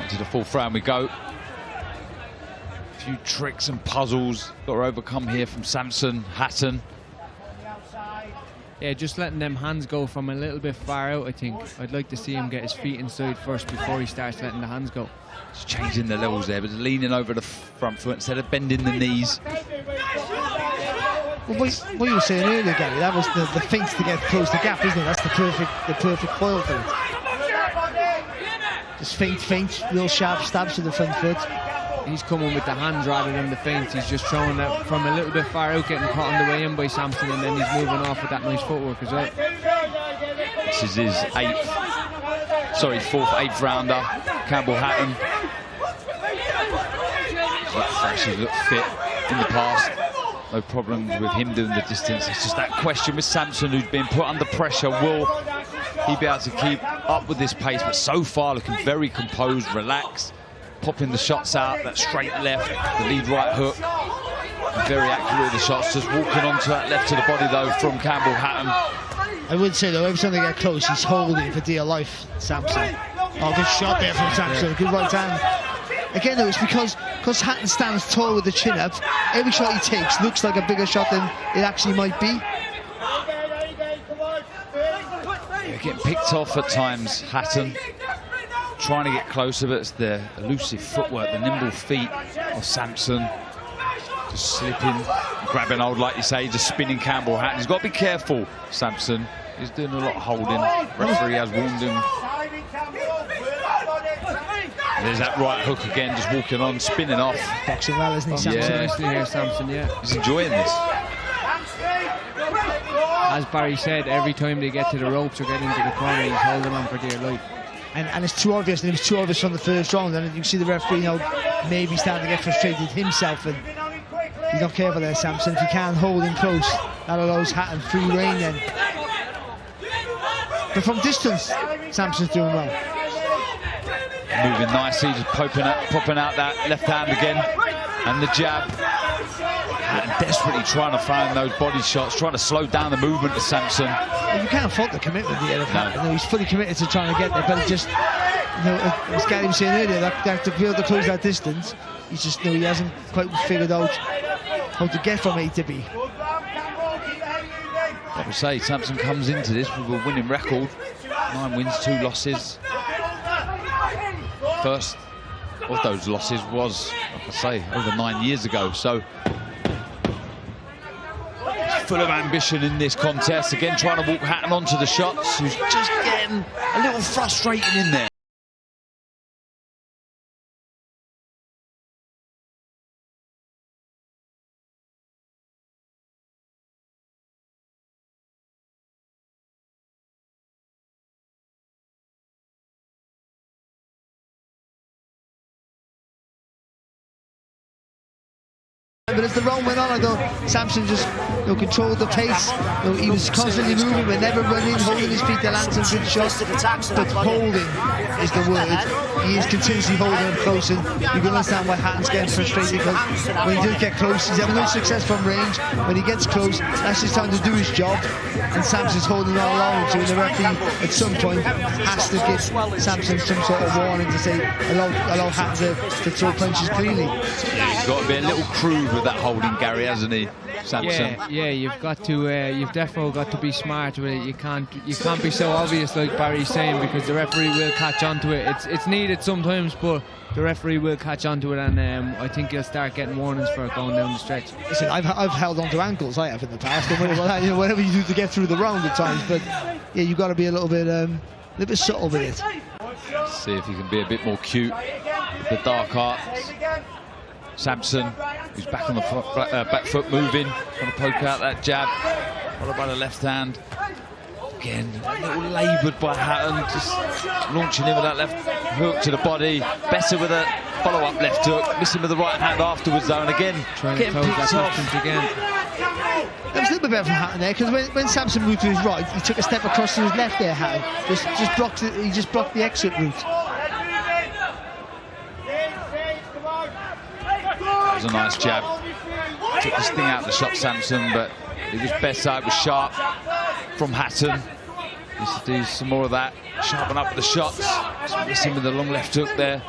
Into the fourth round we go. A few tricks and puzzles got to overcome here from Sampson, Hatton. Yeah, just letting them hands go from a little bit far out, I think. I'd like to see him get his feet inside first before he starts letting the hands go. Just changing the levels there, but leaning over the front foot instead of bending the knees. Well, what you were saying earlier, Gary, that was the feint to get close to the gap, isn't it? That's the perfect foil for it. Just feint, real sharp stabs to the front foot. He's coming with the hands rather than the feint. He's just throwing that from a little bit far out, getting caught on the way in by Sampson, and then he's moving off with that nice footwork as well. This is his fourth, eighth rounder, Campbell Hatton. He's looked fit in the past. No problems with him doing the distance. It's just that question with Sampson, who's been put under pressure. Will he be able to keep up with this pace? But so far, looking very composed, relaxed, popping the shots out, that straight left, the lead right hook. Very accurate with the shots, just walking onto that left to the body, though, from Campbell Hatton. I would say, though, every time they get close, he's holding for dear life, Sampson. Oh, good shot there from Sampson, good right hand. Again, though, it's because Hatton stands tall with the chin up, every shot he takes looks like a bigger shot than it actually might be. Yeah, getting picked off at times, Hatton. Trying to get closer, but it's the elusive footwork, the nimble feet of Sampson. Just slipping, grabbing hold, like you say, just spinning Campbell Hatton. He's got to be careful, Sampson. He's doing a lot of holding. Referee has warned him. There's that right hook again, just walking on, spinning off. Boxing well, isn't he, Sampson? Nicely here, Sampson, yeah. He's enjoying this. As Barry said, every time they get to the ropes or get into the corner, he's holding on for dear life. And it's too obvious, and it was too obvious from the first round, and you can see the referee now maybe starting to get frustrated himself, and he's not careful there, Sampson. If you can't hold him close, that allows Hatton free rein then. But from distance, Sampson's doing well. Moving nicely, just popping out that left hand again, and the jab. Hatton desperately trying to find those body shots, trying to slow down the movement of Sampson. Well, you can't fault the commitment here of Hatton. No, he's fully committed to trying to get there, but it just, as Gary was saying earlier, that to be able to close that distance, he's just, he hasn't quite figured out how to get from A to B. Like we say, Sampson comes into this with a winning record, 9 wins, 2 losses. First of those losses was, like I say, over 9 years ago. So full of ambition in this contest. Again, trying to walk Hatton onto the shots, who's just getting a little frustrated in there. But as the round went on, I thought Sampson just controlled the pace. He was constantly moving, but never running, holding his feet to land some good shots. But holding is the word. he is continuously holding him close, and you can understand why Hatton's getting frustrated, because when he doesn't get close, he's having no success from range. When he gets close, that's his time to do his job, and Samson's holding on along. So the referee at some point has to give Samson some sort of warning to say allow Hatton to throw punches cleanly. He's got to be a little crude with that holding, Gary, hasn't he, Samson? Yeah, you've got to, you've definitely got to be smart with it. You can't be so obvious like Barry's saying, because the referee will catch on to it. It's needed sometimes, but the referee will catch on to it, and I think he'll start getting warnings for it going down the stretch. Listen, I've held on to ankles, I have in the past, and whatever you do to get through the round at times, but yeah, you've got to be a little bit subtle with it. See if he can be a bit more cute with the dark arts. Samson, who's back on the back foot moving, trying to poke out that jab, followed by the left hand. Again, a little laboured by Hatton, just launching in with that left hook to the body. Better with a follow-up left hook, missing with the right hand afterwards though, and again, getting picked off. Again. It was a little bit better from Hatton there, because when Samson moved to his right, he took a step across to his left there, Hatton. He just blocked the exit route. That was a nice jab. Took the sting out of the shot, Samson, but it was better, it was sharp from Hatton. Needs to do some more of that, sharpen up the shots. Just missing with the long left hook there.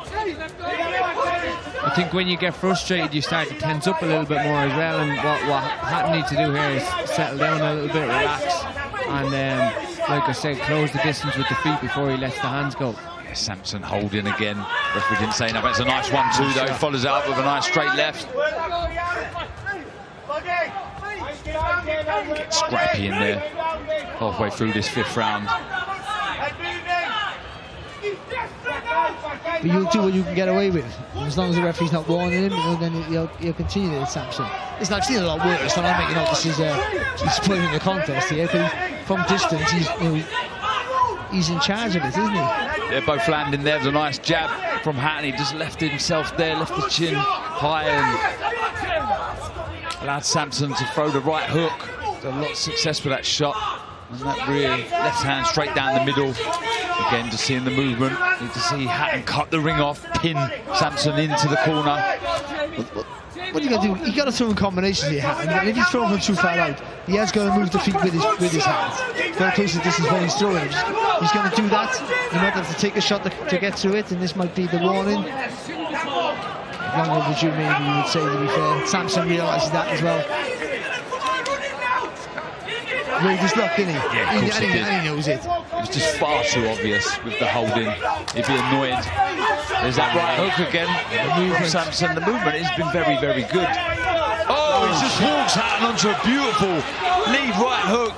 I think when you get frustrated, you start to tense up a little bit more as well, and what Hatton needs to do here is settle down a little bit, relax, and like I said, close the distance with the feet before he lets the hands go. Samson holding again. Referee didn't say nothing. It's a nice 1-2 though. Follows it up with a nice straight left. Get scrappy in there. Halfway through this 5th round. But you'll do what you can get away with. As long as the referee's not warning him, then he'll continue to Samson. Listen, I've seen a lot worse. I'm not making up this is he's spoiling the contest here, but from distance he's in charge of it, isn't he? They're both landing there. There's a nice jab from Hatton. He just left himself there, left the chin high, and allowed Samson to throw the right hook. A lot of success with that shot. And that rear left hand straight down the middle. Again, just seeing the movement. Need to see Hatton cut the ring off, pin Samson into the corner. What are you going to do? You've got to throw in combinations here, Hatton. And if he's throwing from too far out, he has got to move the feet with his hands. He's got to close the distance when he's throwing. He's going to do that. He might have to take a shot to get through it, and this might be the warning. Long overdue, maybe you would say, to be fair. Samson realises that as well. Really just luck, didn't he? Yeah, of course he did. And he knows it. It was just far too obvious with the holding. He'd be annoyed. There's that right hook again. From Samson. The movement has been very, very good. Oh, he just walks Hatton onto a beautiful lead right hook.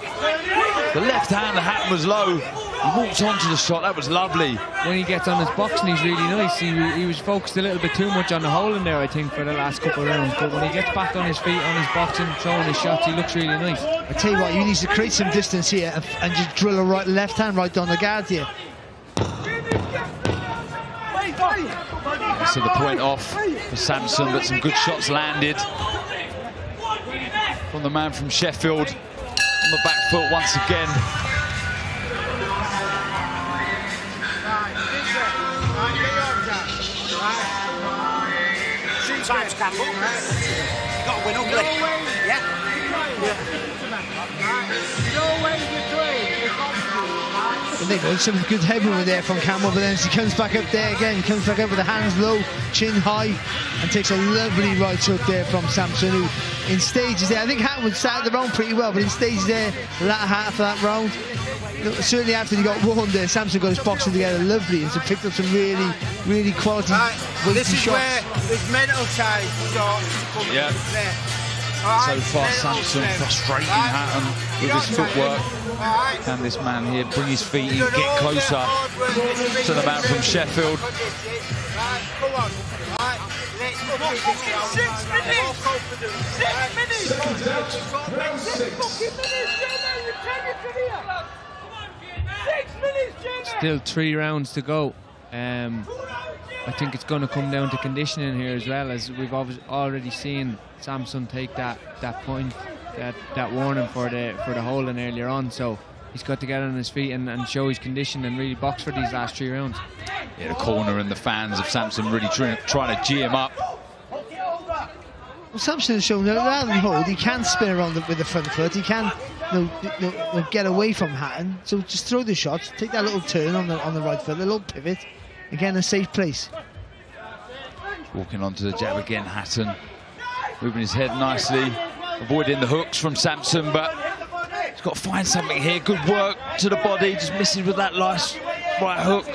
The left hand of Hatton was low. He walked onto the shot. That was lovely. When he gets on his boxing, he's really nice. He was focused a little bit too much on the holding there, I think, for the last couple of rounds. But when he gets back on his feet, on his boxing, throwing his shots, he looks really nice. I tell you what, you need to create some distance here and just drill a left hand right down the guard here. So the point off for Samson, but some good shots landed from the man from Sheffield on the back foot once again. Times, Campbell. Got to win ugly. Yeah. And they got some good head movement there from Campbell, but then he comes back up there again. He comes back up with the hands low, chin high, and takes a lovely right hook there from Samson, who in stages there, I think Hatton would start the round pretty well, but in stages there, the latter half of that round, certainly after he got warmed there, Samson got his boxing together lovely and so picked up some really quality this is shots. where his mental side starts to come into play. So far, Samson frustrating Hatton with his footwork. Can this man here bring his feet and get closer to the man from Sheffield? Come on. Let's go. 6 minutes! 6 minutes! Still 3 rounds to go. I think it's going to come down to conditioning here as well, as we've already seen Samson take that point, that warning for the holding earlier on. So he's got to get on his feet and show his condition and really box for these last 3 rounds. Yeah, the corner and the fans of Samson really trying to G him up. Well, Samson has shown that rather than hold, he can spin around with the front foot. He can get away from Hatton. So just throw the shots, take that little turn on the right foot, a little pivot, again a safe place. Walking onto the jab again, Hatton. Moving his head nicely, avoiding the hooks from Samson, but he's got to find something here. Good work to the body, just missing with that last right hook.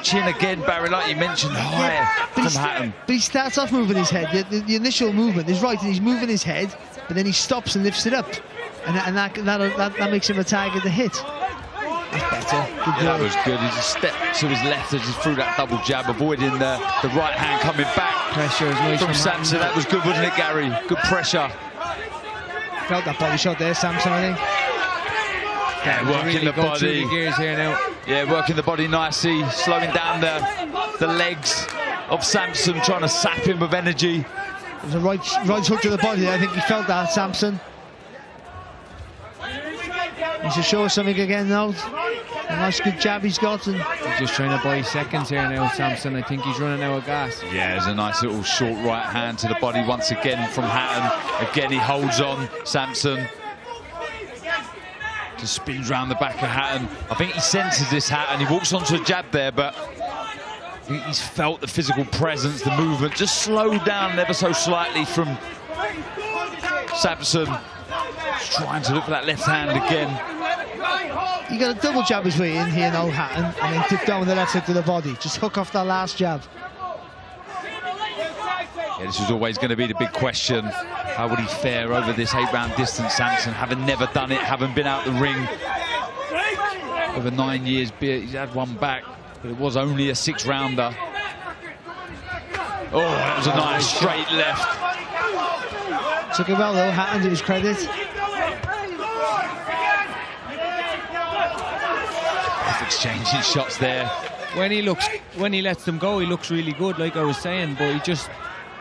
Chin again, Barry, like you mentioned, high from Hatton. But he starts off moving his head. The initial movement is right, and he's moving his head, but then he stops and lifts it up, and that makes him a target to hit. That's better. Yeah, that was good. He just stepped to his left as he threw that double jab, avoiding the right hand coming back. Pressure is nice from Samson. That was good, wasn't it, Gary? Good pressure. Felt that body shot there, Samson, I think. Yeah, working really the body. Through the gears here now. Yeah, working the body nicely, slowing down the legs of Samson, trying to sap him with energy. It was a right hook to the body. I think he felt that, Samson. He should show us something again now. A nice good jab he's got. And he's just trying to buy seconds here now, Samson. I think he's running out of gas. Yeah, there's a nice little short right hand to the body once again from Hatton. Again, he holds on, Samson. Just spins round the back of Hatton. I think he senses this Hatton. He walks onto a jab there, but I think he's felt the physical presence, the movement, just slowed down ever so slightly from Samson. Just trying to look for that left hand again. You got a double jab his way in here now, Hatton, and then tip down with the left hook to the body. Just hook off that last jab. Yeah, this was always going to be the big question. How would he fare over this 8-round distance, Samson, having never done it, having been out the ring over 9 years, he's had one back, but it was only a 6-rounder. Oh, that was a nice straight left. Took it well though, Hatton, to his credit. Exchanging shots there. When he lets them go, he looks really good, like I was saying, but he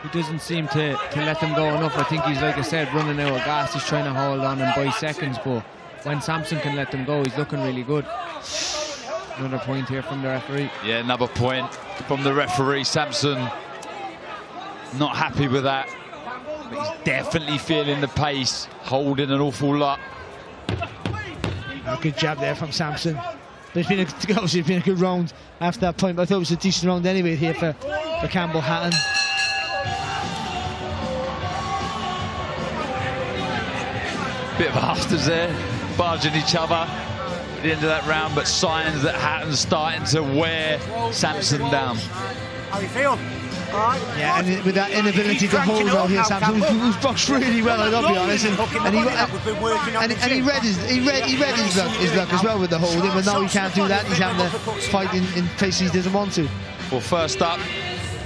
doesn't seem to let them go enough. I think he's, like I said, running out of gas. He's trying to hold on and buy seconds, but when Samson can let them go, he's looking really good. Another point here from the referee. Yeah, another point from the referee. Samson not happy with that, but he's definitely feeling the pace, holding an awful lot. A good jab there from Samson. But it's been a good round after that point, but I thought it was a decent round anyway here for Campbell Hatton. Bit of afters there, barging each other at the end of that round, but signs that Hatton's starting to wear Samson down. How you feel? All right. Yeah, and with that inability to hold out here, Samson, who's boxed really well, I'll be honest, and he read his luck as well with the holding, but now he can't do that. He's having to fight in places he doesn't want to. Well, first up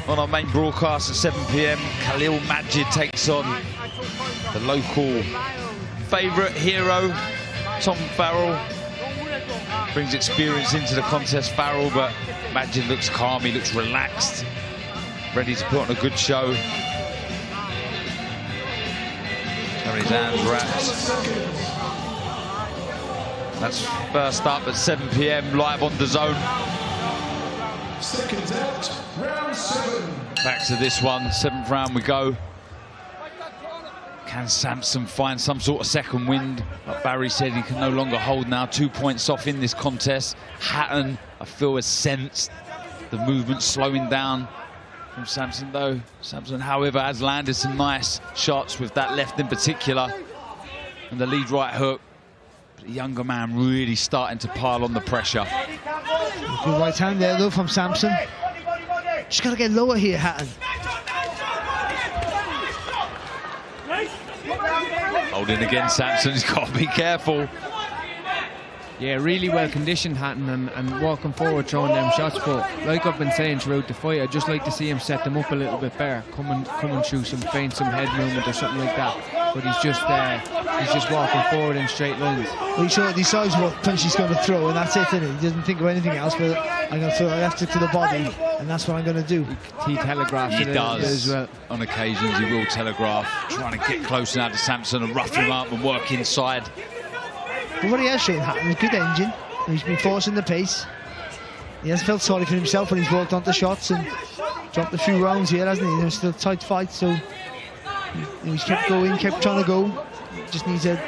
on our main broadcast at 7 p.m, Khalil Majid takes on the local favourite hero, Tom Farrell. Brings experience into the contest, Farrell, but Majid looks calm, he looks relaxed, ready to put on a good show. Got his hands wrapped. That's first up at 7 p.m, live on DAZN. Seconds out, round 7. Back to this one, 7th round we go. Can Samson find some sort of second wind? Like Barry said, he can no longer hold now. 2 points off in this contest. Hatton, I feel, has sensed the movement slowing down from Samson, though. Samson, however, has landed some nice shots with that left in particular, and the lead right hook. But the younger man really starting to pile on the pressure. Good right hand there, though, from Samson. Just got to get lower here, Hatton. Holding again, Samson, he's got to be careful. Yeah, really well conditioned, Hatton, and walking forward, throwing them shots. But like I've been saying throughout the fight, I'd just like to see him set them up a little bit better, coming through some feint, some head movement or something like that. But he's just walking forward in straight lines. Well, he decides what punch he's going to throw, and that's it, isn't it? He doesn't think of anything else, but I'm going to throw a left hook to the body, and that's what I'm going to do. He telegraphs He it does. as well. On occasions, he will telegraph, trying to get close now to Samson and rough him up and work inside. But what he has shown Hatton is good engine. He's been forcing the pace. He has felt sorry for himself when he's walked onto shots and dropped a few rounds here, hasn't he? It was still a tight fight, so he's kept going, kept trying to go. Just needs to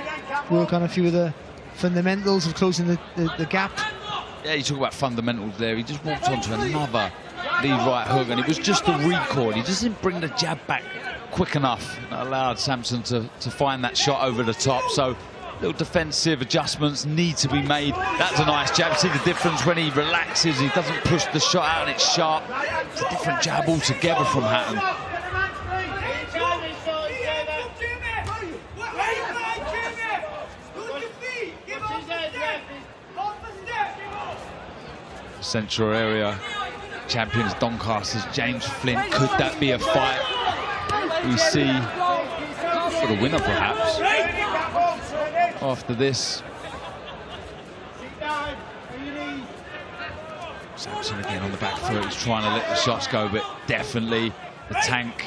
work on a few of the fundamentals of closing the gap. Yeah, you talk about fundamentals there. He just walked onto another lead right hook, and it was just the recoil. He just didn't bring the jab back quick enough. That allowed Samson to find that shot over the top. So little defensive adjustments need to be made. That's a nice jab. See the difference when he relaxes. He doesn't push the shot out and it's sharp. It's a different jab altogether from Hatton. Central area champions Doncasters, James Flint. Could that be a fight we see for the winner, perhaps, after this? Samson again on the back foot. He's trying to let the shots go, but definitely the tank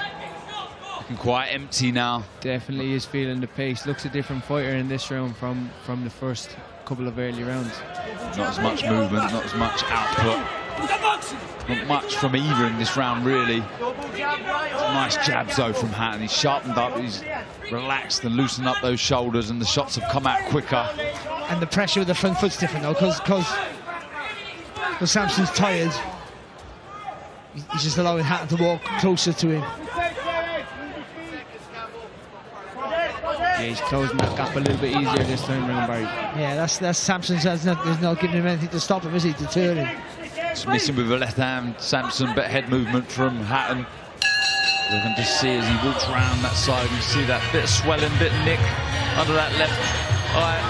looking quite empty now. Definitely is feeling the pace. Looks a different fighter in this round from the first couple of early rounds. Not as much movement, not as much output. Not much from either in this round, really. Nice jabs, though, from Hatton. He's sharpened up, he's relaxed and loosened up those shoulders, and the shots have come out quicker. And the pressure with the front foot's different, though, because Samson's tired. He's just allowing Hatton to walk closer to him. Yeah, he's closing that gap a little bit easier this time round, Barry. Yeah, that's Samson's. There's not giving him anything to stop him, is he? Deter him. Just missing with the left hand, Samson, but head movement from Hatton. You can just see as he walks around that side, you see that bit of swelling, bit of nick under that left eye.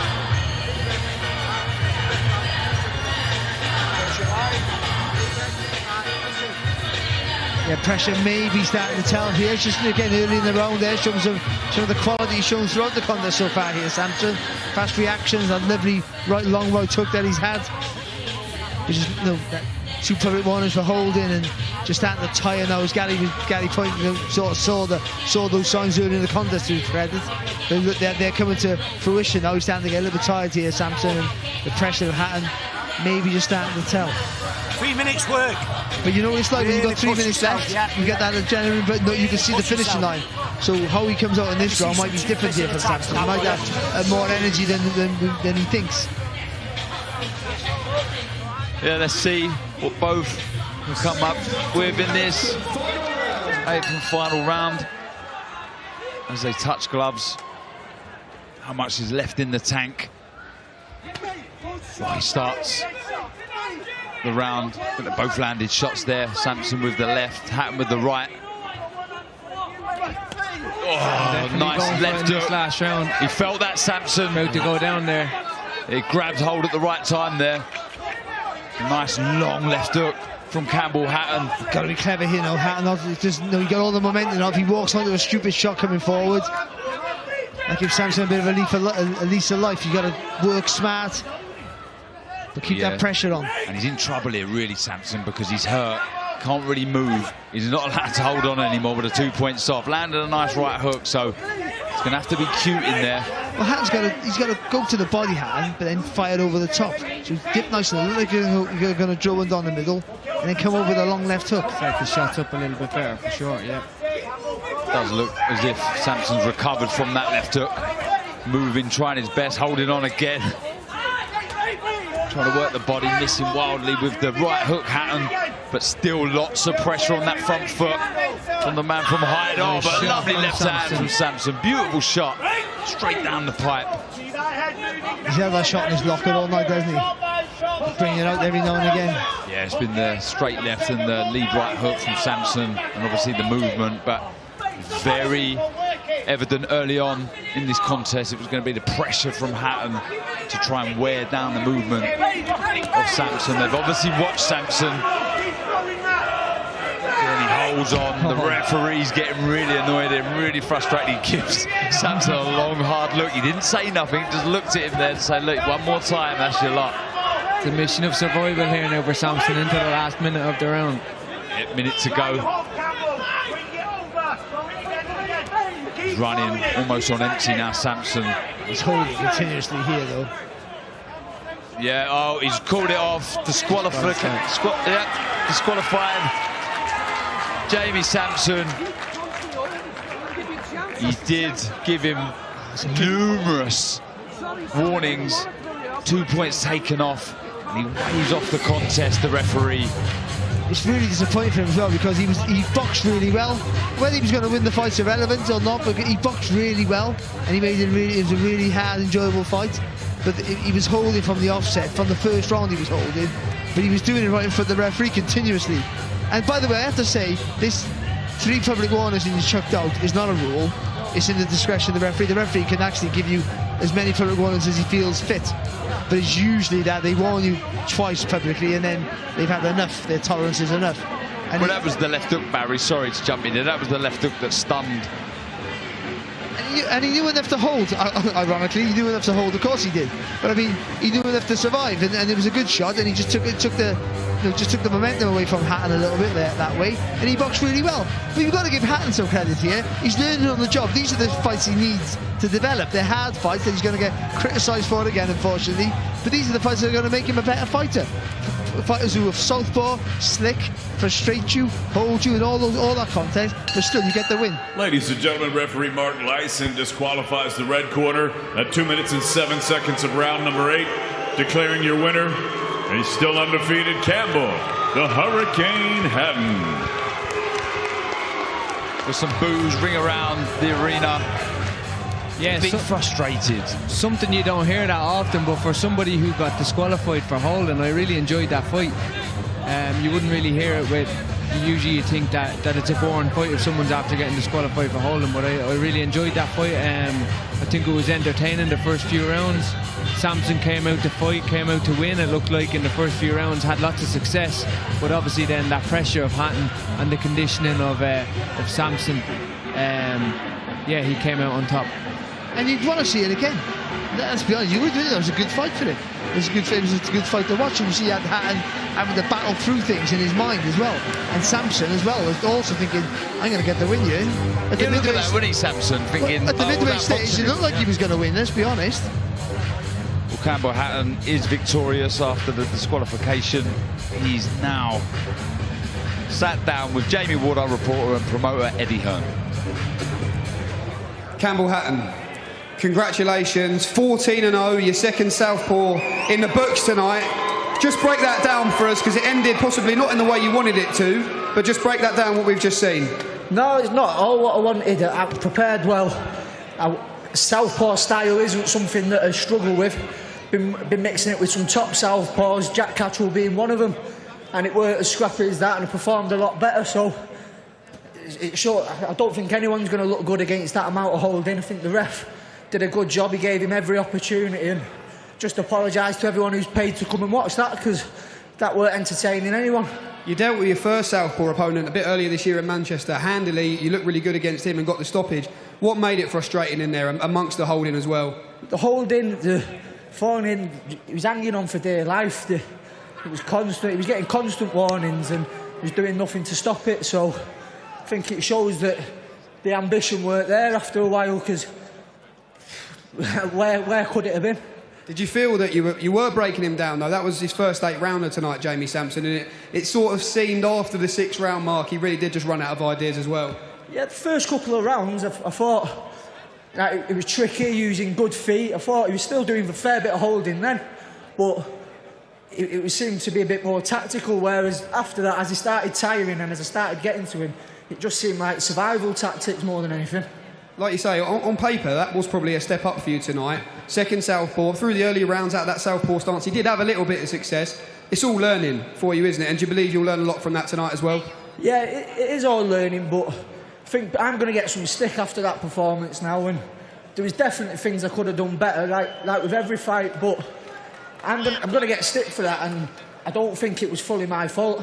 Yeah, pressure may be starting to tell here. It's just again early in the round there, some of the quality he's shown throughout the contest so far here, Samson. Fast reactions, that lovely long right hook that he's had. Which is, you know, that 2 public warnings for holding and just starting to tire now. As Gary pointed, you know, sort of saw those signs early in the contest, to his credit. They're coming to fruition now. He's starting to get a little bit tired here, Samson, and the pressure of Hatton maybe just starting to tell. 3 minutes work. But you know what it's like, really when you've got 3 minutes left, you get that adrenaline, but no, you can see the finishing line. So how he comes out in this round might be different here for Samson. He might have more energy than he thinks. Yeah, let's see what both will come up with in this 8th and final round. As they touch gloves, how much is left in the tank? Well, he starts the round, but they both landed shots there. Samson with the left, Hatton with the right. Oh, nice left hook. Last round. He felt that Samson. About to go down there. He grabbed hold at the right time there. Nice long left hook from Campbell Hatton. Got to be clever here now. Hatton, just, you know, he got all the momentum now. If he walks onto a stupid shot coming forward, that gives Samson a bit of a lease of life. You got to work smart, but keep that pressure on. And he's in trouble here, really, Samson, because he's hurt. Can't really move. He's not allowed to hold on anymore with a 2-point stop. Landed a nice right hook, so it's going to have to be cute in there. Well, Hatton's got to go to the body, Hatton, but then fire over the top. So dip nice and like you're going to draw one down the middle, and then come over with a long left hook. Take the shots up a little bit better, for sure, yeah. Does look as if Samson's recovered from that left hook. Moving, trying his best, holding on again. Trying to work the body, missing wildly with the right hook, Hatton, but still lots of pressure on that front foot from the man from Hyde. Oh, but a lovely left hand from Samson. Beautiful shot, straight down the pipe. He's had that shot in his locker all night, doesn't he? Bringing it out every now and again. Yeah, it's been the straight left and the lead right hook from Samson, and obviously the movement, but very evident early on in this contest it was going to be the pressure from Hatton to try and wear down the movement of Samson. They've obviously watched Samson, and he holds on. The referee's getting really annoyed and really frustrated. He gives Samson a long, hard look. He didn't say nothing, just looked at him there to say, look, one more time, that's your lot. It's a mission of survival here now for Samson into the last minute of the round. 8 minutes to go. He's running almost on empty now, Samson. He's holding continuously here, though. Yeah, oh, he's called it off. Disqualified. Jamie Sampson. He did give him numerous warnings. 2 points taken off. And he waves off the contest, the referee. It's really disappointing for him as well because he boxed really well. Whether he was going to win the fight's irrelevant or not, but he boxed really well and he made it was a really hard, enjoyable fight. But he was holding from the offset, from the first round he was holding, but he was doing it right in front of the referee continuously. And by the way, I have to say, this 3 public warnings and he's chucked out is not a rule. It's in the discretion of the referee. The referee can actually give you as many public warnings as he feels fit. But it's usually that they warn you twice publicly and then they've had enough, their tolerance is enough. And well, that was the left hook, Barry. Sorry to jump in there. That was the left hook that stunned. And he knew enough to hold, ironically, he knew enough to hold, of course he did. But I mean, he knew enough to survive, and it was a good shot, and he just took the momentum away from Hatton a little bit there, that way, and he boxed really well. But you've got to give Hatton some credit here. He's learning on the job. These are the fights he needs to develop. They're hard fights that he's going to get criticised for again, unfortunately. But these are the fights that are going to make him a better fighter. Fighters who are southpaw, slick, frustrate you, hold you, and all that content, but still you get the win. Ladies and gentlemen, referee Mark Lyson disqualifies the red corner at 2 minutes and 7 seconds of round number 8, declaring your winner. He's still undefeated, Campbell, the Hurricane Hatton. With some boos ring around the arena. Yeah, being frustrated. Something you don't hear that often, but for somebody who got disqualified for holding, I really enjoyed that fight. You wouldn't really hear it with. Usually you think that it's a boring fight if someone's after getting disqualified for holding, but I really enjoyed that fight. I think it was entertaining the first few rounds. Sampson came out to fight, came out to win, it looked like, in the first few rounds, had lots of success, but obviously then that pressure of Hatton and the conditioning of Sampson, yeah, he came out on top. And you'd want to see it again. Let's be honest, you would. It was a good fight for him. It was a good fight to watch, and you see Hatton having to battle through things in his mind as well. And Sampson as well was also thinking, I'm going to get the win here. Look at that winning Sampson, thinking, at the midway stage, it looked like he was going to win, let's be honest. Well, Campbell Hatton is victorious after the disqualification. He's now sat down with Jamie Ward, our reporter, and promoter Eddie Hearn. Campbell Hatton, congratulations, 14-0, your second southpaw in the books tonight. Just break that down for us, because it ended possibly not in the way you wanted it to, but just break that down, what we've just seen. No, it's not all what I wanted. I prepared well. Southpaw style isn't something that I struggle with. Been mixing it with some top southpaws, Jack Catterall being one of them, and it weren't as scrappy as that, and I performed a lot better, so I don't think anyone's going to look good against that amount of holding. I think the ref did a good job. He gave him every opportunity, and just apologise to everyone who's paid to come and watch that, because that weren't entertaining anyone. You dealt with your first southpaw opponent a bit earlier this year in Manchester handily. You looked really good against him and got the stoppage. What made it frustrating in there amongst the holding as well? The holding, the falling in, he was hanging on for dear life. It was constant. He was getting constant warnings and he was doing nothing to stop it. So I think it shows that the ambition weren't there after a while, because where could it have been? Did you feel that you were breaking him down, though? That was his first 8-rounder tonight, Jamie Sampson, and it sort of seemed after the 6th-round mark he really did just run out of ideas as well. Yeah, the first couple of rounds I thought that it was tricky, using good feet. I thought he was still doing a fair bit of holding then, but it seemed to be a bit more tactical, whereas after that, as he started tiring and as I started getting to him, it just seemed like survival tactics more than anything. Like you say, on paper, that was probably a step up for you tonight. Second southpaw, through the early rounds out of that southpaw stance, he did have a little bit of success. It's all learning for you, isn't it? And do you believe you'll learn a lot from that tonight as well? Yeah, it is all learning, but I think I'm going to get some stick after that performance now, and there was definitely things I could have done better, like with every fight, but I'm going to get stick for that, and I don't think it was fully my fault.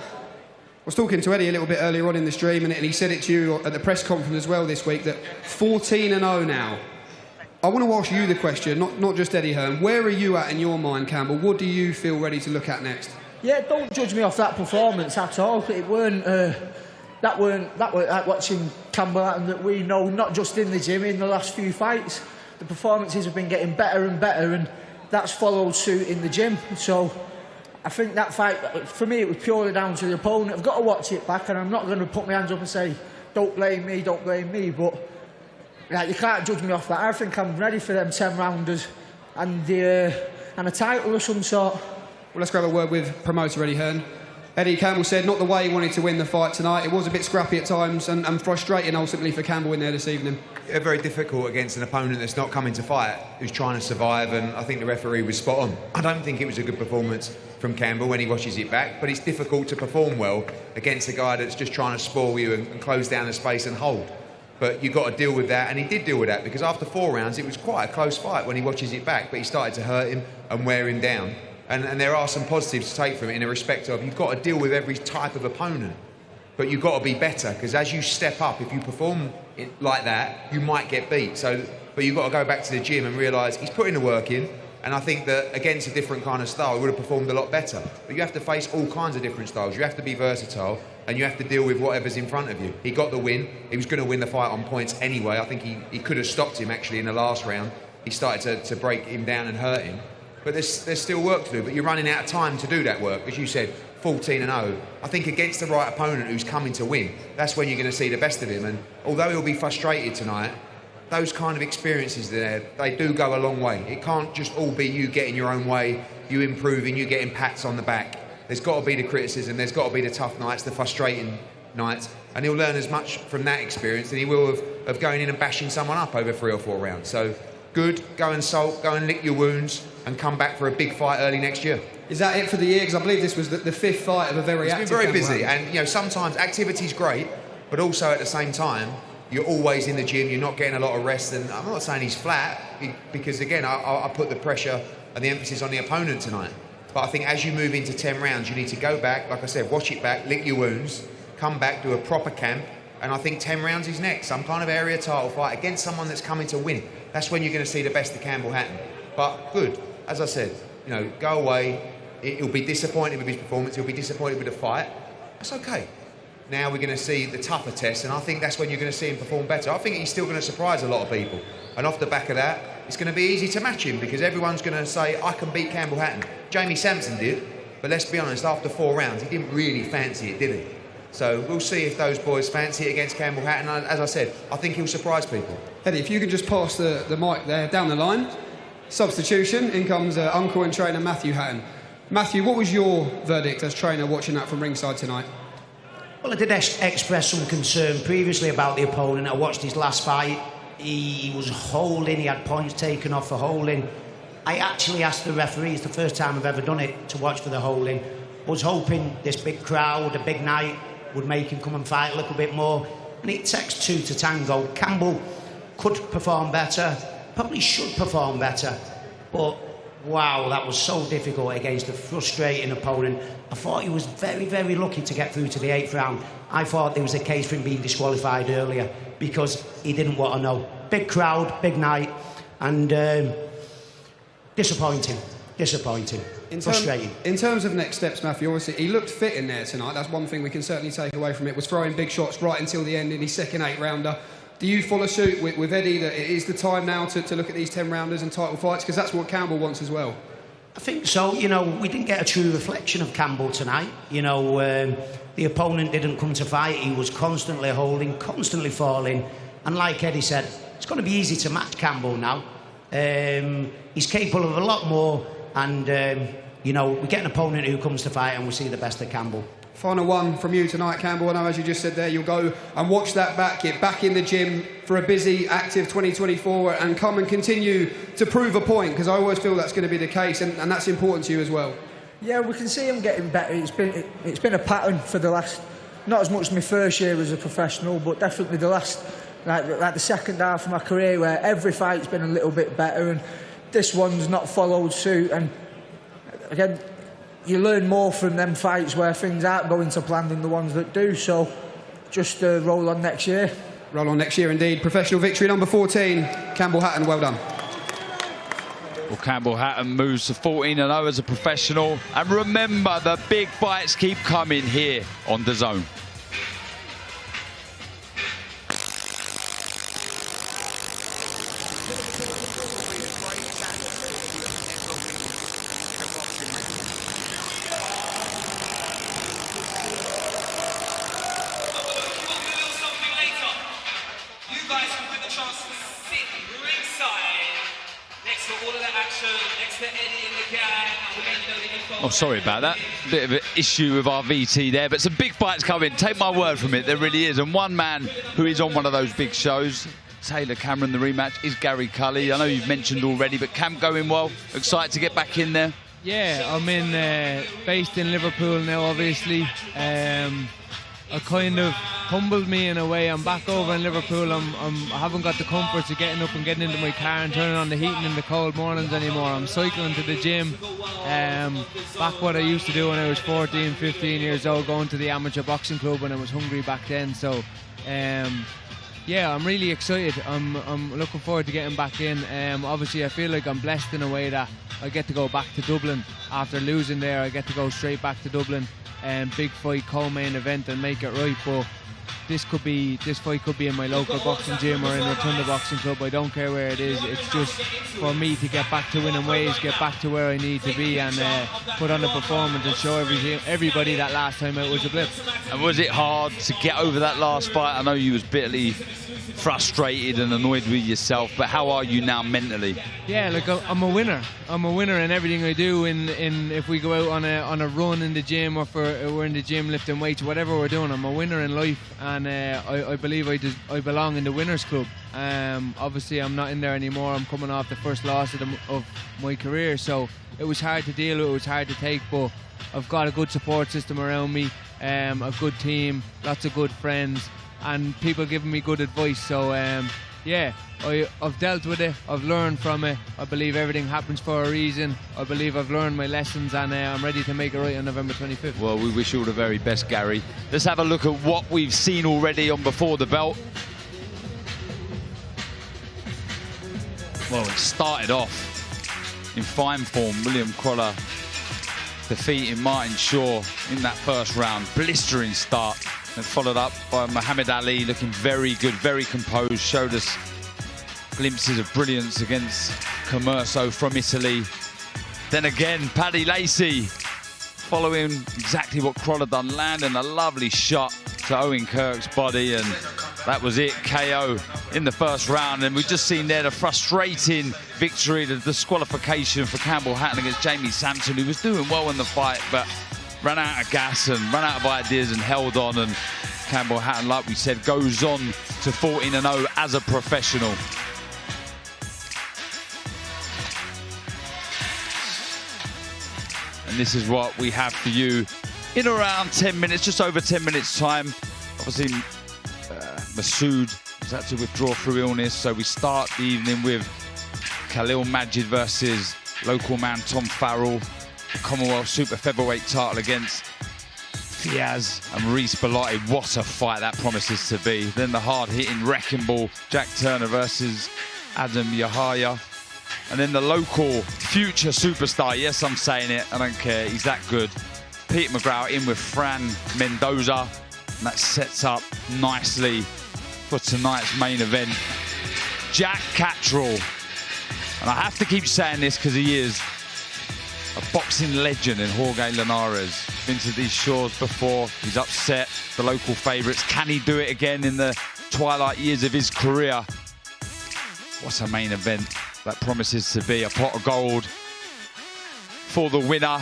I was talking to Eddie a little bit earlier on in the stream, and he said it to you at the press conference as well this week, that 14-0 now. I want to ask you the question, not just Eddie Hearn. Where are you at in your mind, Campbell? What do you feel ready to look at next? Yeah, don't judge me off that performance at all. It weren't that weren't like watching Campbell Hatton that we know, not just in the gym, in the last few fights. The performances have been getting better and better, and that's followed suit in the gym. So I think that fight, for me, it was purely down to the opponent. I've got to watch it back, and I'm not going to put my hands up and say, don't blame me, but like, you can't judge me off that. I think I'm ready for them 10-rounders and a title of some sort. Well, let's grab a word with promoter Eddie Hearn. Eddie, Campbell said not the way he wanted to win the fight tonight. It was a bit scrappy at times and frustrating ultimately for Campbell in there this evening. Yeah, very difficult against an opponent that's not coming to fight, who's trying to survive, and I think the referee was spot on. I don't think it was a good performance from Campbell when he watches it back, but it's difficult to perform well against a guy that's just trying to spoil you and close down the space and hold. But you've got to deal with that, and he did deal with that, because after 4 rounds it was quite a close fight when he watches it back, but he started to hurt him and wear him down. And there are some positives to take from it in a respect of you've got to deal with every type of opponent, but you've got to be better, because as you step up, if you perform like that, you might get beat. So, but you've got to go back to the gym and realise he's putting the work in, and I think that against a different kind of style, he would have performed a lot better. But you have to face all kinds of different styles. You have to be versatile, and you have to deal with whatever's in front of you. He got the win. He was going to win the fight on points anyway. I think he could have stopped him actually in the last round. He started to break him down and hurt him. But there's still work to do, but you're running out of time to do that work. As you said, 14-0. I think against the right opponent who's coming to win, that's when you're going to see the best of him. And although he'll be frustrated tonight, those kind of experiences there, they do go a long way. It can't just all be you getting your own way, you improving, you getting pats on the back. There's got to be the criticism, there's got to be the tough nights, the frustrating nights, and he'll learn as much from that experience than he will of going in and bashing someone up over 3 or 4 rounds. So good, go and sulk, go and lick your wounds, and come back for a big fight early next year. Is that it for the year? Because I believe this was the 5th fight of a very active... It's been very busy, and you know, sometimes activity's great, but also at the same time, you're always in the gym, you're not getting a lot of rest, and I'm not saying he's flat, because again, I put the pressure and the emphasis on the opponent tonight. But I think as you move into 10 rounds, you need to go back, like I said, watch it back, lick your wounds, come back, do a proper camp, and I think 10 rounds is next. Some kind of area title fight against someone that's coming to win. That's when you're going to see the best of Campbell Hatton. But good, as I said, you know, go away. He'll be disappointed with his performance. He'll be disappointed with the fight. That's okay. Now we're going to see the tougher tests, and I think that's when you're going to see him perform better. I think he's still going to surprise a lot of people. And off the back of that, it's going to be easy to match him, because everyone's going to say, I can beat Campbell Hatton. Jamie Sampson did, but let's be honest, after 4 rounds, he didn't really fancy it, did he? So we'll see if those boys fancy it against Campbell Hatton. As I said, I think he'll surprise people. Eddie, if you can just pass the mic there down the line. Substitution, in comes uncle and trainer Matthew Hatton. Matthew, what was your verdict as trainer watching that from ringside tonight? Well, I did express some concern previously about the opponent. I watched his last fight. He was holding, he had points taken off for holding. I actually asked the referee, it's the first time I've ever done it, to watch for the holding. I was hoping this big crowd, a big night, would make him come and fight a little bit more. And it takes 2 to tango. Campbell could perform better, probably should perform better, but wow, that was so difficult against a frustrating opponent. I thought he was very, very lucky to get through to the 8th round. I thought there was a case for him being disqualified earlier because he didn't want to know. Big crowd, big night, and disappointing. Frustrating. In terms of next steps, Matthew, obviously he looked fit in there tonight. That's one thing we can certainly take away from it, was throwing big shots right until the end in his second 8-rounder. Do you follow suit with Eddie that it is the time now to look at these 10-rounders and title fights? Because that's what Campbell wants as well. I think so. You know, we didn't get a true reflection of Campbell tonight. You know, the opponent didn't come to fight. He was constantly holding, constantly falling. And like Eddie said, it's going to be easy to match Campbell now. He's capable of a lot more. And, you know, we get an opponent who comes to fight and we see the best of Campbell. Final one from you tonight, Campbell. I know, as you just said there, you'll go and watch that back, get back in the gym for a busy, active 2024 and come and continue to prove a point, because I always feel that's going to be the case, and that's important to you as well. Yeah, we can see him getting better. It's been a pattern for the last, not as much my first year as a professional, but definitely the last, like the second half of my career, where every fight's been a little bit better, and this one's not followed suit. And again, you learn more from them fights where things aren't going to plan than the ones that do. So just roll on next year. Roll on next year indeed. Professional victory number 14. Campbell Hatton, well done. Well, Campbell Hatton moves to 14-0 as a professional. And remember, the big fights keep coming here on DAZN. guys will get the chance to sit ringside next to all of the action, next to Eddie and the gang. We'll let you know the info. Oh, sorry about that. Bit of an issue with our VT there, but some big fights coming. Take my word from it, there really is. And one man who is on one of those big shows, Taylor Cameron, the rematch, is Gary Cully. I know you've mentioned already, but camp going well. Excited to get back in there? Yeah, I'm based in Liverpool now, obviously. It kind of humbled me in a way. I'm back over in Liverpool. I haven't got the comforts of getting up and getting into my car and turning on the heating in the cold mornings anymore. I'm cycling to the gym. Back what I used to do when I was 14, 15 years old, going to the amateur boxing club when I was hungry back then. So, yeah, I'm really excited. I'm looking forward to getting back in. Obviously, I feel like I'm blessed in a way that I get to go back to Dublin. After losing there, I get to go straight back to Dublin. Big fight, co-main event, and make it right. But this fight could be in my local boxing gym or in Rotunda Boxing Club. I don't care where it is. It's just for me to get back to winning ways, get back to where I need to be, and put on a performance and show everybody that last time it was a blip. And was it hard to get over that last fight? I know you was bitterly frustrated and annoyed with yourself, but how are you now mentally? Yeah, look, I'm a winner. I'm a winner in everything I do. In if we go out on a run in the gym, or we're in the gym lifting weights, whatever we're doing, I'm a winner in life, and I believe I belong in the winners club. Obviously, I'm not in there anymore. I'm coming off the first loss of my career, so it was hard to deal with. It was hard to take, but I've got a good support system around me, a good team, lots of good friends, and people giving me good advice. So yeah, I've dealt with it, I've learned from it. I believe everything happens for a reason. I believe I've learned my lessons, and I'm ready to make it right on November 25th. Well, we wish you all the very best, Gary. Let's have a look at what we've seen already on Before the Belt. Well, it started off in fine form. William Crolla defeating Martin Shaw in that first round. Blistering start. And followed up by Muhammad Ali, looking very good, very composed. Showed us glimpses of brilliance against Commerso from Italy. Then again, Paddy Lacey, following exactly what Crolla done, landing a lovely shot to Owen Kirk's body, and that was it, KO in the first round. And we've just seen there the frustrating victory, the disqualification for Campbell Hatton against Jamie Sampson, who was doing well in the fight, but ran out of gas and ran out of ideas and held on. And Campbell Hatton, like we said, goes on to 14-0 as a professional. And this is what we have for you in around 10 minutes, just over 10 minutes time. Obviously, Masood has had to withdraw through illness, so we start the evening with Khalil Majid versus local man Tom Farrell. The Commonwealth Super Featherweight title against Fiaz and Maurice Bellotti. What a fight that promises to be. Then the hard-hitting wrecking ball, Jack Turner versus Adam Yahaya. And then the local future superstar, yes, I'm saying it, I don't care, he's that good. Peter McGraw in with Fran Mendoza. And that sets up nicely for tonight's main event. Jack Catterall. And I have to keep saying this because he is a boxing legend in Jorge Linares. Been to these shores before. He's upset the local favourites. Can he do it again in the twilight years of his career? What a main event that promises to be. A pot of gold for the winner.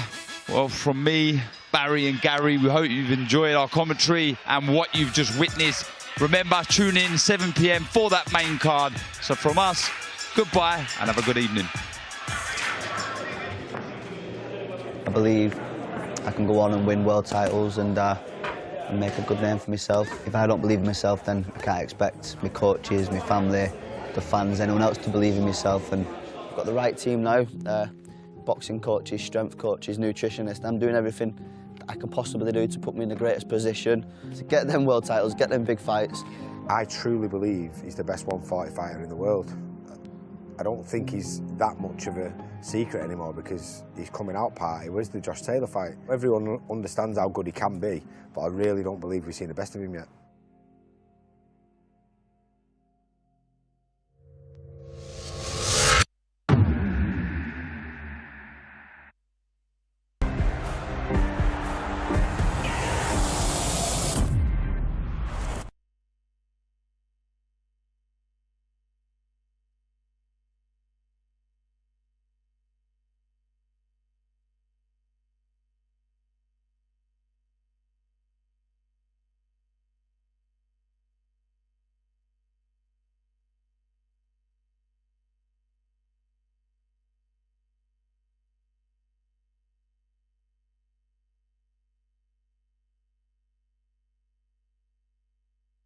Well, from me, Barry and Gary, we hope you've enjoyed our commentary and what you've just witnessed. Remember, tune in 7 p.m. for that main card. So from us, goodbye and have a good evening. I believe I can go on and win world titles and make a good name for myself. If I don't believe in myself, then I can't expect my coaches, my family, the fans, anyone else to believe in myself. And I've got the right team now, boxing coaches, strength coaches, nutritionists. I'm doing everything that I can possibly do to put me in the greatest position to get them world titles, get them big fights. I truly believe he's the best 140 fighter in the world. I don't think he's that much of a secret anymore because his coming out party was the Josh Taylor fight. Everyone understands how good he can be, but I really don't believe we've seen the best of him yet.